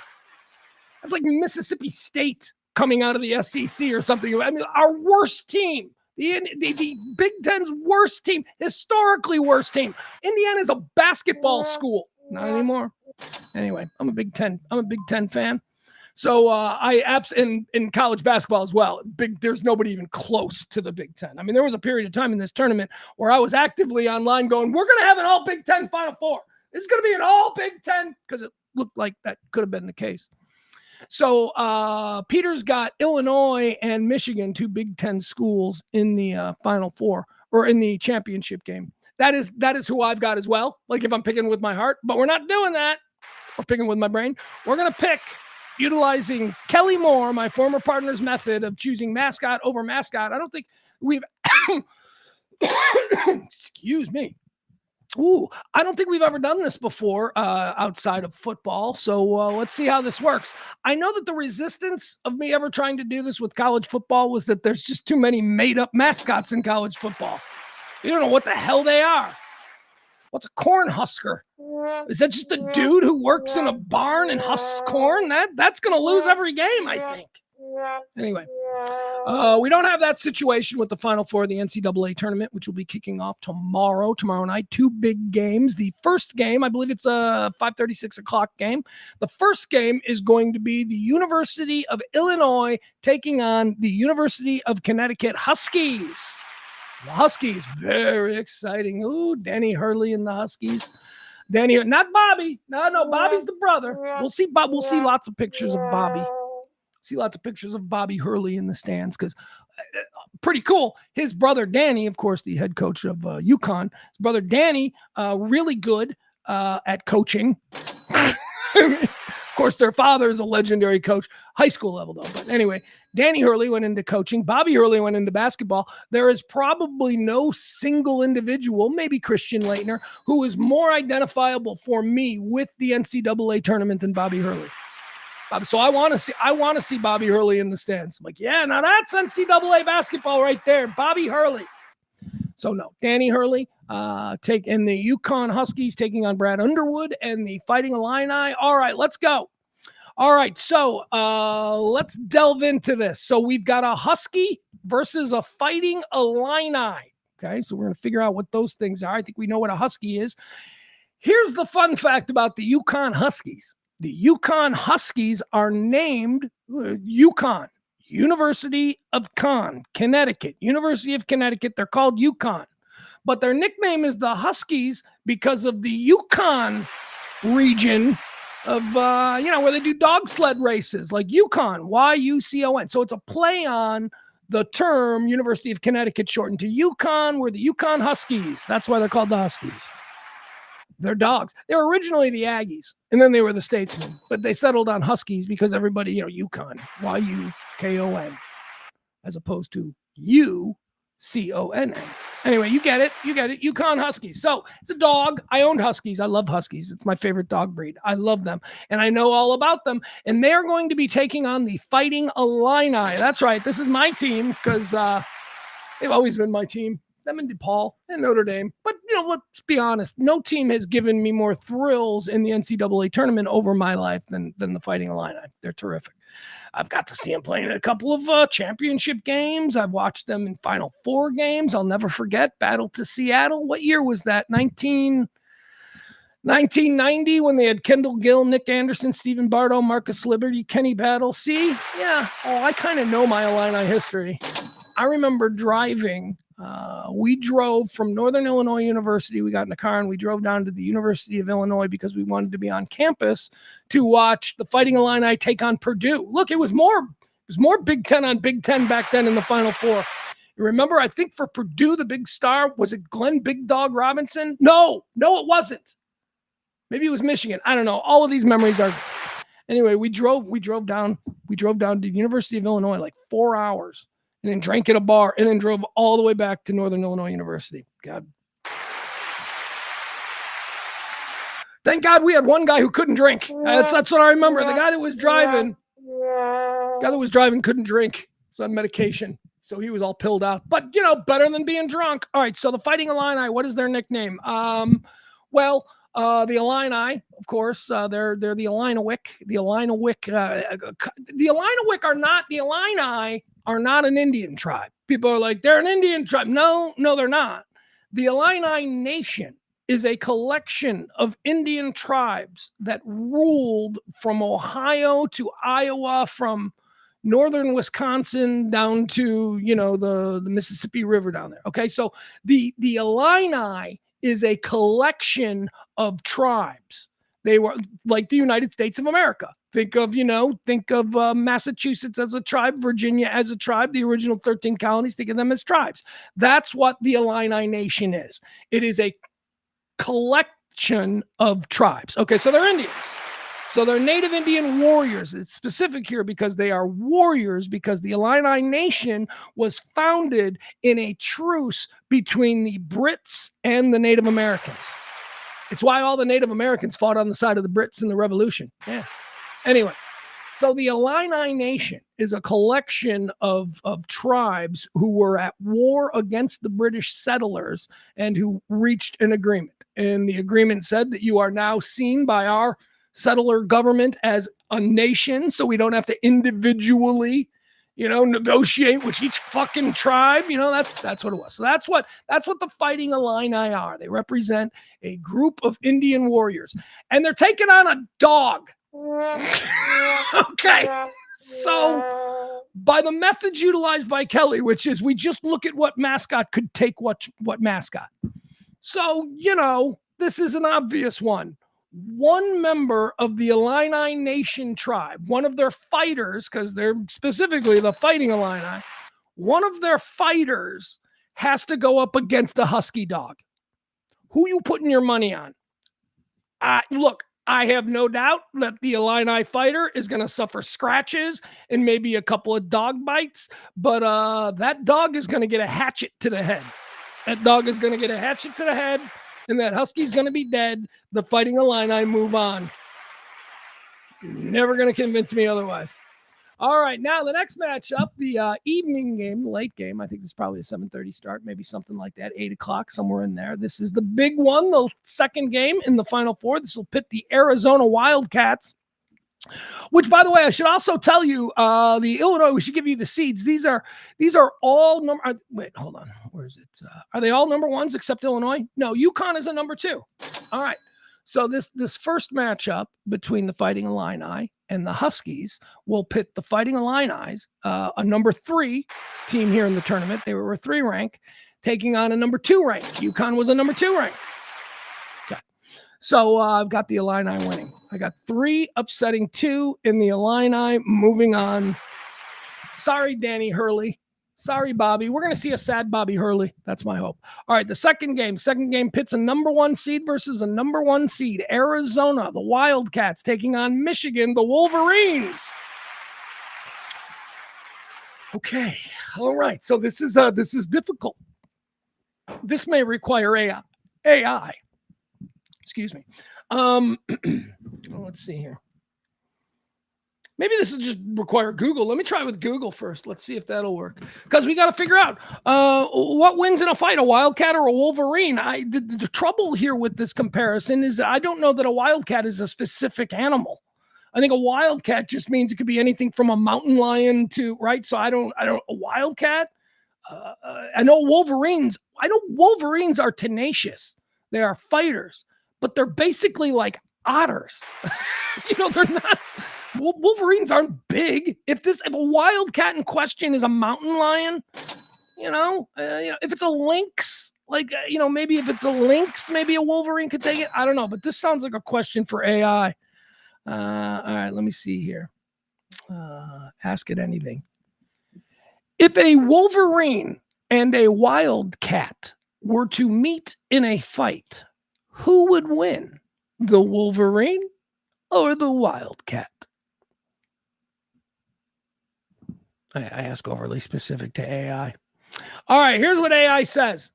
That's like Mississippi State coming out of the SEC or something. I mean, our worst team, the Big Ten's worst team, historically worst team. Indiana is a basketball school. Not anymore. Anyway, I'm a Big Ten fan. So in college basketball as well. There's nobody even close to the Big Ten. I mean, there was a period of time in this tournament where I was actively online going, we're going to have an all Big Ten Final Four. This is going to be an all Big Ten, because it looked like that could have been the case. So Peter's got Illinois and Michigan, two Big Ten schools in the Final Four, or in the championship game. That is who I've got as well. Like, if I'm picking with my heart, but we're not doing that. We're picking with my brain. We're going to pick utilizing Kelly Moore, my former partner's method of choosing mascot over mascot. I don't think we've, excuse me. I don't think we've ever done this before outside of football. So let's see how this works. I know that the resistance of me ever trying to do this with college football was that there's just too many made up mascots in college football. You don't know what the hell they are. What's a corn husker? Is that just a dude who works in a barn and husks corn? That's going to lose every game, I think. Anyway, we don't have that situation with the Final Four of the NCAA tournament, which will be kicking off tomorrow night. 2 big games. The first game, I believe it's a 5:30, 6 o'clock game. The first game is going to be the University of Illinois taking on the University of Connecticut Huskies. The Huskies, very exciting. Ooh, Danny Hurley and the Huskies. Danny, not Bobby. No, Bobby's the brother. We'll see lots of pictures of Bobby. See lots of pictures of Bobby Hurley in the stands because pretty cool. His brother Danny, of course, the head coach of UConn. His brother Danny, really good at coaching. Of course, their father is a legendary coach, high school level though. But anyway, Danny Hurley went into coaching. Bobby Hurley went into basketball. There is probably no single individual, maybe Christian Laettner, who is more identifiable for me with the NCAA tournament than Bobby Hurley. So I want to see Bobby Hurley in the stands. I'm like, yeah, now that's NCAA basketball right there, Bobby Hurley. So no, Danny Hurley in the UConn Huskies taking on Brad Underwood and the Fighting Illini. All right, let's go. All right, so let's delve into this. So we've got a Husky versus a Fighting Illini. Okay, so we're going to figure out what those things are. I think we know what a Husky is. Here's the fun fact about the UConn Huskies. The UConn Huskies are named UConn, University of Connecticut. University of Connecticut, they're called UConn. But their nickname is the Huskies because of the Yukon region of, where they do dog sled races, like Yukon, Y-U-C-O-N. So it's a play on the term University of Connecticut shortened to Yukon. We're the Yukon Huskies. That's why they're called the Huskies. They're dogs. They were originally the Aggies, and then they were the Statesmen, but they settled on Huskies because everybody, Yukon, Y-U-K-O-N, as opposed to U-C-O-N-N. Anyway, you get it. Yukon Huskies. So it's a dog. I owned Huskies. I love Huskies. It's my favorite dog breed. I love them, and I know all about them, and they're going to be taking on the Fighting Illini. That's right. This is my team because they've always been my team. Them and DePaul and Notre Dame. But, let's be honest. No team has given me more thrills in the NCAA tournament over my life than the Fighting Illini. They're terrific. I've got to see them playing in a couple of championship games. I've watched them in Final Four games. I'll never forget Battle to Seattle. What year was that? 1990 when they had Kendall Gill, Nick Anderson, Stephen Bardo, Marcus Liberty, Kenny Battle. See? Yeah. Oh, I kind of know my Illini history. I remember driving. We drove from Northern Illinois University. We got in a car and we drove down to the University of Illinois because we wanted to be on campus to watch the Fighting Illini take on Purdue. Look, it was more Big Ten on Big Ten back then in the Final Four. You remember, I think for Purdue, the big star, was it Glenn Big Dog Robinson? No, it wasn't. Maybe it was Michigan. I don't know. All of these memories are. Anyway, we drove down to the University of Illinois like 4 hours. And then drank at a bar, and then drove all the way back to Northern Illinois University. God. Thank God we had one guy who couldn't drink. That's what I remember. The guy that was driving couldn't drink. He's on medication. So he was all pilled out. But, better than being drunk. All right, so the Fighting Illini, what is their nickname? The Illini, of course, they're the Illinowick. The Illinowick are not an Indian tribe. People are like, they're an Indian tribe. No, they're not. The Illini Nation is a collection of Indian tribes that ruled from Ohio to Iowa, from northern Wisconsin down to, the Mississippi River down there. Okay, so the Illini is a collection of tribes. They were like the United States of America. Think of Massachusetts as a tribe, Virginia as a tribe, the original 13 colonies, think of them as tribes. That's what the Illini Nation is. It is a collection of tribes. Okay, so they're Indians. So they're Native Indian warriors. It's specific here because they are warriors, because the Illini Nation was founded in a truce between the Brits and the Native Americans. It's why all the Native Americans fought on the side of the Brits in the Revolution. Yeah. Anyway, So the Illini Nation is a collection of tribes who were at war against the British settlers and who reached an agreement. And the agreement said that you are now seen by our settler government as a nation, so we don't have to individually, negotiate with each fucking tribe. That's what it was. So that's what the Fighting Illini are. They represent a group of Indian warriors, and they're taking on a dog. Okay. So by the methods utilized by Kelly, which is we just look at what mascot could take what mascot. So, this is an obvious one. One member of the Illini Nation tribe, one of their fighters, because they're specifically the Fighting Illini, one of their fighters has to go up against a husky dog. Who you putting your money on? Look, I have no doubt that the Illini fighter is going to suffer scratches and maybe a couple of dog bites, but that dog is going to get a hatchet to the head. That dog is going to get a hatchet to the head, and that husky's going to be dead. The Fighting Illini move on. You're never going to convince me otherwise. All right, now the next matchup, the evening game, the late game. I think this is probably a 7:30 start, maybe something like that, 8 o'clock, somewhere in there. This is the big one, the second game in the Final Four. This will pit the Arizona Wildcats, which, by the way, I should also tell you, the Illinois, we should give you the seeds. These are all number. Wait, hold on. Where is it? Are they all number ones except Illinois? No, UConn is a number 2. All right. So this first matchup between the Fighting Illini and the Huskies will pit the Fighting Illini, a number 3 team here in the tournament. They were a 3 rank, taking on a number 2 rank. UConn was a number 2 rank. Okay. So I've got the Illini winning. I got 3 upsetting 2 in the Illini, moving on. Sorry, Danny Hurley. Sorry, Bobby. We're going to see a sad Bobby Hurley. That's my hope. All right, the second game pits a number 1 seed versus a number 1 seed. Arizona, the Wildcats, taking on Michigan, the Wolverines. Okay. All right. So this is difficult. This may require AI. Excuse me. Let's see here. Maybe this will just require Google. Let me try with Google first. Let's see if that'll work. Because we got to figure out what wins in a fight, a Wildcat or a Wolverine. The trouble here with this comparison is that I don't know that a Wildcat is a specific animal. I think a Wildcat just means it could be anything from a mountain lion to, right? So I don't a Wildcat. I know Wolverines are tenacious. They are fighters, but they're basically like otters. They're not. Wolverines aren't big. If a Wildcat in question is a mountain lion, if it's a lynx, maybe if it's a lynx, maybe a Wolverine could take it. I don't know, but this sounds like a question for AI. All right, let me see here. Ask it anything. If a Wolverine and a Wildcat were to meet in a fight, who would win? The Wolverine or the Wildcat? I ask overly specific to AI. All right, here's what AI says.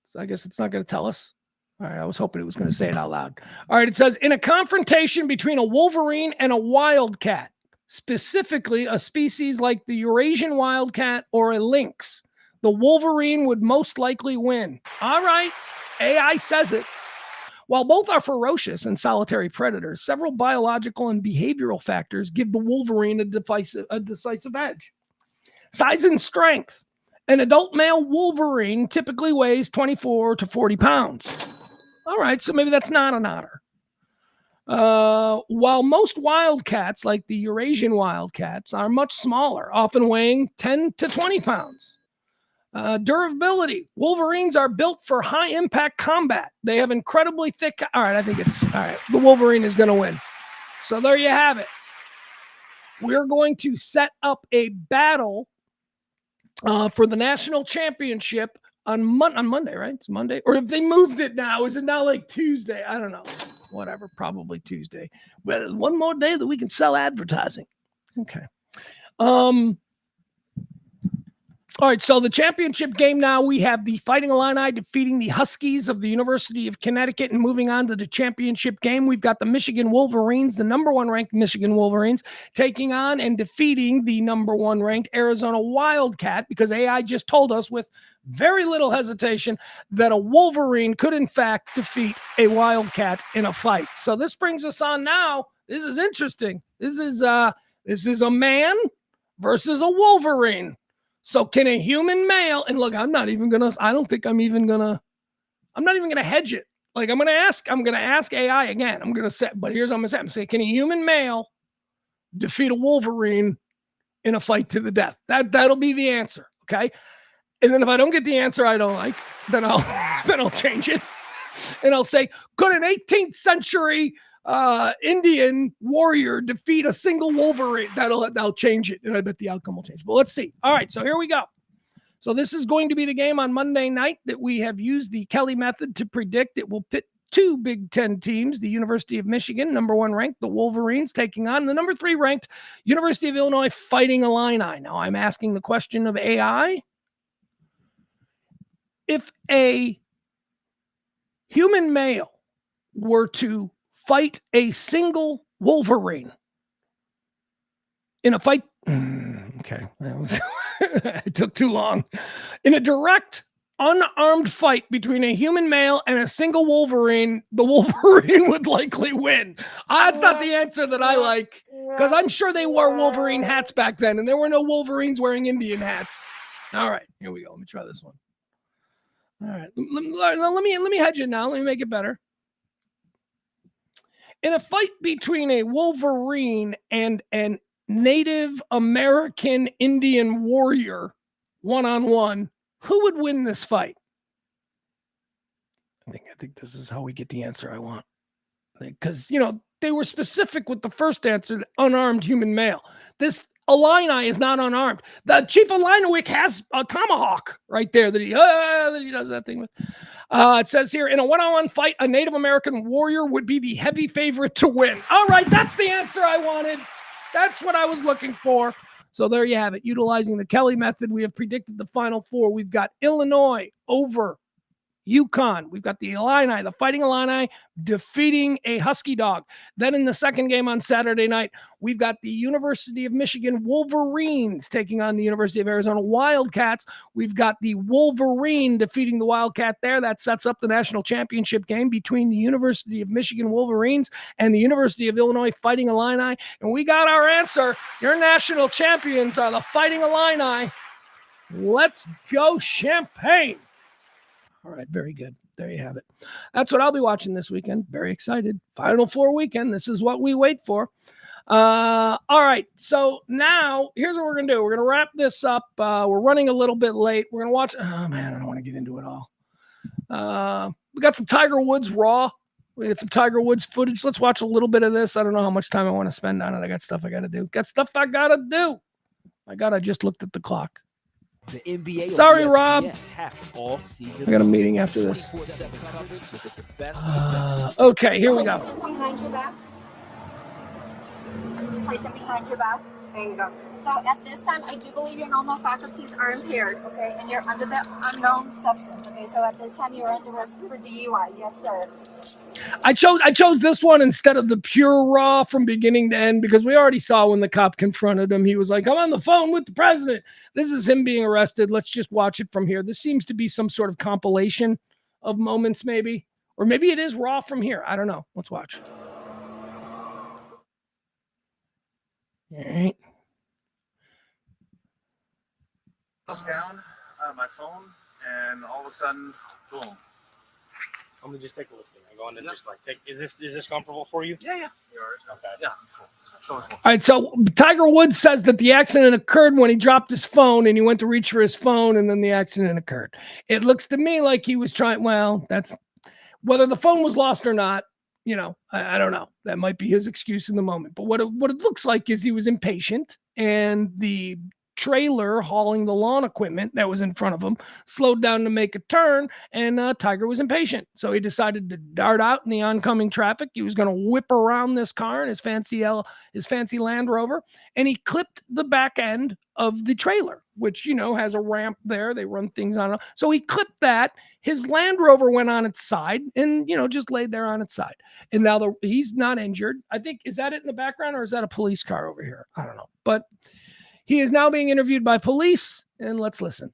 So I guess it's not going to tell us. All right, I was hoping it was going to say it out loud. All right, it says, in a confrontation between a Wolverine and a Wildcat, specifically a species like the Eurasian Wildcat or a lynx, the Wolverine would most likely win. All right, AI says it. While both are ferocious and solitary predators, several biological and behavioral factors give the Wolverine a decisive edge. Size and strength. An adult male Wolverine typically weighs 24 to 40 pounds. All right, so maybe that's not an otter. While most wildcats, like the Eurasian wildcats, are much smaller, often weighing 10 to 20 pounds. Durability. Wolverines are built for high-impact combat. They have incredibly thick... All right, I think it's... All right, the Wolverine is going to win. So there you have it. We're going to set up a battle for the national championship on Monday, right? It's Monday. Or if they moved it now, is it now like Tuesday? I don't know. Whatever, probably Tuesday. Well, one more day that we can sell advertising. Okay. All right, so the championship game now, we have the Fighting Illini defeating the Huskies of the University of Connecticut, and moving on to the championship game, we've got the Michigan Wolverines, the number one ranked Michigan Wolverines, taking on and defeating the number one ranked Arizona Wildcat, because AI just told us with very little hesitation that a Wolverine could in fact defeat a Wildcat in a fight. So this brings us on now. This is interesting. This is a man versus a Wolverine. So can a human male, and look, I'm not even going to hedge it. Like I'm going to ask AI again. I'm going to say, but here's what I'm going to say. I'm going to say, can a human male defeat a Wolverine in a fight to the death? That'll be the answer. Okay. And then if I don't get the answer I don't like, then I'll change it. And I'll say, could an 18th century Indian warrior defeat a single Wolverine? That'll change it, and I bet the outcome will change. But let's see. All right, so here we go. So this is going to be the game on Monday night that we have used the Kelly method to predict. It will pit two Big Ten teams, the University of Michigan, number one ranked, the Wolverines, taking on the number three ranked University of Illinois Fighting Illini. Now I'm asking the question of AI. If a human male were to fight a single Wolverine in a fight. Okay. It took too long. In a direct, unarmed fight between a human male and a single Wolverine, the Wolverine would likely win. That's not the answer that I like, because I'm sure they wore Wolverine hats back then, and there were no Wolverines wearing Indian hats. All right, here we go. Let me try this one. All right. Let me hedge it now. Let me make it better. In a fight between a Wolverine and an Native American Indian warrior, one-on-one, who would win this fight? I think this is how we get the answer I want. Because, they were specific with the first answer, unarmed human male. This Illini is not unarmed. The chief Illinois has a tomahawk right there that he does that thing with. It says here, in a one-on-one fight, a Native American warrior would be the heavy favorite to win. All right, that's the answer I wanted. That's what I was looking for. So there you have it. Utilizing the Kelly method, we have predicted the Final Four. We've got Illinois over UConn. We've got the Illini, the Fighting Illini, defeating a Husky dog. Then in the second game on Saturday night, we've got the University of Michigan Wolverines taking on the University of Arizona Wildcats. We've got the Wolverine defeating the Wildcat there. That sets up the national championship game between the University of Michigan Wolverines and the University of Illinois Fighting Illini. And we got our answer. Your national champions are the Fighting Illini. Let's go Champaign. All right, very good. There you have it. That's what I'll be watching this weekend. Very excited. Final Four weekend. This is what we wait for. All right, so now here's what we're going to do. We're going to wrap this up. We're running a little bit late. We're going to watch. Oh, man, I don't want to get into it all. We got some Tiger Woods Raw. We got some Tiger Woods footage. Let's watch a little bit of this. I don't know how much time I want to spend on it. I got stuff I got to do. My God, I just looked at the clock. The NBA Sorry, Rob. All season I got a meeting after this. Okay, here we go. Behind your back. Place them behind your back. There you go. So at this time, I do believe your normal faculties are impaired, okay? And you're under the unknown substance, okay? So at this time, you're under arrest for DUI. Yes, sir. I chose this one instead of the pure raw from beginning to end, because we already saw when the cop confronted him, he was like, I'm on the phone with the president. This is him being arrested. Let's just watch it from here. This seems to be some sort of compilation of moments, maybe. Or maybe it is raw from here. I don't know. Let's watch. All right. Down my phone, and all of a sudden, boom. I'm gonna just take a look. I go in and just like take. Is this comfortable for you? Yeah. Okay. Yeah. All right, so Tiger Woods says that the accident occurred when he dropped his phone and he went to reach for his phone, and then the accident occurred. It looks to me like he was trying. Well, that's whether the phone was lost or not. I don't know. That might be his excuse in the moment. But what it looks like is he was impatient, and the trailer hauling the lawn equipment that was in front of him slowed down to make a turn, and Tiger was impatient. So he decided to dart out in the oncoming traffic. He was going to whip around this car in his fancy Land Rover, and he clipped the back end of the trailer. which, has a ramp there. They run things on it. So he clipped that. His Land Rover went on its side and, just laid there on its side. And now he's not injured. I think, is that it in the background or is that a police car over here? I don't know. But he is now being interviewed by police, and let's listen.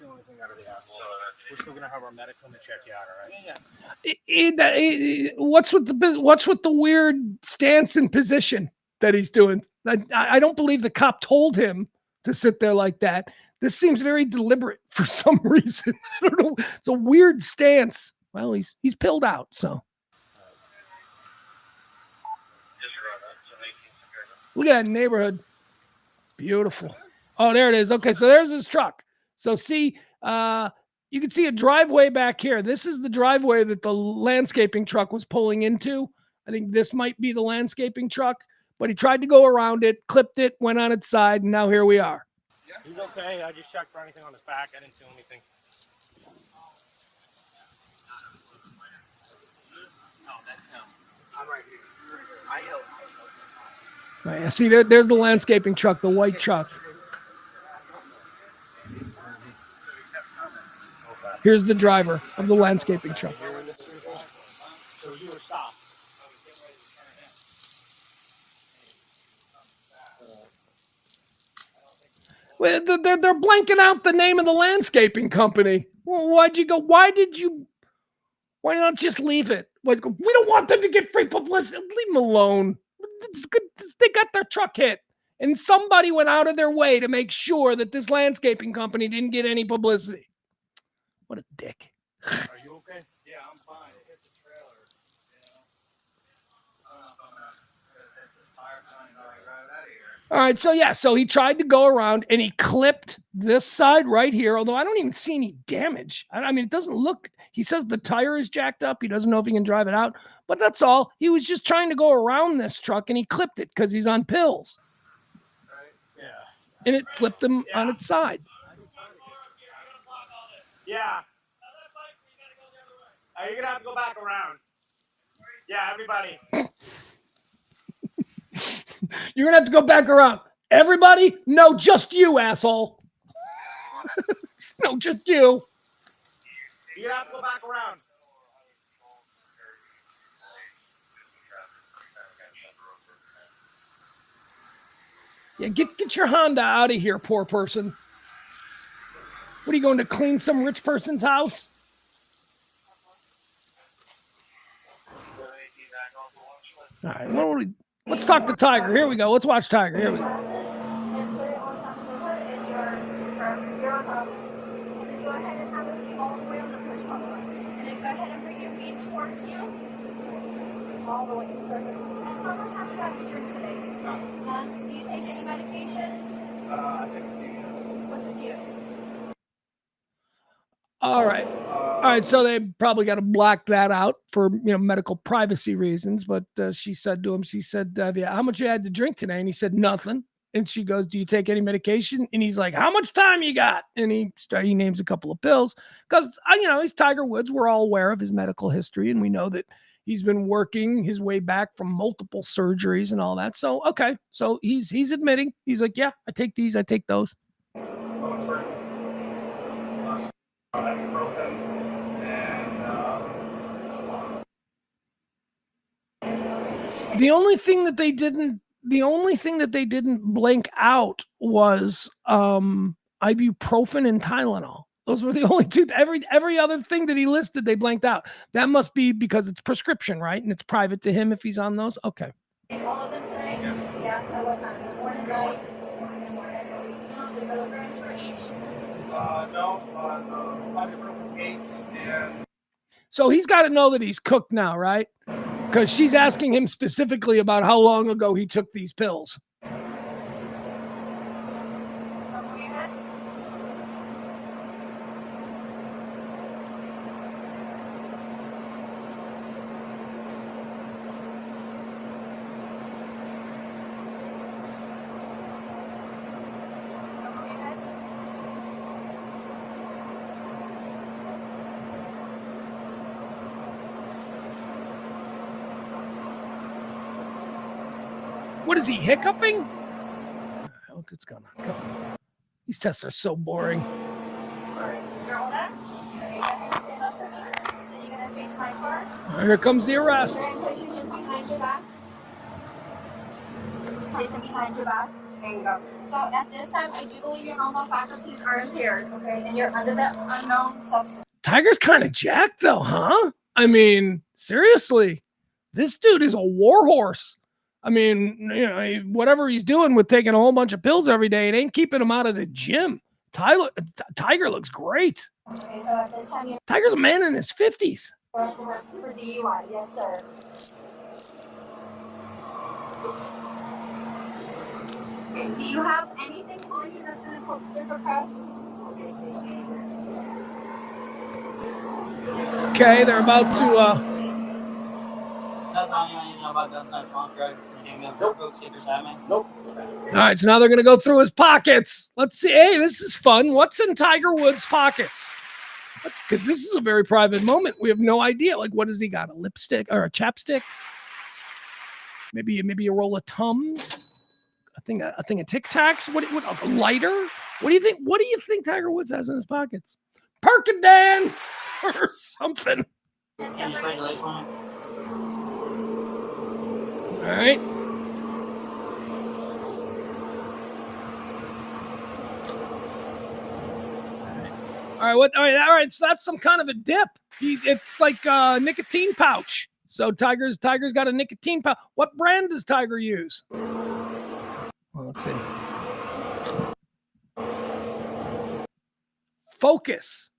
Anything out of the asshole. We're still gonna have our medical to check you out, all right? What's with the weird stance and position that he's doing? I don't believe the cop told him to sit there like that. This seems very deliberate for some reason. I don't know. It's a weird stance. Well, he's pilled out, so. Look at that neighborhood. Beautiful. Oh, there it is. Okay, so there's his truck. So see, you can see a driveway back here. This is the driveway that the landscaping truck was pulling into. I think this might be the landscaping truck, but he tried to go around it, clipped it, went on its side, and now here we are. He's okay. I just checked for anything on his back. I didn't feel anything. No, that's him. I'm right here. I help. Right, see, there's the landscaping truck, the white truck. Here's the driver of the landscaping truck. So you were stopped. Well, they're blanking out the name of the landscaping company. Well, why'd you go? Why not just leave it? Like, we don't want them to get free publicity. Leave them alone. It's good. They got their truck hit, and somebody went out of their way to make sure that this landscaping company didn't get any publicity. What a dick. Are you okay? Yeah, I'm fine. It hit the trailer. I don't know if I'm gonna hit this tire coming right out of here. All right, so he tried to go around and he clipped this side right here, although I don't even see any damage. I mean, it doesn't look, he says the tire is jacked up. He doesn't know if he can drive it out, but that's all. He was just trying to go around this truck and he clipped it because he's on pills. Right? Yeah. And it flipped him on its side. Yeah. You're going to have to go back around. Yeah, everybody. You're going to have to go back around. Everybody? No, just you, asshole. No, just you. You're going to have to go back around. Yeah, get your Honda out of here, poor person. What are you going to clean some rich person's house? All right, let's talk to Tiger. Here we go. Let's watch Tiger. Here we go. All the way. Perfect. And how much have you had to drink today? Do you take any medication? I take a few, yes. What's a few? All right. So they probably got to block that out for medical privacy reasons. But she said to him, how much you had to drink today? And he said nothing. And she goes, do you take any medication? And he's like, how much time you got? And he names a couple of pills because he's Tiger Woods. We're all aware of his medical history, and we know that he's been working his way back from multiple surgeries and all that. So okay, so he's admitting, he's like, yeah, I take these, I take those. The only thing that they didn't blank out was ibuprofen and Tylenol. Those were the only two. Every other thing that he listed, they blanked out. That must be because it's prescription, right? And it's private to him if he's on those. Okay. All of them today? Yes. Yeah. At what time? Morning, night? Morning. Milligrams for each? No. Ibuprofen 8 and. So he's got to know that he's cooked now, right? Because she's asking him specifically about how long ago he took these pills. What is he, hiccuping? Look, it's gonna go. These tests are so boring. Here comes the arrest. Push your hands behind your back. Place them behind your back. There you go. So at this time, I do believe your normal faculties are impaired, okay? And you're under the unknown substance. Tiger's kind of jacked though, huh? I mean, seriously, this dude is a war horse. I mean, you know, whatever he's doing with taking a whole bunch of pills every day, it ain't keeping him out of the gym. Tiger looks great. Okay, so at this time, you're Tiger's a man in his 50s. for DUI. Yes, sir. Okay, do you have anything on you that's going to put super crowd? Okay, they're about to Nope. All right, so now they're going to go through his pockets. Let's see. Hey, this is fun. What's in Tiger Woods' pockets? Because this is a very private moment. We have no idea. Like, what has he got? A lipstick or a chapstick? Maybe a roll of Tums? I think a Tic Tacs. What a lighter? What do you think? What do you think Tiger Woods has in his pockets? Percodance or something. Can you spray the light for me? All right. All right. So that's some kind of a dip. It's like a nicotine pouch. So Tiger's got a nicotine pouch. What brand does Tiger use? Well, let's see. Focus.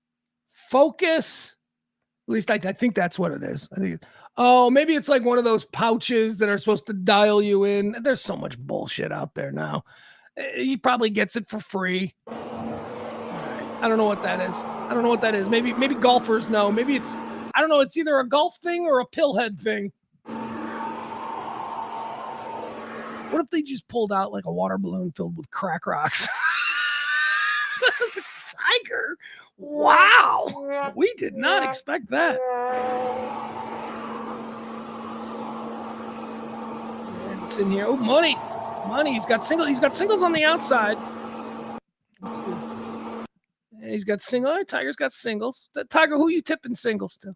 At least I think that's what it is. Maybe it's like one of those pouches that are supposed to dial you in. There's so much bullshit out there now. He probably gets it for free. I don't know what that is. Maybe golfers know. Maybe it's, I don't know. It's either a golf thing or a pillhead thing. What if they just pulled out like a water balloon filled with crack rocks? Tiger? Wow. We did not expect that. It's in here. Oh, money. He's got singles on the outside. Let's see. He's got single. Tiger's got singles. Tiger, who you tipping singles to?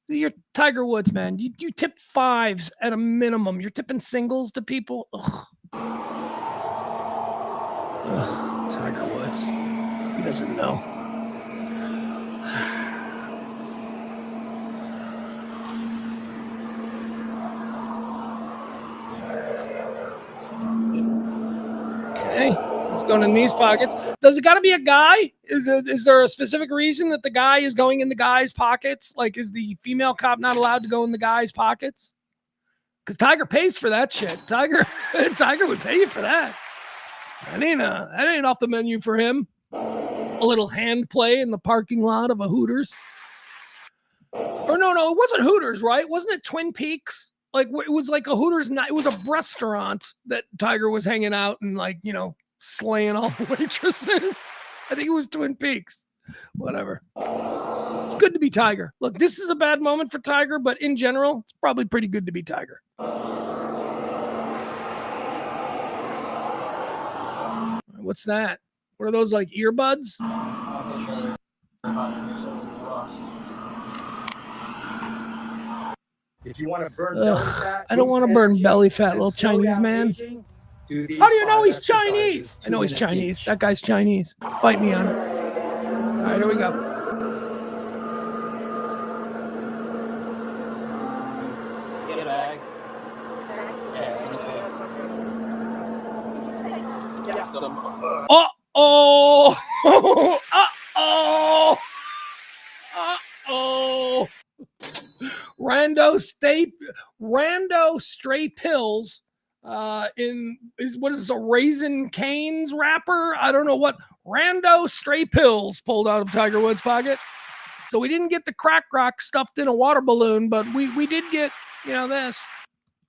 You're Tiger Woods, man. You tip fives at a minimum. You're tipping singles to people. Ugh. Tiger Woods. He doesn't know. Okay, it's going in these pockets. Does it got to be a guy? Is there a specific reason that the guy is going in the guy's pockets? Like, is the female cop not allowed to go in the guy's pockets? Because Tiger pays for that shit. Tiger would pay you for that. That ain't off the menu for him. A little hand play in the parking lot of a Hooters. Or no, it wasn't Hooters, right? Wasn't it Twin Peaks? Like, it was like a Hooters night. It was a restaurant that Tiger was hanging out and, like, you know, slaying all the waitresses. I think it was Twin Peaks. Whatever. It's good to be Tiger. Look, this is a bad moment for Tiger, but in general, it's probably pretty good to be Tiger. What's that? What are those, like, earbuds? If you want to burn belly fat, I don't want to burn belly fat, little Chinese man. How do you know he's Chinese? I know he's Chinese. That guy's Chinese. Fight me on it. All right, here we go. Get a bag. Uh-oh. Uh-oh. Uh-oh. Rando stray pills what is this, a Raisin Cane's wrapper? I don't know what. Rando stray pills pulled out of Tiger Woods' pocket. So we didn't get the crack rock stuffed in a water balloon, but we did get, you know, this.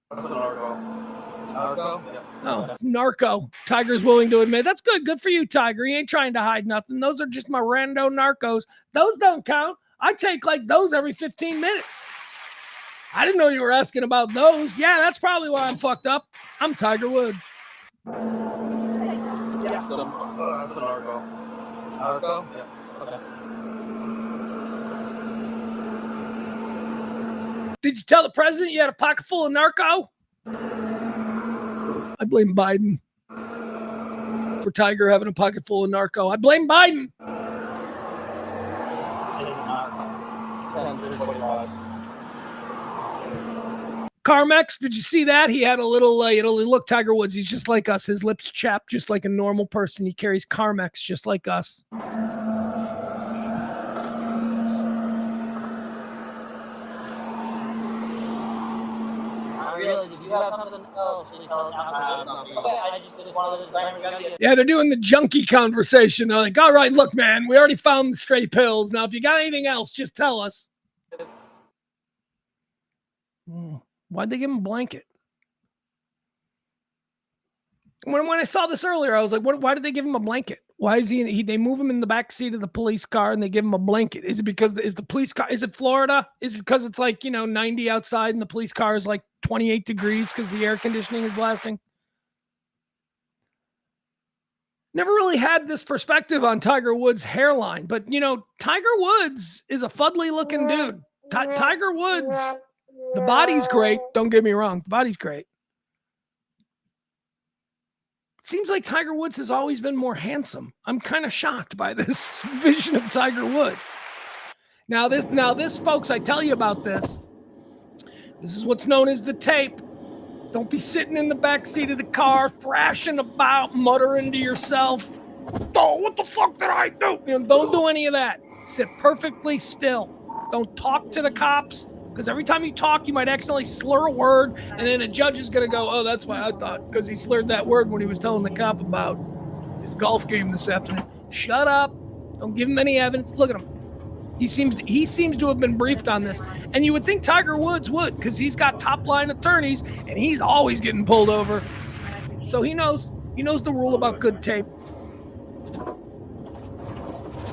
What's the narco? Narco? Oh, narco. Tiger's willing to admit. That's good. Good for you, Tiger. He ain't trying to hide nothing. Those are just my rando narcos. Those don't count. I take like those every 15 minutes. I didn't know you were asking about those. Yeah, that's probably why I'm fucked up. I'm Tiger Woods. Yeah, that's an Argo. Argo? Yeah. Okay. Did you tell the president you had a pocket full of narco? I blame Biden for Tiger having a pocket full of narco. I blame Biden. Carmex, did you see that? He had a little, look, Tiger Woods, he's just like us. His lips chapped just like a normal person. He carries Carmex just like us. Yeah, they're doing the junkie conversation. They're like, all right, look, man, we already found the stray pills. Now, if you got anything else, just tell us. Why'd they give him a blanket? When I saw this earlier, I was like, why did they give him a blanket? Why is they move him in the back seat of the police car and they give him a blanket? Is it because is the police car, is it Florida? Is it because it's like, 90 outside and the police car is like 28 degrees because the air conditioning is blasting? Never really had this perspective on Tiger Woods' hairline, but Tiger Woods is a fuddly looking dude. Tiger Woods, the body's great. Don't get me wrong. The body's great. It seems like Tiger Woods has always been more handsome. I'm kind of shocked by this vision of Tiger Woods. Now this, folks, I tell you about this. This is what's known as the tape. Don't be sitting in the back seat of the car, thrashing about, muttering to yourself. Oh, what the fuck did I do? Don't do any of that. Sit perfectly still. Don't talk to the cops, because every time you talk, you might accidentally slur a word, and then a judge is going to go, oh, that's why I thought, because he slurred that word when he was telling the cop about his golf game this afternoon. Shut up. Don't give him any evidence. Look at him. He seems to have been briefed on this. And you would think Tiger Woods would, because he's got top-line attorneys, and he's always getting pulled over. So he knows the rule about good tape.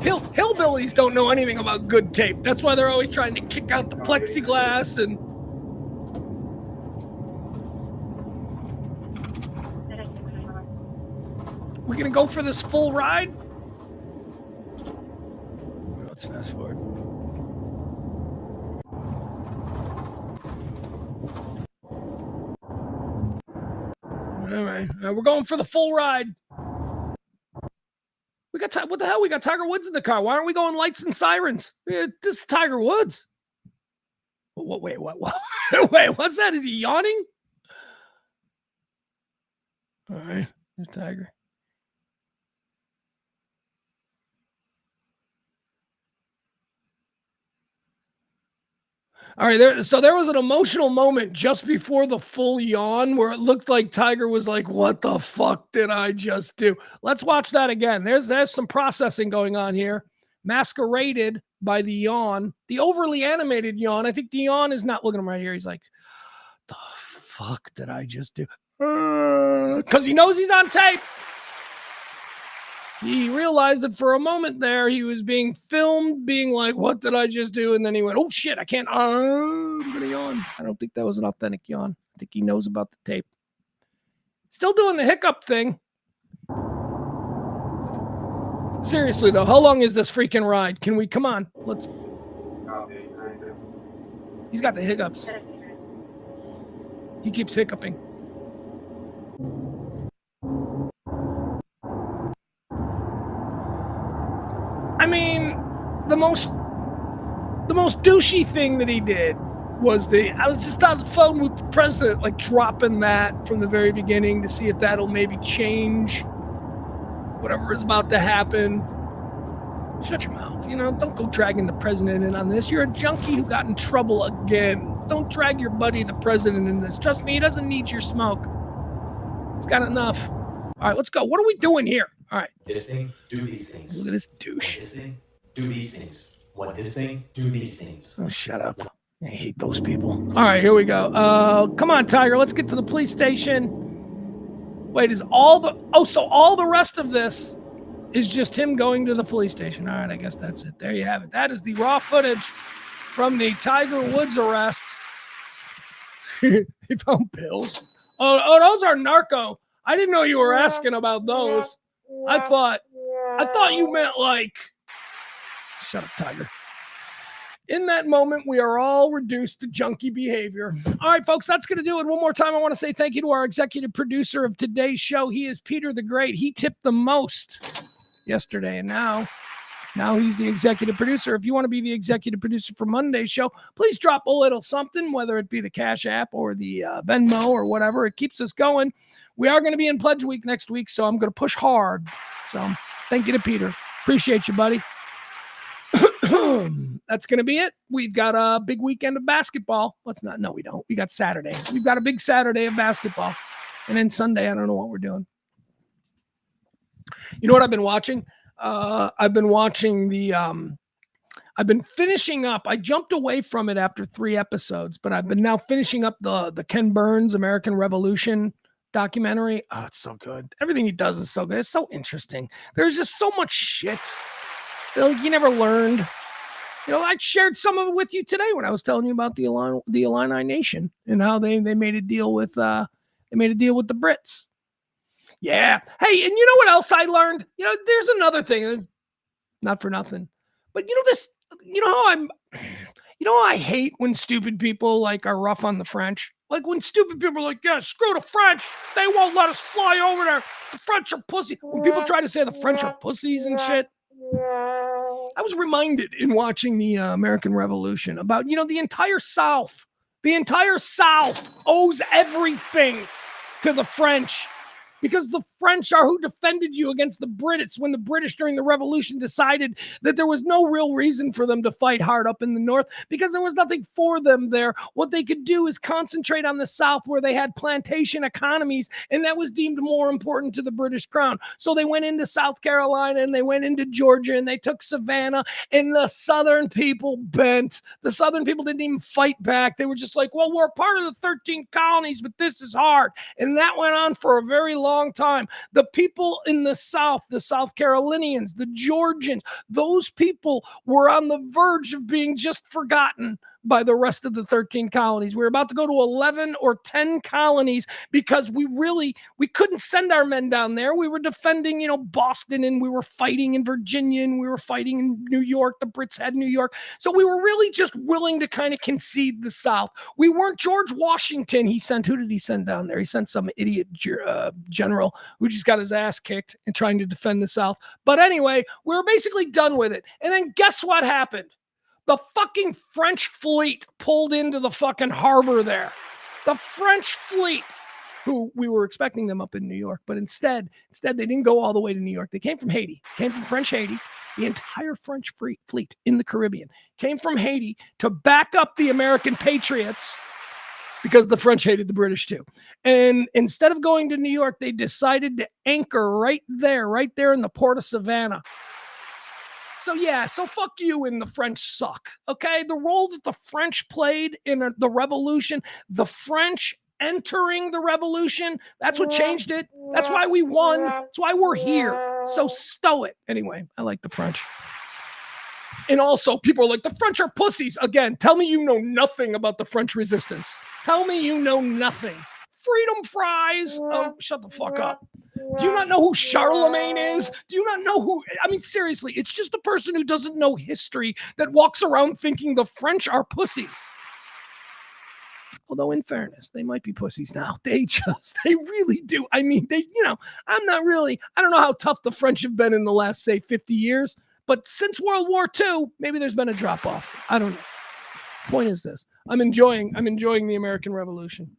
Hillbillies don't know anything about good tape. That's why they're always trying to kick out the plexiglass and... We're going to go for this full ride? Let's fast forward. All right. We're going for the full ride. What the hell? We got Tiger Woods in the car. Why aren't we going lights and sirens? This is Tiger Woods. Wait, what? Wait, what's that? Is he yawning? All right. There's Tiger. All right, so there was an emotional moment just before the full yawn where it looked like Tiger was like, what the fuck did I just do? Let's watch that again. There's some processing going on here, masqueraded by the yawn, the overly animated yawn. I think the yawn is not, look at him right here. He's like, the fuck did I just do? Because he knows he's on tape. He realized that for a moment there, he was being filmed, being like, what did I just do? And then he went, oh, shit, I can't. I'm going to yawn. I don't think that was an authentic yawn. I think he knows about the tape. Still doing the hiccup thing. Seriously, though, how long is this freaking ride? Can we, come on, let's. He's got the hiccups. He keeps hiccuping. I mean, the most douchey thing that he did was I was just on the phone with the president, like dropping that from the very beginning to see if that'll maybe change whatever is about to happen. Shut your mouth, don't go dragging the president in on this. You're a junkie who got in trouble again. Don't drag your buddy, the president, in this. Trust me, he doesn't need your smoke. He's got enough. All right, let's go. What are we doing here? All right. This thing, do these things. Look at this douche. Want this thing, do these things. Want this thing, do these things. Oh, shut up. I hate those people. All right, here we go. Come on, Tiger. Let's get to the police station. Wait, so all the rest of this is just him going to the police station. All right, I guess that's it. There you have it. That is the raw footage from the Tiger Woods arrest. They found pills. Oh, those are narco. I didn't know you were asking about those. I thought you meant like. Shut up, Tiger. In that moment, we are all reduced to junkie behavior. All right, folks, that's going to do it. One more time, I want to say thank you to our executive producer of today's show. He is Peter the Great. He tipped the most yesterday, and now he's the executive producer. If you want to be the executive producer for Monday's show, please drop a little something, whether it be the Cash App or the Venmo or whatever. It keeps us going. We are going to be in Pledge Week next week, so I'm going to push hard. So thank you to Peter. Appreciate you, buddy. That's going to be it. We've got a big weekend of basketball. No, we don't. We got Saturday. We've got a big Saturday of basketball. And then Sunday, I don't know what we're doing. You know what I've been watching? I've been finishing up. I jumped away from it after 3 episodes, but I've been now finishing up the Ken Burns American Revolution documentary. Oh, it's so good. Everything he does is so good. It's so interesting. There's just so much shit that, like, you never learned. You know, I shared some of it with you today when I was telling you about the Illini Nation and how they made a deal with the Brits. Yeah. Hey, and you know what else I learned? You know, there's another thing. It's not for nothing, but you know how I hate when stupid people like are rough on the French. Like when stupid people are like, yeah, screw the French. They won't let us fly over there. The French are pussy. When people try to say the French are pussies and shit. I was reminded in watching the American Revolution about, the entire South. The entire South owes everything to the French. Because the French are who defended you against the Brits when the British during the Revolution decided that there was no real reason for them to fight hard up in the North because there was nothing for them there. What they could do is concentrate on the South where they had plantation economies, and that was deemed more important to the British Crown. So they went into South Carolina and they went into Georgia and they took Savannah, and the Southern people bent. The Southern people didn't even fight back. They were just like, well, we're part of the 13 colonies, but this is hard. And that went on for a very long time. The people in the South, the South Carolinians, the Georgians, those people were on the verge of being just forgotten by the rest of the 13 colonies. We were about to go to 11 or 10 colonies because we couldn't send our men down there. We were defending, Boston, and we were fighting in Virginia, and we were fighting in New York. The Brits had New York. So we were really just willing to kind of concede the South. We weren't George Washington. Who did he send down there? He sent some idiot general who just got his ass kicked and trying to defend the South. But anyway, we were basically done with it. And then guess what happened? The fucking French fleet pulled into the fucking harbor there. The French fleet, who we were expecting them up in New York, but instead they didn't go all the way to New York. They came from Haiti, came from French Haiti. The entire French fleet in the Caribbean came from Haiti to back up the American patriots because the French hated the British too. And instead of going to New York, they decided to anchor right there in the port of Savannah. So fuck you and the French suck, okay? The role that the French played in the revolution, the French entering the revolution, that's what changed it. That's why we won. That's why we're here. So stow it. Anyway, I like the French. And also, people are like, the French are pussies. Again, tell me you know nothing about the French resistance. Tell me you know nothing. Freedom fries. Oh, shut the fuck up. Do you not know who Charlemagne is? Do you not know who? I mean, seriously, it's just a person who doesn't know history that walks around thinking the French are pussies. Although, in fairness, they might be pussies now. They really do. I mean, I don't know how tough the French have been in the last, say, 50 years. But since World War II, maybe there's been a drop off. I don't know. Point is this: I'm enjoying the American Revolution.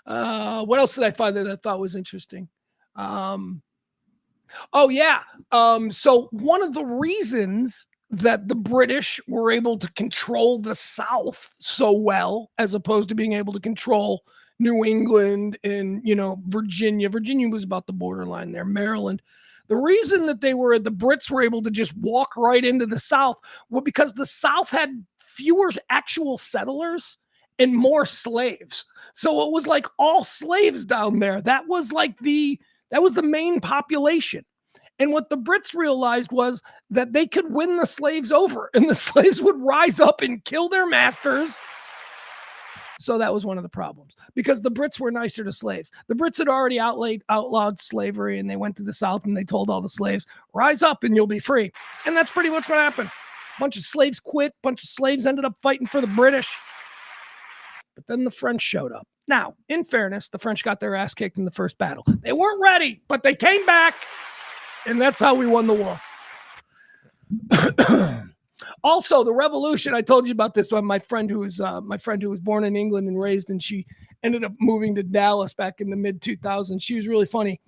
What else did I find that I thought was interesting? So one of the reasons that the British were able to control the South so well, as opposed to being able to control New England and, Virginia. Virginia was about the borderline there, Maryland. The reason that the Brits were able to just walk right into the South was because the South had fewer actual settlers and more slaves. So it was like all slaves down there. That was the main population. And what the Brits realized was that they could win the slaves over, and the slaves would rise up and kill their masters So that was one of the problems because the Brits were nicer to slaves. The Brits had already outlawed slavery, and they went to the South and they told all the slaves, rise up and you'll be free. And that's pretty much what happened. A bunch of slaves quit. A bunch of slaves ended up fighting for the British. But then the French showed up. Now, in fairness, the French got their ass kicked in the first battle. They weren't ready, but they came back, and that's how we won the war. Also, the revolution, I told you about this one. My friend who was born in England and raised, and she ended up moving to Dallas back in the mid 2000s. She was really funny.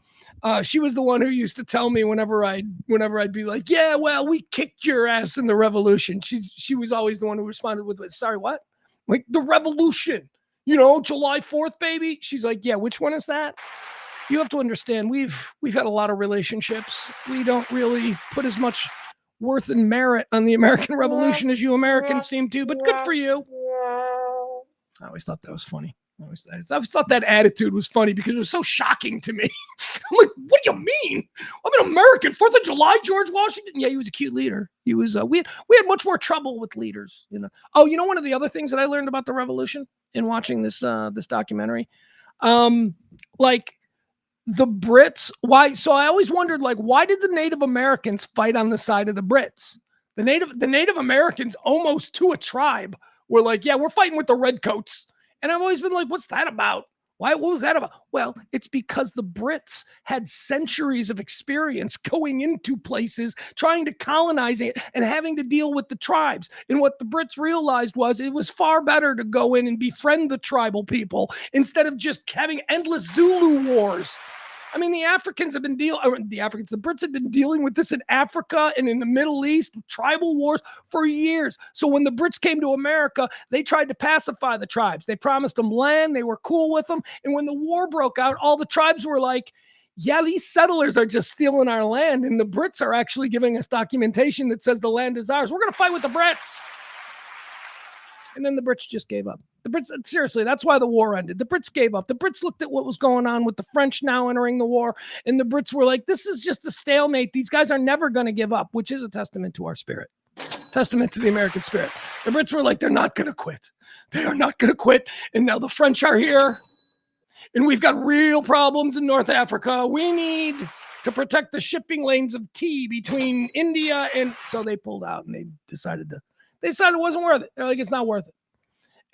She was the one who used to tell me whenever I'd be like, yeah, well, we kicked your ass in the revolution. She was always the one who responded with, sorry, what? Like the revolution, July 4th, baby. She's like, yeah, which one is that? You have to understand, we've had a lot of relationships. We don't really put as much worth and merit on the American Revolution as you Americans seem to, but good for you. I always thought that was funny. I always thought that attitude was funny because it was so shocking to me. I'm like, what do you mean? I'm an American. 4th of July, George Washington. Yeah, he was a cute leader. He was. We had much more trouble with leaders. Oh, one of the other things that I learned about the revolution in watching this documentary, like the Brits. Why? So I always wondered, like, why did the Native Americans fight on the side of the Brits? The Native Americans, almost to a tribe, were like, yeah, we're fighting with the Redcoats. And I've always been like, what's that about? What was that about? Well, it's because the Brits had centuries of experience going into places, trying to colonize it and having to deal with the tribes. And what the Brits realized was it was far better to go in and befriend the tribal people instead of just having endless Zulu wars. I mean, the Brits have been dealing with this in Africa and in the Middle East, tribal wars for years. So when the Brits came to America, they tried to pacify the tribes. They promised them land. They were cool with them. And when the war broke out, all the tribes were like, yeah, these settlers are just stealing our land. And the Brits are actually giving us documentation that says the land is ours. We're going to fight with the Brits. And then the Brits just gave up. The Brits, seriously, that's why the war ended. The Brits gave up. The Brits looked at what was going on with the French now entering the war, and the Brits were like, this is just a stalemate. These guys are never going to give up, which is a testament to our spirit, testament to the American spirit. The Brits were like, they're not going to quit. They are not going to quit. And now the French are here, and we've got real problems in North Africa. We need to protect the shipping lanes of tea between India. And so they pulled out, and they decided it wasn't worth it. They're like, it's not worth it.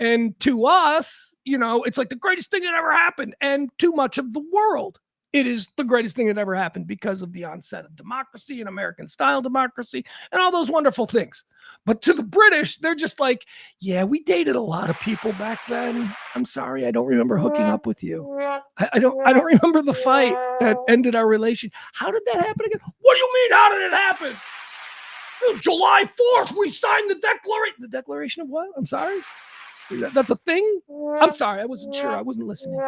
And to us, it's like the greatest thing that ever happened. And to much of the world, it is the greatest thing that ever happened because of the onset of democracy and American style democracy and all those wonderful things. But to the British, they're just like, yeah, we dated a lot of people back then. I'm sorry, I don't remember hooking up with you. I don't remember the fight that ended our relation. How did that happen again? What do you mean, how did it happen? July 4th, we signed the Declaration. The Declaration of what? I'm sorry? That's a thing? I'm sorry. I wasn't sure. I wasn't listening.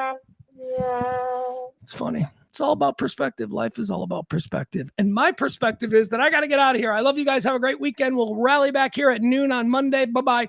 It's funny. It's all about perspective. Life is all about perspective. And my perspective is that I got to get out of here. I love you guys. Have a great weekend. We'll rally back here at noon on Monday. Bye-bye.